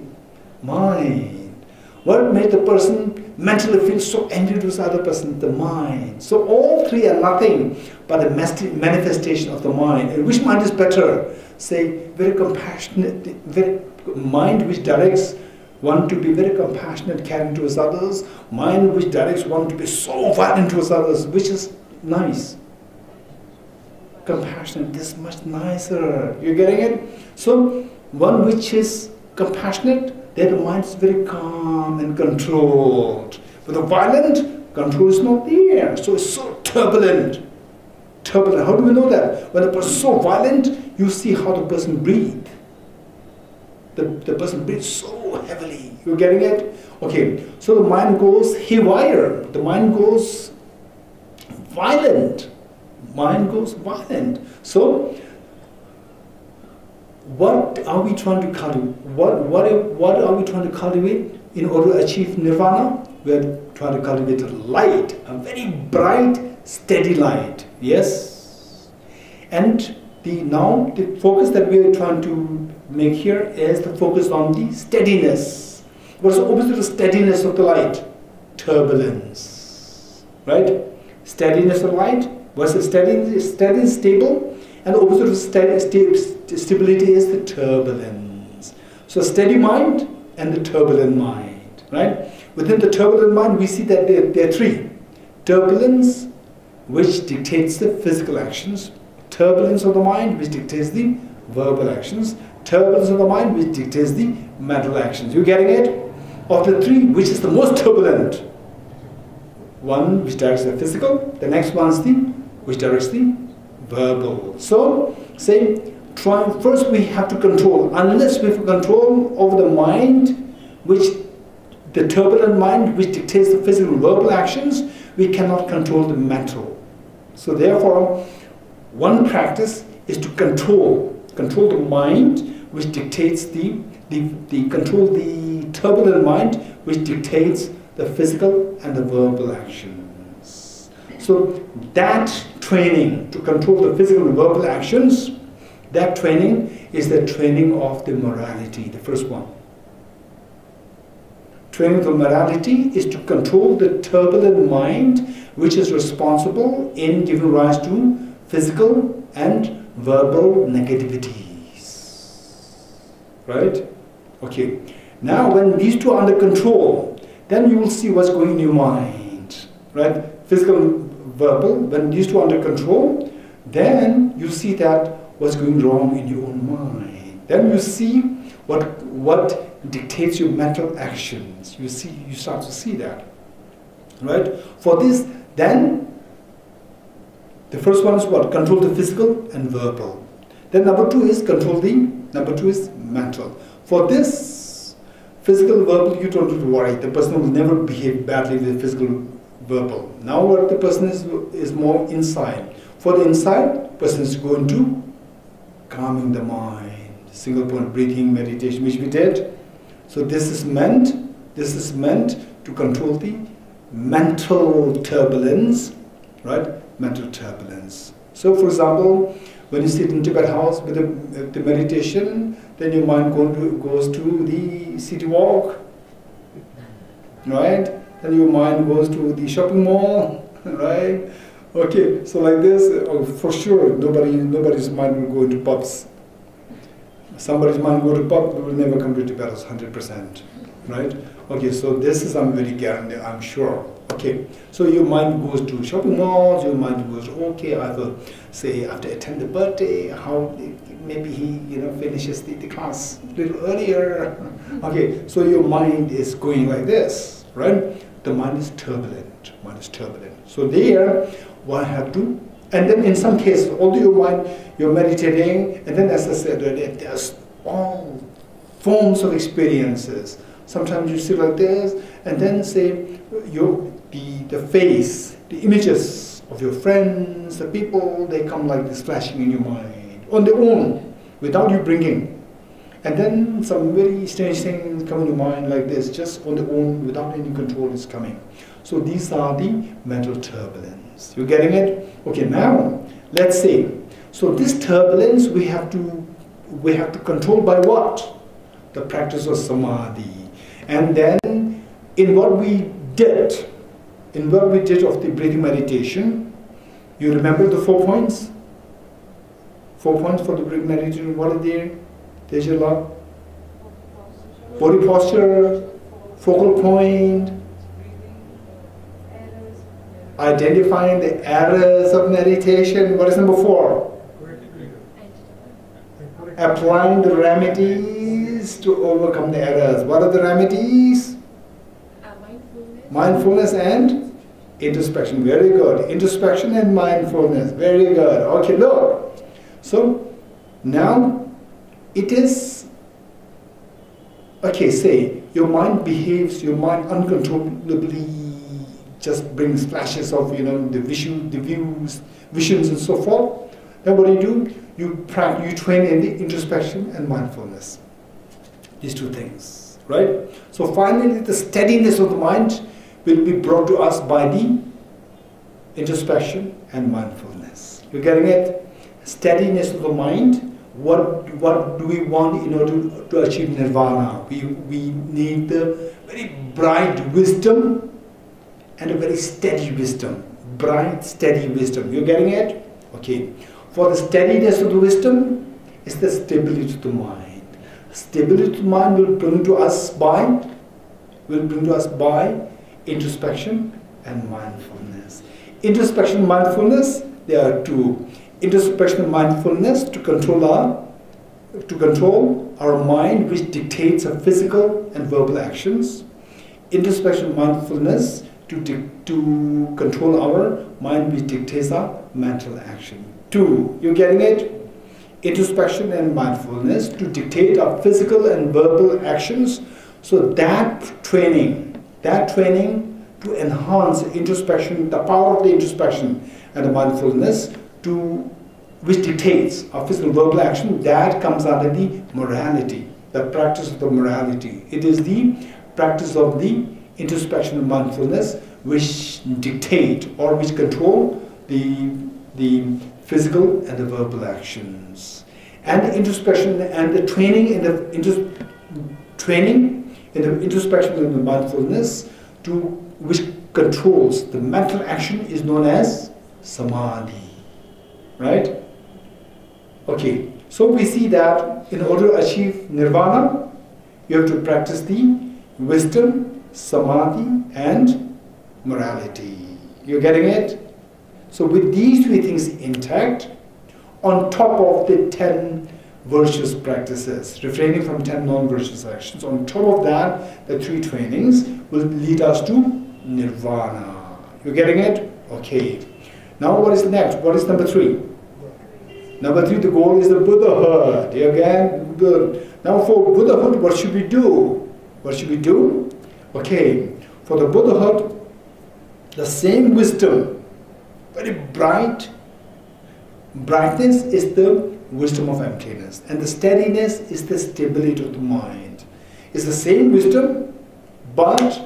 Mind. What made the person mentally feel so angry to the other person? The mind. So all three are nothing but a manifestation of the mind. And which mind is better? Say, very compassionate, very mind which directs one to be very compassionate, caring towards others. Mind which directs one to be so violent towards others, which is nice. Compassionate is much nicer. You getting it? So one which is compassionate, then the mind is very calm and controlled. But the violent, control is not there. So it's so turbulent. Turbulent. How do we know that? When a person is so violent, you see how the person breathes. The person breathes so heavily. You getting it? Okay. So the mind goes haywire. The mind goes violent. Mind goes violent. So, what are we trying to cultivate? What are we trying to cultivate in order to achieve nirvana? We are trying to cultivate a light, a very bright, steady light. Yes. And now the focus that we are trying to make here is the focus on the steadiness. What's the opposite of steadiness of the light? Turbulence. Right? Steadiness of light. Versus steady, stable, and the opposite of stability is the turbulence. So steady mind and the turbulent mind, right? Within the turbulent mind, we see that there are three. Turbulence, which dictates the physical actions. Turbulence of the mind, which dictates the verbal actions. Turbulence of the mind, which dictates the mental actions. You getting it? Of the three, which is the most turbulent? One which directs the physical, the next one is which directs the verbal. So, say, first we have to control. Unless we have control over the mind, the turbulent mind, which dictates the physical and verbal actions, we cannot control the mental. So therefore, one practice is to control the mind, which dictates control the turbulent mind, which dictates the physical and the verbal actions. So that training to control the physical and verbal actions, that training is the training of the morality, the first one. Training of the morality is to control the turbulent mind, which is responsible in giving rise to physical and verbal negativities. Right? Okay. Now when these two are under control, then you will see what's going in your mind. Right? Physical, verbal, when these two are under control, then you see that what's going wrong in your own mind. Then you see what dictates your mental actions. You start to see that. Right? For this, then the first one is what? Control the physical and verbal. Then number two is mental. For this physical, verbal, you don't have to worry. The person will never behave badly with physical, verbal. Now what the person is more inside. For the inside, person is going to calming the mind. Single point breathing meditation, which we did. So this is meant to control the mental turbulence, right? Mental turbulence. So for example, when you sit in Tibet House with the meditation, then your mind goes to the city walk, right? Then your mind goes to the shopping mall, right? Okay, so like this, for sure, nobody's mind will go into pubs. Somebody's mind go to pub, we will never come to Tibet House 100%, right? Okay, so this is I'm very guaranteed, I'm sure. Okay, so your mind goes to shopping malls, your mind goes, okay, I will say after attend the birthday, how maybe he finishes the class a little earlier. Okay, so your mind is going like this, right? The mind is turbulent, So there, one have to, and then in some cases, although your mind, you're meditating, and then as I said earlier, there's all forms of experiences. Sometimes you sit like this, and then say, the face, the images of your friends, the people, they come like this flashing in your mind, on their own, without you bringing. And then some very strange things come in your mind like this, just on their own, without any control is coming. So these are the mental turbulence. You getting it? Okay, now, let's say, so this turbulence we have to control by what? The practice of samadhi. And then, in what we did of the breathing meditation, you remember the 4 points? 4 points for the breathing meditation, what are they? Tejala? Body posture, focal point, identifying the errors of meditation. What is number 4? Applying the remedies to overcome the errors. What are the remedies? Mindfulness and introspection. Very good. Introspection and mindfulness. Very good. Okay, look. So, now, it is, okay, say, your mind behaves, your mind uncontrollably just brings flashes of, the visions and so forth. Then what do? You train in the introspection and mindfulness. These 2 things, right? So finally, the steadiness of the mind will be brought to us by the introspection and mindfulness. You're getting it? Steadiness of the mind. What do we want in order to achieve nirvana? We need the very bright wisdom and a very steady wisdom. Bright, steady wisdom. You're getting it? Okay. For the steadiness of the wisdom is the stability of the mind. Stability of the mind will bring to us by introspection and mindfulness. Introspection and mindfulness, there are 2. Introspection and mindfulness to control our mind, which dictates our physical and verbal actions. Introspection and mindfulness to control our mind, which dictates our mental action. 2. You getting it? Introspection and mindfulness to dictate our physical and verbal actions. So that training to enhance introspection, the power of the introspection and the mindfulness which dictates our physical and verbal action, that comes under the morality, the practice of the morality. It is the practice of the introspection and mindfulness which dictate or which control the physical and the verbal actions. And the introspection and the training in the introspection and the mindfulness which controls the mental action is known as samadhi. Right? Okay, so we see that in order to achieve nirvana, you have to practice the wisdom, samadhi, and morality. You're getting it? So with these 3 things intact, on top of the 10 virtuous practices, refraining from 10 non-virtuous actions, on top of that, the 3 trainings will lead us to nirvana. You're getting it? Okay. Now what is next? What is number 3? Number 3, the goal is the Buddhahood. Again, good. Now for Buddhahood, what should we do? What should we do? Okay, for the Buddhahood, the same wisdom, very brightness is the wisdom of emptiness, and the steadiness is the stability of the mind. It's the same wisdom, but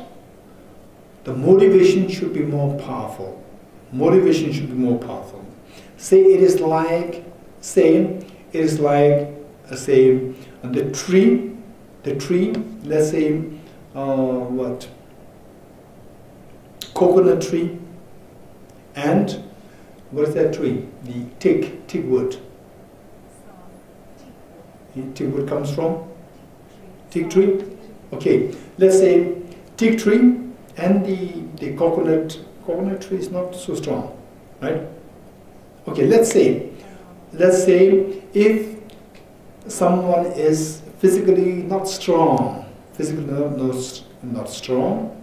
the motivation should be more powerful. Motivation should be more powerful. Say it is like the tree, let's say, coconut tree, and what is that tree? The teak wood. teak wood comes from? Teak tree? Okay, let's say teak tree and the coconut tree is not so strong, right? Okay, let's say if someone is physically not strong, not strong,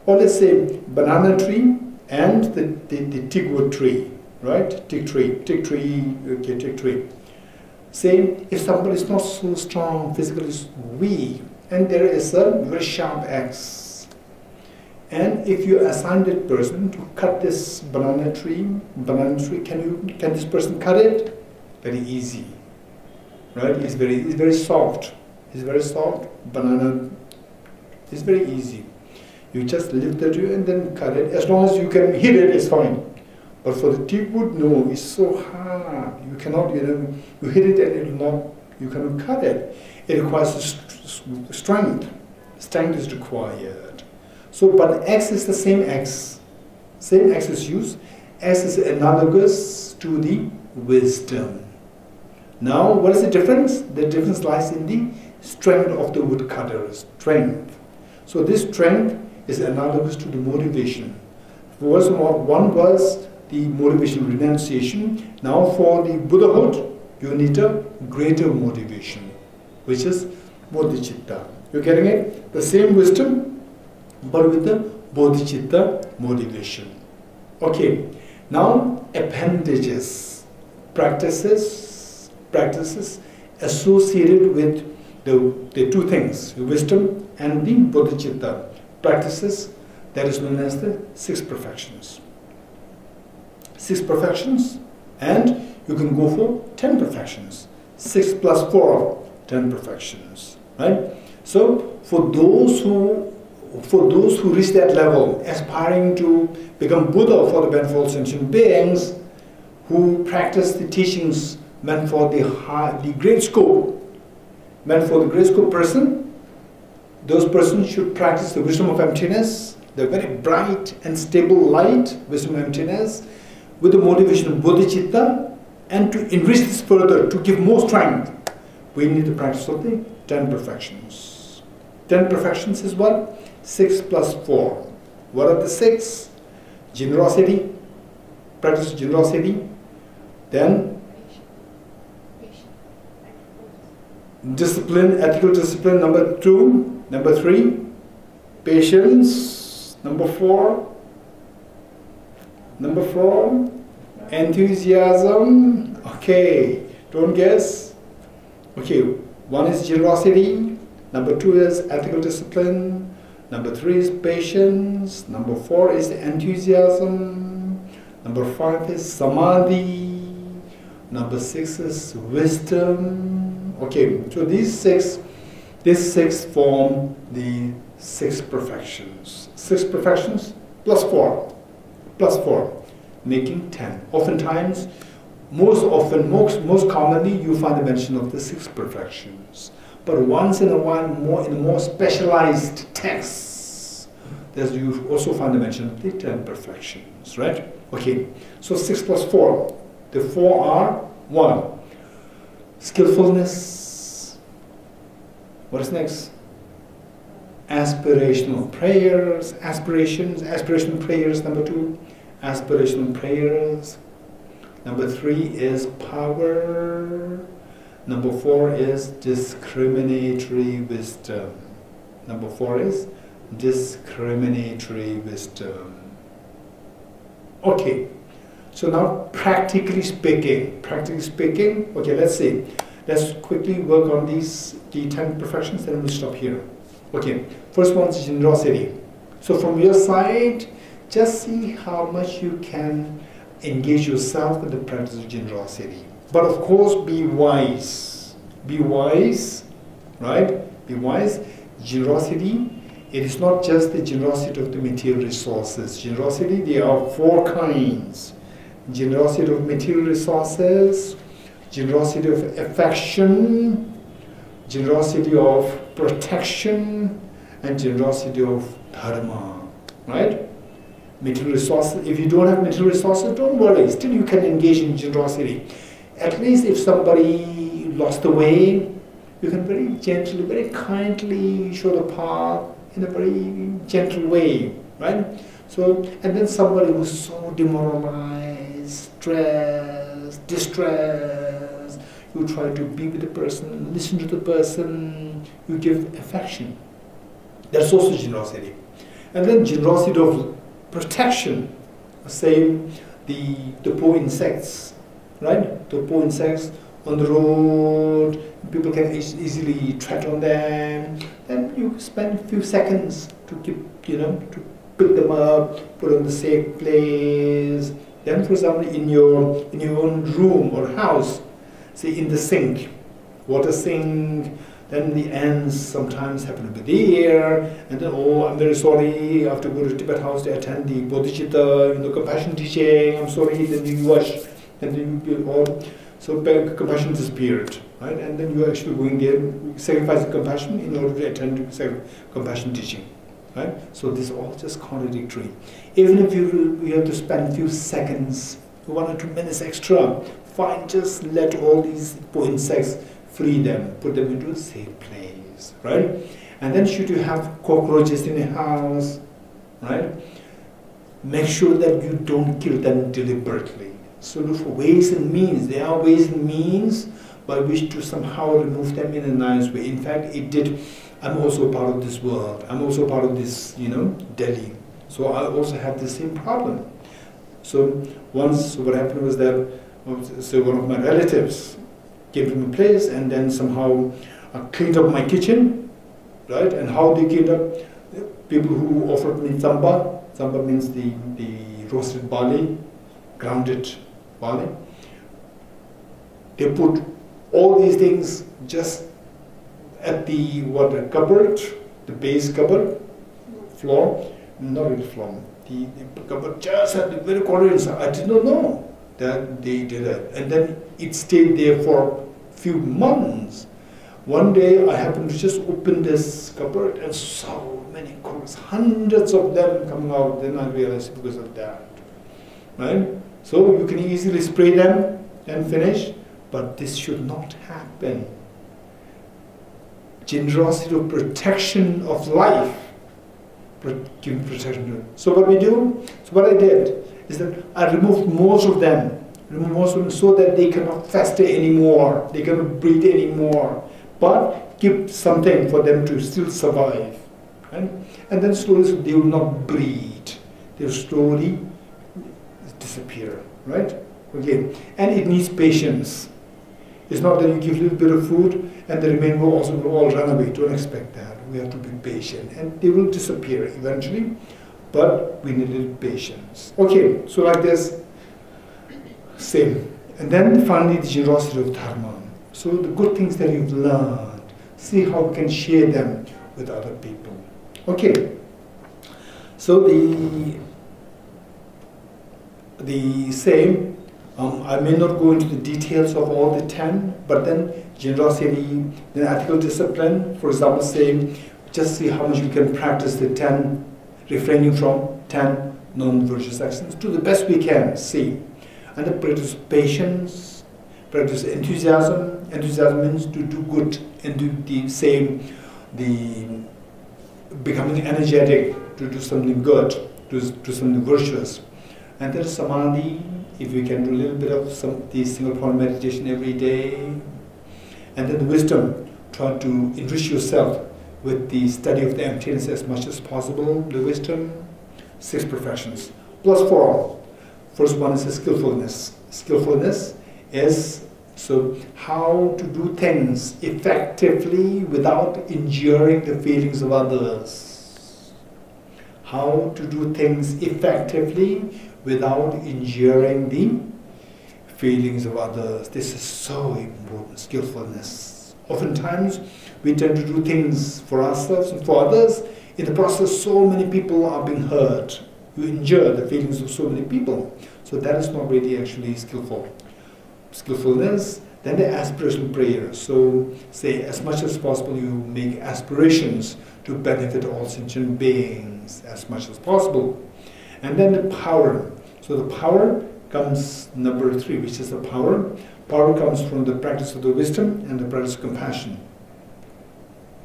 or let's say banana tree and the teak wood tree, right? Teak tree, okay, teak tree. Say if somebody is not so strong, physically weak, and there is a very sharp axe, and if you assign that person to cut this banana tree, can this person cut it? Very easy, right? It's very soft. It's very soft. Banana is very easy. You just lift the tree and then cut it. As long as you can hit it, it's fine. But for the teak wood, no, it's so hard. You cannot, you hit it and it will not, you cannot cut it. It requires strength. Strength is required. So, but X is the same X. Same X is used. X is analogous to the wisdom. Now, what is the difference? The difference lies in the strength of the woodcutter. Strength. So this strength is analogous to the motivation. One was the motivation, renunciation. Now for the Buddhahood, you need a greater motivation, which is bodhicitta. You're getting it? The same wisdom, but with the bodhicitta motivation. Okay, now appendages, practices associated with the two things, the wisdom and the bodhicitta. Practices that is known as the 6 perfections. 6 perfections, and you can go for 10 perfections. 6 plus 4, 10 perfections, right? So for those who reach that level, aspiring to become Buddha for the benefit of sentient beings, who practice the teachings meant for the great scope, meant for the great scope person, those persons should practice the wisdom of emptiness, the very bright and stable light, wisdom of emptiness, with the motivation of bodhicitta, and to enrich this further, to give more strength, we need the practice of the 10 perfections. 10 perfections is what? 6 plus 4. What are the 6? Generosity, practice generosity, then discipline, ethical discipline, number 2. Number 3, patience. Number 4, enthusiasm. Okay, don't guess. Okay, 1 is generosity. Number 2 is ethical discipline. Number 3 is patience. Number 4 is enthusiasm. Number 5 is samadhi. Number 6 is wisdom. Okay, so these 6 form the 6 perfections. 6 perfections plus 4, making 10. Oftentimes, most commonly, you find the mention of the 6 perfections. But once in a while, in more specialized texts, you also find the mention of the 10 perfections, right? Okay, so 6 plus 4. The 4 are 1, skillfulness. What is next? Aspirational prayers, aspirational prayers, number 2. Aspirational prayers. Number 3 is power. Number 4 is discriminatory wisdom. Number 4 is discriminatory wisdom. Okay, so now practically speaking, okay, let's quickly work on these 10 perfections, then we'll stop here. Okay, first one is generosity. So from your side, just see how much you can engage yourself in the practice of generosity. But of course, be wise. Be wise, right? Be wise. Generosity, it is not just the generosity of the material resources. Generosity, there are 4 kinds. Generosity of material resources, generosity of affection, generosity of protection, and generosity of dharma, right? Material resources, if you don't have material resources, don't worry, still you can engage in generosity. At least if somebody lost the way, you can very gently, very kindly show the path in a very gentle way, right? So, and then somebody who's so demoralized, stressed, distressed, you try to be with the person, listen to the person, you give affection. That's also generosity. And then generosity of protection, say the poor insects, right? The poor insects on the road, people can easily tread on them. Then you spend a few seconds to keep, to pick them up, put them in a safe place. Then, for example, in your own room or house, say in the sink, water sink. Then the ants sometimes happen to be there, and then, oh, I'm very sorry, I have to go to Tibet House to attend the bodhicitta, compassion teaching, I'm sorry, then you wash, and then so compassion disappeared, right? And then you're actually going there, sacrificing compassion in order to attend compassion teaching, right? So this is all just contradictory. Even if you have to spend a few seconds, 1 or 2 minutes extra, fine, just let all these poor insects, free them, put them into a safe place, right? And then should you have cockroaches in a house, right? Make sure that you don't kill them deliberately. So look for ways and means. There are ways and means by which to somehow remove them in a nice way. In fact, I'm also part of this world. I'm also part of this, Delhi. So I also have the same problem. So once what happened was that, so one of my relatives came to my place and then somehow cleaned up my kitchen, right? And how they cleaned up? People who offered me tsamba. Tsamba means the roasted barley, grounded barley. They put all these things just at the cupboard, the base cupboard, floor, not really floor, the cupboard just at the very corner inside. I did not know that they did it. And then it stayed there for a few months. One day I happened to just open this cupboard and so many cockroaches, hundreds of them coming out. Then I realized because of that, right? So you can easily spray them and finish, but this should not happen. Generosity of protection of life, giving protection to it. So what we do, so what I did is that I removed most of them so that they cannot fester anymore, they cannot breathe anymore, but keep something for them to still survive. Right? And then slowly so they will not breed, they will slowly disappear, right? Okay, and it needs patience. It's not that you give a little bit of food and the remainder will also all run away. Don't expect that. We have to be patient, and they will disappear eventually, but we need a little patience. Okay, so like this, same. And then finally the generosity of dharma. So the good things that you've learned, see how we can share them with other people. Okay, so the same, I may not go into the details of all the 10, but then generosity, then ethical discipline, for example, say, just see how much you can practice the 10, refraining from 10 non-virtuous actions to the best we can, see. And then practice patience, practice enthusiasm. Enthusiasm means to do good and do the same, becoming energetic, to do something good, to do something virtuous. And then samadhi, if you can do a little bit of the single point meditation every day. And then the wisdom, try to enrich yourself with the study of the emptiness as much as possible. The wisdom, 6 perfections, plus 4. First one is the skillfulness. Skillfulness is how to do things effectively without injuring the feelings of others. How to do things effectively without injuring the feelings of others. This is so important, skillfulness. Oftentimes, we tend to do things for ourselves and for others. In the process, so many people are being hurt. You injure the feelings of so many people. So that is not really actually skillful. Skillfulness, then the aspirational prayer. So say as much as possible you make aspirations to benefit all sentient beings as much as possible. And then the power. So the power comes number 3, which is the power. Power comes from the practice of the wisdom and the practice of compassion.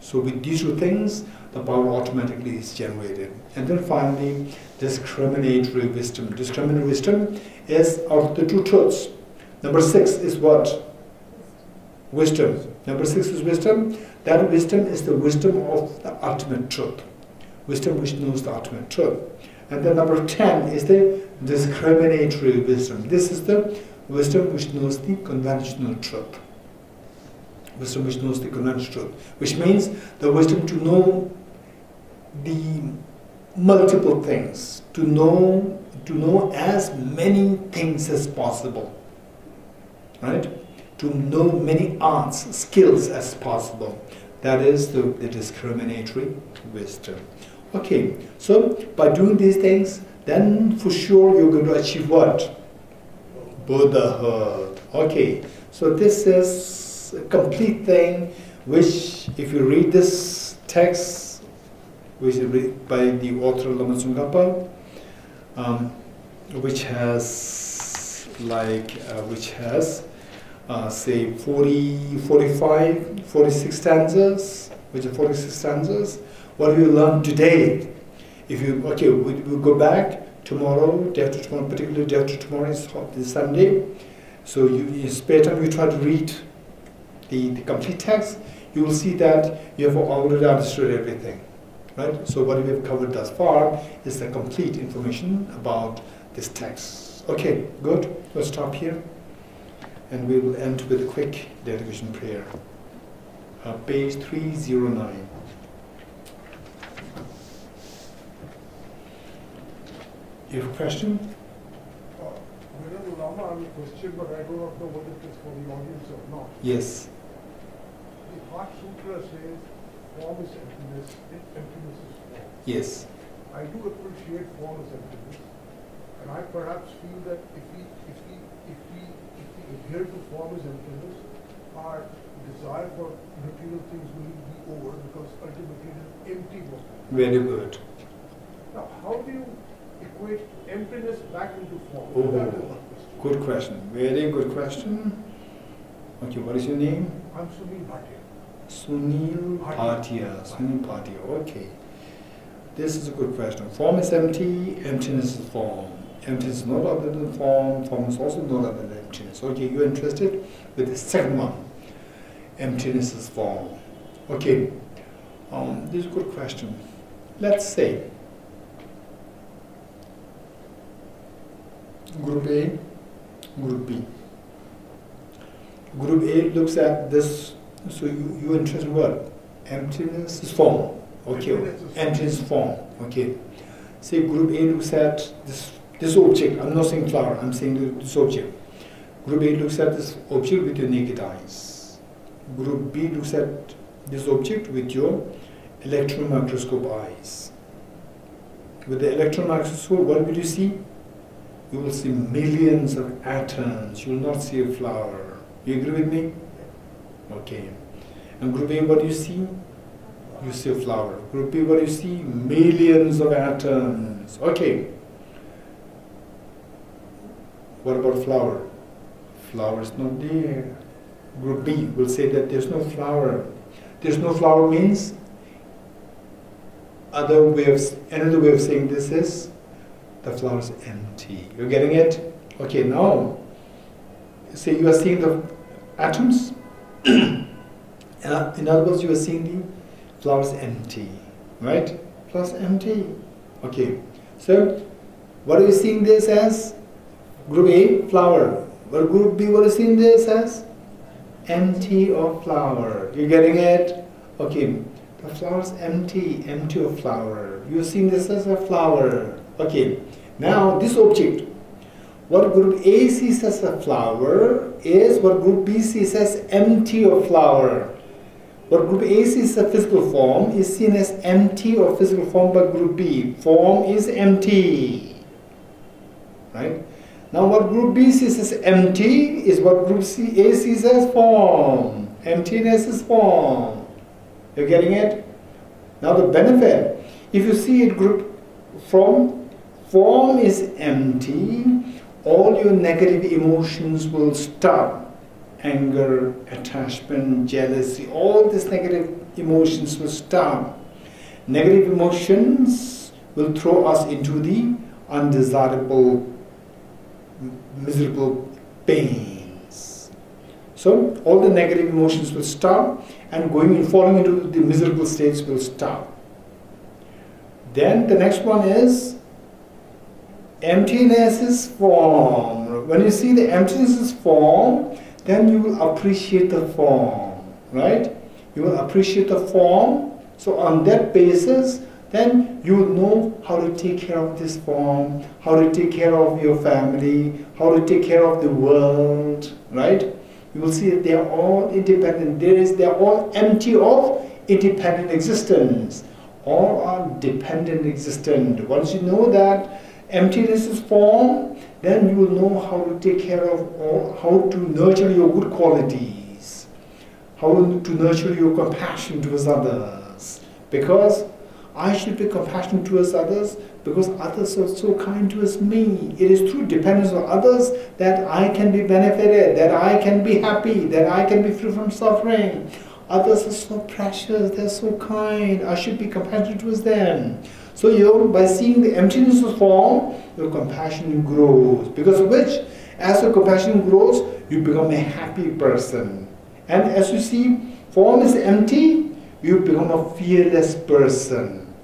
So with these two things, the power automatically is generated. And then finally, discriminatory wisdom. Discriminatory wisdom is out of the two truths. Number 6 is what? Wisdom. Number 6 is wisdom. That wisdom is the wisdom of the ultimate truth. Wisdom which knows the ultimate truth. And then number 10 is the discriminatory wisdom. This is the wisdom which knows the conventional truth. Wisdom which knows the conventional truth. Which means the wisdom to know the multiple things. To know as many things as possible. Right? To know many arts, skills as possible. That is the discriminatory wisdom. Okay, so by doing these things, then for sure you're going to achieve what? Buddhahood. Okay, so this is a complete thing which, if you read this text, which is read by the author Lama Tsongkhapa, which has say 46 stanzas, which are 46 stanzas. What have you learned today? If you, okay, we'll go back tomorrow, day after tomorrow, particularly day after tomorrow is Sunday. So you spare time, you try to read the complete text, you will see that you have already understood everything. Right? So what we have covered thus far is the complete information about this text. Okay, good. We'll stop here. And we will end with a quick dedication prayer. Page 309. You have a question? Venerable Lama, I have a question, but I do not know whether it is for the audience or not. Yes. The Heart Sutra says, form is emptiness, emptiness is form. Yes. I do appreciate form as emptiness, and I perhaps feel that if we adhere to form as emptiness, our desire for material things will be over, because ultimately it is empty work. Very good. Now, how do you equate emptiness back into form? Oh, That is the question. good question. Very good question. Okay, what is your name? I'm Sunil Bhatia. Sunil Bhatia. Sunil Bhatia. Okay. This is a good question. Form is empty, emptiness is form. Emptiness is not other than form, form is also not other than emptiness. Okay, you're interested with the second one. Emptiness is form. Okay, this is a good question. Let's say Group A, Group B. Group A looks at this, so you're interested in what? Emptiness is form. Okay, emptiness is form. Okay. Say Group A looks at this object. I'm not saying flower, I'm saying this object. Group A looks at this object with your naked eyes. Group B looks at this object with your electron microscope eyes. With the electron microscope, what will you see? You will see millions of atoms. You will not see a flower. You agree with me? Okay. And Group A, what do you see? You see a flower. Group B, what do you see? Millions of atoms. Okay. What about flower? Flower is not there. Group B will say that there's no flower. There's no flower means, another way of saying this is, the flower is empty. You're getting it? Okay, now, say you are seeing the atoms. In other words, you are seeing the flower is empty. Right? Flower is empty. Okay. So, what are you seeing this as? Group A, flower. But Group B, what are you seeing this as? Empty of flower. You getting it? Okay. The flower is empty, empty of flower. You're seeing this as a flower. Okay. Now, this object, what Group A sees as a flower is what Group B sees as empty of flower. What Group A sees as a physical form is seen as empty of physical form by Group B. Form is empty. Right? Now, what Group B sees as empty is what Group A sees as form. Emptiness is form. You're getting it? Now, the benefit, if you see it group form is empty, all your negative emotions will stop. Anger, attachment, jealousy, all these negative emotions will stop. Negative emotions will throw us into the undesirable, miserable pains. So all the negative emotions will stop, and falling into the miserable states will stop. Then the next one is emptiness is form. When you see the emptiness is form, then you will appreciate the form, right? You will appreciate the form. So on that basis, then you will know how to take care of this form, how to take care of your family, how to take care of the world, right? You will see that they are all independent. They are all empty of independent existence. All are dependent existent. Once you know that emptiness is form, then you will know how to take care of, or how to nurture your good qualities, how to nurture your compassion towards others. Because I should be compassionate towards others, because others are so kind towards me. It is through dependence on others that I can be benefited, that I can be happy, that I can be free from suffering. Others are so precious, they're so kind, I should be compassionate towards them. So by seeing the emptiness of form, your compassion grows. Because of which, as your compassion grows, you become a happy person. And as you see, form is empty, you become a fearless person.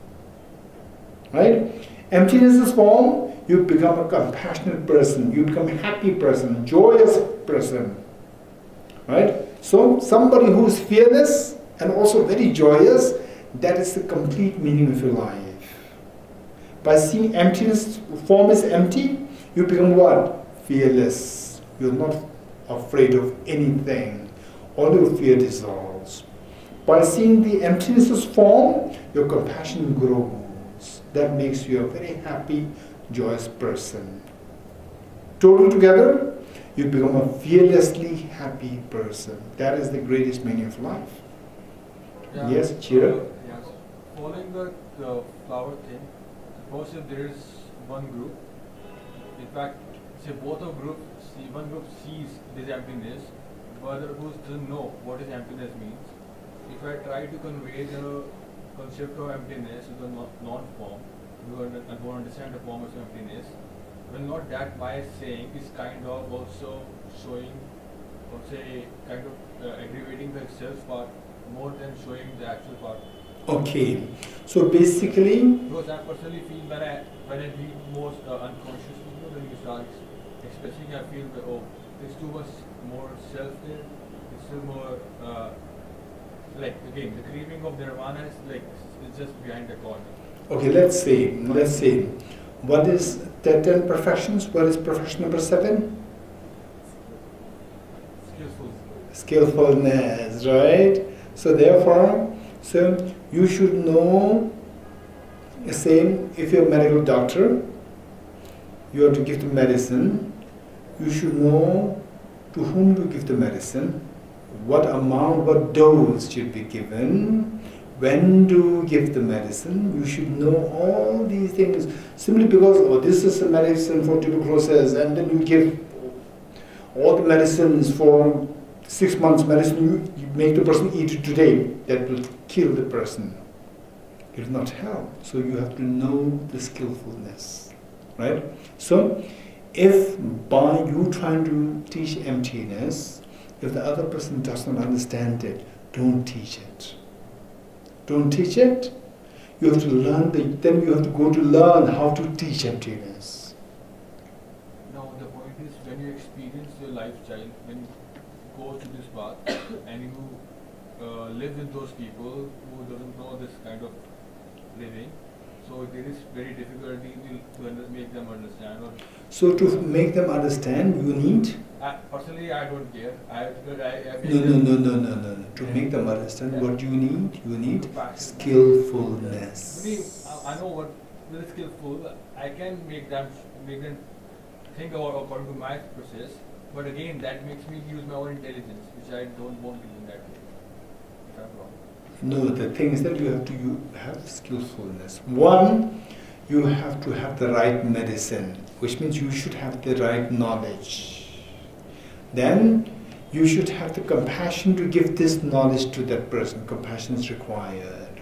Right? Emptiness is form, you become a compassionate person, you become a happy person, joyous person. Right? So somebody who is fearless and also very joyous, that is the complete meaning of your life. By seeing emptiness, form is empty, you become what? Fearless. You're not afraid of anything. All your fear dissolves. By seeing the emptiness of form, your compassion grows. That makes you a very happy, joyous person. Total together, you become a fearlessly happy person. That is the greatest meaning of life. Yeah. Yes, Chira? Yes. Following the flower thing, suppose if there is one group, in fact, say both of groups, one group sees this emptiness, the other group doesn't know what is emptiness means. If I try to convey the concept of emptiness to the non-form, you don't understand the form of emptiness, well, not that by saying is kind of also showing, or say, kind of aggravating the self part more than showing the actual part. Okay, so basically, Because I personally feel when I read most unconsciously, when you start expressing, I feel that, oh, there's too much more self there. It's still more like, again, the craving of nirvana is like it's just behind the corner. okay, let's say, what is the 10 perfections? What is perfection number 7? Skillfulness, right? So therefore, you should know, say, if you're a medical doctor, you have to give the medicine, you should know to whom to give the medicine, what amount, what dose should be given, when to give the medicine. You should know all these things, simply because, oh, this is a medicine for tuberculosis, and then you give all the medicines for 6 months medicine, you make the person eat it today, that will kill the person. It will not help. So you have to know the skillfulness, right? So if by you trying to teach emptiness, if the other person does not understand it, don't teach it. Don't teach it. You have to learn, then you have to go to learn how to teach emptiness. Now the point is, when you experience your lifestyle, when you go to this path and you live with those people who doesn't know this kind of living, so there is very difficulty to make them understand. So to make them understand, you need? Personally, I don't care. No. To make them understand, what do you need? You need skillfulness. I know what is skillful. I can make them think about according to my process. But again, that makes me use my own intelligence, which I don't want to do in that way. If I'm wrong. No, the thing is that you have to have skillfulness. One, you have to have the right medicine, which means you should have the right knowledge. Then you should have the compassion to give this knowledge to that person. Compassion is required.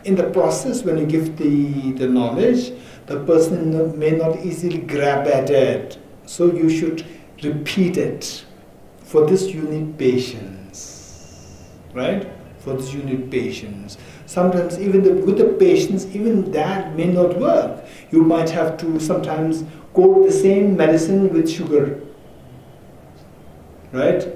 In the process, when you give the knowledge, the person may not easily grab at it. So you should repeat it. For this you need patience. Right? For this you need patience. Sometimes even with the patience, even that may not work. You might have to sometimes go the same medicine with sugar. Right?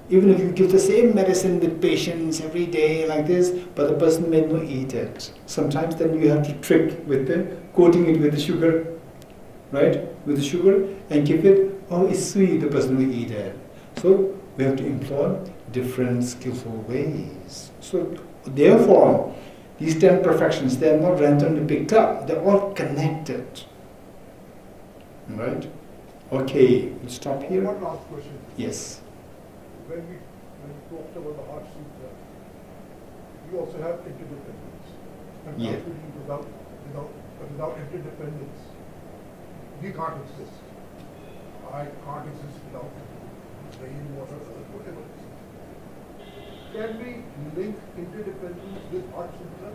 Even if you give the same medicine with patience every day like this, but the person may not eat it. Sometimes then you have to trick with coating it with the sugar, right? With the sugar and give it, oh, it's sweet, the person will eat it. So we have to employ different skillful ways. So therefore, these 10 perfections, they are not randomly picked up, they're all connected. Right? Okay, we'll stop here. One last question. Yes. When we talked about the Heart Sutra, you also have interdependence. And Yeah. without interdependence, we can't exist. I can't exist without rain, water, earth, whatever. Can we link interdependence with Heart Sutra?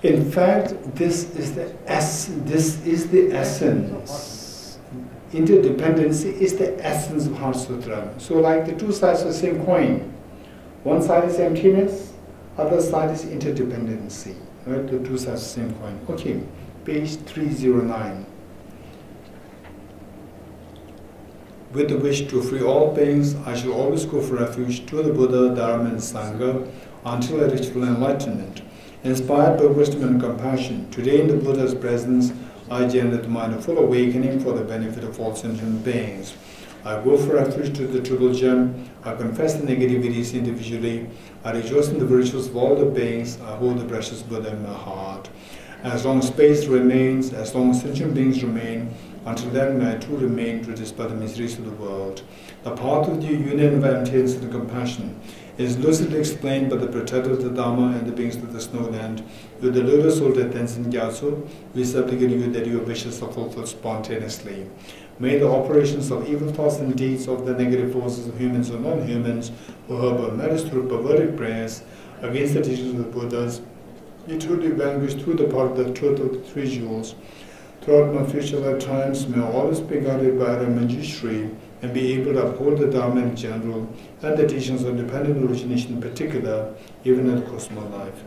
In fact, this is the essence. Interdependency is the essence of Heart Sutra. So like the two sides of the same coin. One side is emptiness, other side is interdependency. Right? The two sides of the same coin. Okay, page 309. With the wish to free all beings, I shall always go for refuge to the Buddha, Dharma and Sangha until I reach full enlightenment. Inspired by wisdom and compassion, today in the Buddha's presence, I generate the mind of full awakening for the benefit of all sentient beings. I go for refuge to the Triple Gem. I confess the negativities individually. I rejoice in the virtues of all the beings. I hold the precious Buddha in my heart. As long as space remains, as long as sentient beings remain, until then may I too remain to dispel the miseries of the world. The path of the union of emptiness and compassion is lucidly explained by the protector of the Dharma and the beings of the snowland. With the lotus soul that Tenzin Gyatso, we supplicate you that your wishes are fulfilled spontaneously. May the operations of evil thoughts and deeds of the negative forces of humans or non-humans who harbor malice through perverted prayers against the teachings of the Buddhas be truly vanquished through the power of the truth of the three jewels. Throughout my future lifetimes, may I always be guided by the Manjushri and be able to uphold the Dharma in general and the teachings of dependent origination in particular, even at the cost of my life.